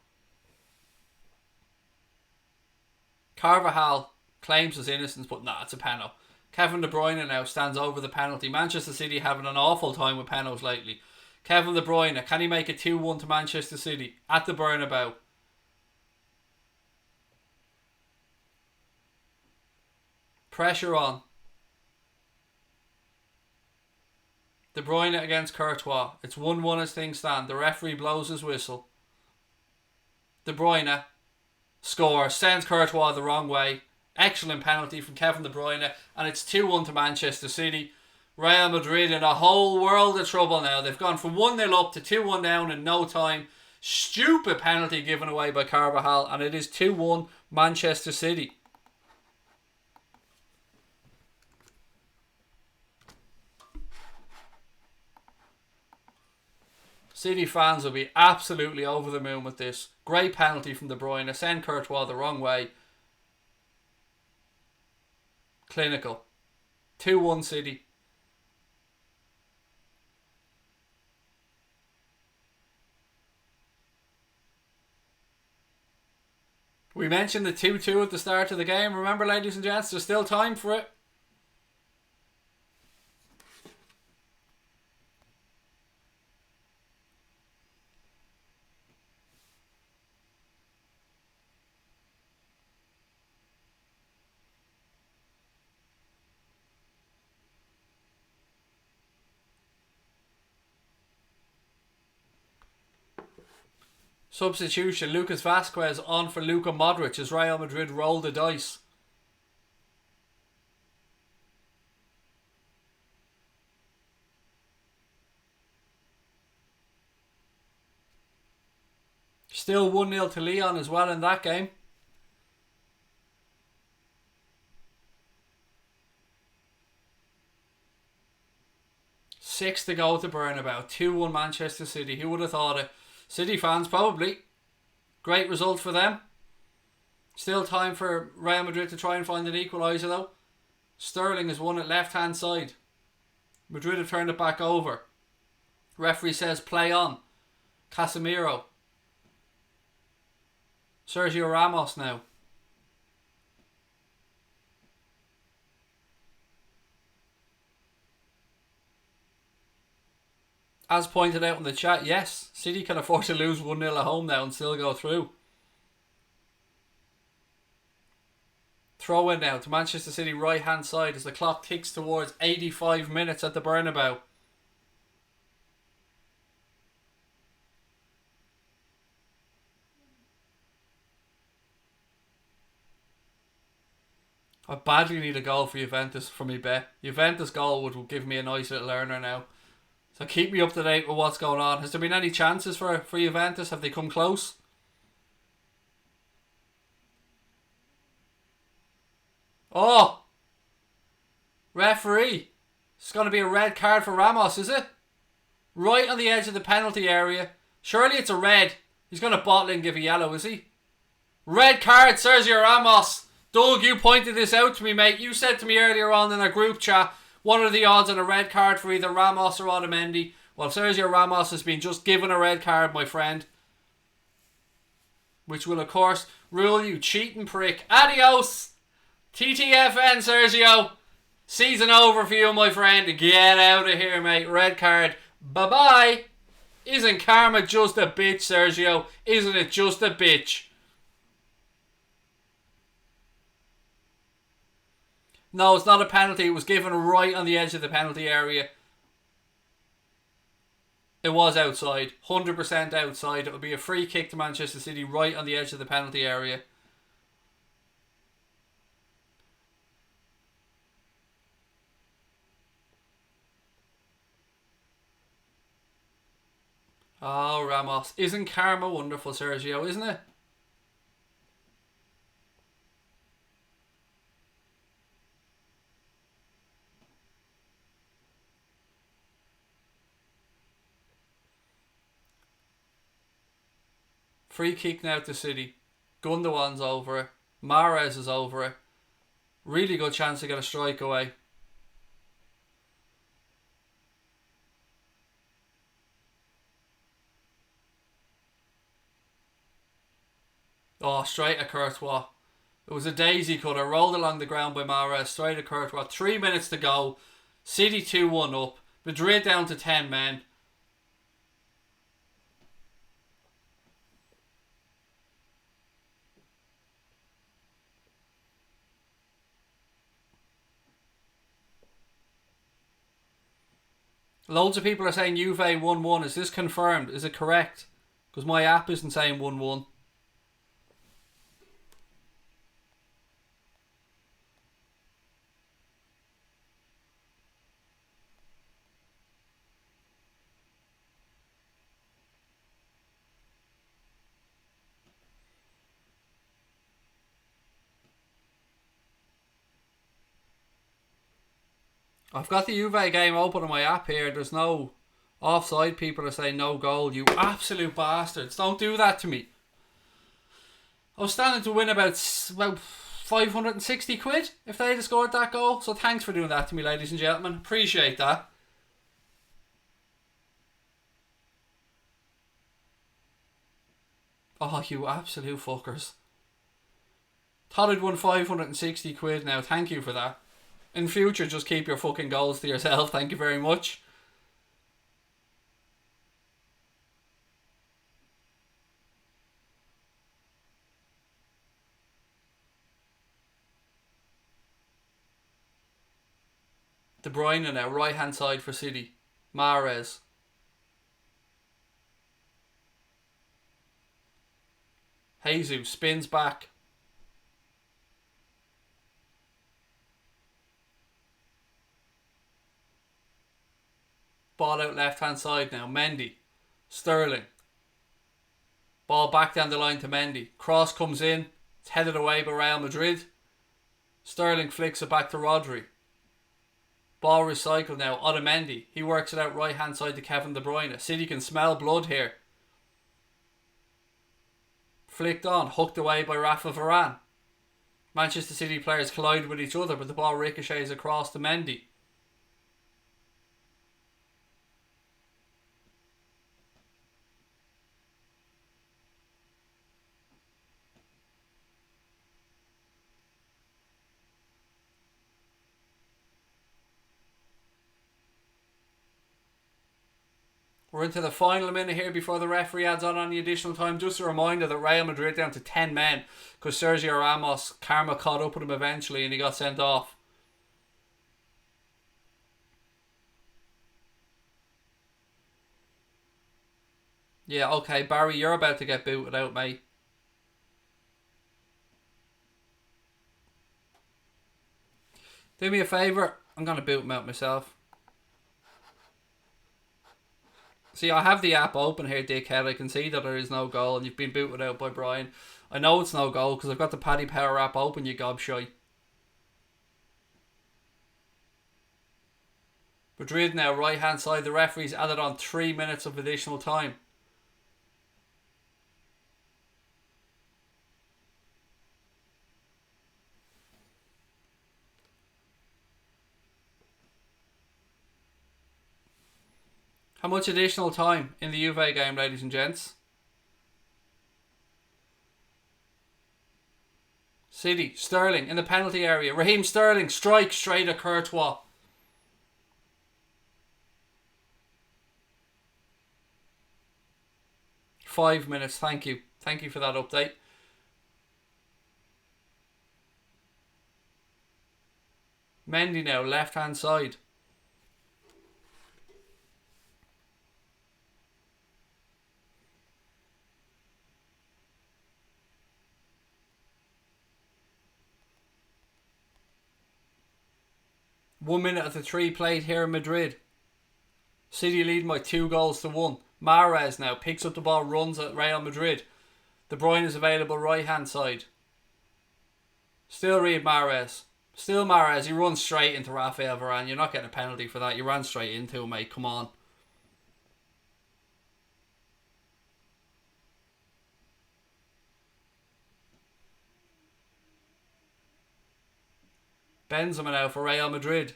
S1: Carvajal claims his innocence, but nah, it's a penalty. Kevin De Bruyne now stands over the penalty. Manchester City having an awful time with penalties lately. Kevin De Bruyne, can he make it 2-1 to Manchester City at the Bernabeu? Pressure on. De Bruyne against Courtois. It's 1-1 as things stand. The referee blows his whistle. De Bruyne scores, sends Courtois the wrong way. Excellent penalty from Kevin De Bruyne, and it's 2-1 to Manchester City. Real Madrid in a whole world of trouble now. They've gone from 1-0 up to 2-1 down in no time. Stupid penalty given away by Carvajal, and it is 2-1 Manchester City. City fans will be absolutely over the moon with this. Great penalty from De Bruyne. Send Courtois the wrong way. Clinical. 2-1 City. We mentioned the 2-2 at the start of the game. Remember, ladies and gents, there's still time for it. Substitution, Lucas Vazquez on for Luka Modric as Real Madrid roll the dice. Still 1-0 to Leon as well in that game. Six to go to Bernabeu. 2-1 Manchester City. Who would have thought it? City fans, probably. Great result for them. Still time for Real Madrid to try and find an equaliser though. Sterling has won it left hand side. Madrid have turned it back over. Referee says play on. Casemiro. Sergio Ramos now. As pointed out in the chat, yes, City can afford to lose 1-0 at home now and still go through. Throw in now to Manchester City right hand side as the clock ticks towards 85 minutes at the Bernabeu. I badly need a goal for Juventus for me bet. Juventus goal would give me a nice little earner now. So keep me up to date with what's going on. Has there been any chances for Juventus? Have they come close? Oh! Referee. It's going to be a red card for Ramos, is it? Right on the edge of the penalty area. Surely it's a red. He's going to bottle and give a yellow, is he? Red card, Sergio Ramos. Doug, you pointed this out to me, mate. You said to me earlier on in our group chat, what are the odds on a red card for either Ramos or Otamendi? Well, Sergio Ramos has been just given a red card, my friend. Which will, of course, rule you cheating prick. Adios! TTFN, Sergio. Season over for you, my friend. Get out of here, mate. Red card. Bye-bye. Isn't karma just a bitch, Sergio? Isn't it just a bitch? No, it's not a penalty. It was given right on the edge of the penalty area. It was outside. 100% outside. It would be a free kick to Manchester City right on the edge of the penalty area. Oh, Ramos. Isn't karma wonderful, Sergio, isn't it? Free kick now to City. Gundogan's over it. Mahrez is over it. Really good chance to get a strike away. Oh, straight at Courtois. It was a daisy cutter. Rolled along the ground by Mahrez. Straight at Courtois. 3 minutes to go. City 2-1 up. Madrid down to 10 men. Loads of people are saying Juve 1-1. Is this confirmed? Is it correct? Because my app isn't saying 1-1. I've got the Juve game open on my app here. There's no offside. People are saying no goal. You absolute bastards. Don't do that to me. I was standing to win about 560 quid if they had scored that goal. So thanks for doing that to me, ladies and gentlemen. Appreciate that. Oh, you absolute fuckers. Thought I'd won 560 quid now. Thank you for that. In future, just keep your fucking goals to yourself. Thank you very much. De Bruyne now, right hand side for City. Mahrez. Jesus spins back. Ball out left hand side now. Mendy. Sterling. Ball back down the line to Mendy. Cross comes in. It's headed away by Real Madrid. Sterling flicks it back to Rodri. Ball recycled now. Otamendi. He works it out right hand side to Kevin De Bruyne. City can smell blood here. Flicked on. Hooked away by Rafa Varane. Manchester City players collide with each other, but the ball ricochets across to Mendy. We're into the final minute here before the referee adds on the additional time. Just a reminder that Real Madrid down to 10 men because Sergio Ramos, karma caught up with him eventually and he got sent off. Yeah, okay, Barry, you're about to get booted out, mate. Do me a favour, I'm going to boot him out myself. See, I have the app open here, dickhead. I can see that there is no goal and you've been booted out by Brian. I know it's no goal because I've got the Paddy Power app open, you gobshite. Madrid now, right hand side. The referee's added on 3 minutes of additional time. How much additional time in the Juve game, ladies and gents? City, Sterling in the penalty area. Raheem Sterling, strike straight at Courtois. Five minutes, thank you. Thank you for that update. Mendy now, left hand side. One minute at the three played here in Madrid. City lead by 2-1. Mahrez now picks up the ball, runs at Real Madrid. De Bruyne is available right hand side. Still Riyad Mahrez. Still Mahrez. He runs straight into Rafael Varane. You're not getting a penalty for that. You ran straight into him, mate. Come on. Benzema now for Real Madrid.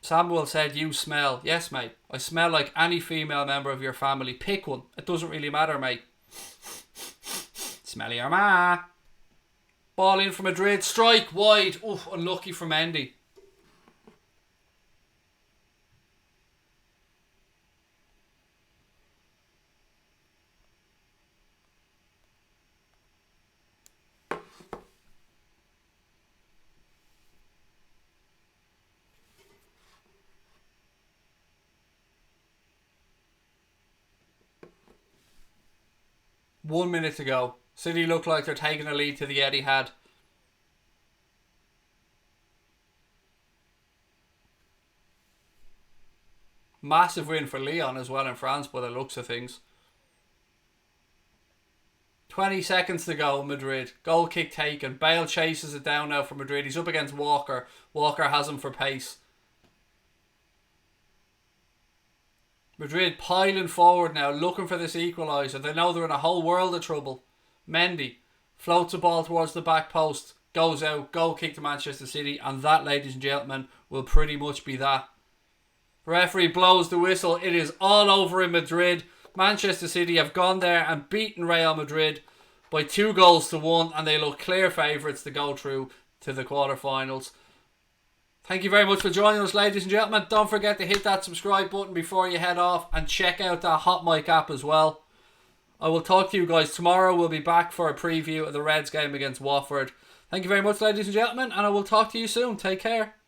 S1: Samuel said, you smell. Yes, mate. I smell like any female member of your family. Pick one. It doesn't really matter, mate. Smelly your ma. Ball in for Madrid. Strike wide. Oof, unlucky for Mendy. 1 minute to go. City look like they're taking a lead to the Etihad. Massive win for Lyon as well in France by the looks of things. 20 seconds to go, Madrid. Goal kick taken. Bale chases it down now for Madrid. He's up against Walker. Walker has him for pace. Madrid piling forward now, looking for this equaliser. They know they're in a whole world of trouble. Mendy floats the ball towards the back post. Goes out. Goal kick to Manchester City. And that, ladies and gentlemen, will pretty much be that. Referee blows the whistle. It is all over in Madrid. Manchester City have gone there and beaten Real Madrid by 2-1, and they look clear favourites to go through to the quarterfinals. Thank you very much for joining us, ladies and gentlemen. Don't forget to hit that subscribe button before you head off, and check out that Hot Mic app as well. I will talk to you guys tomorrow. We'll be back for a preview of the Reds game against Watford. Thank you very much, ladies and gentlemen, and I will talk to you soon. Take care.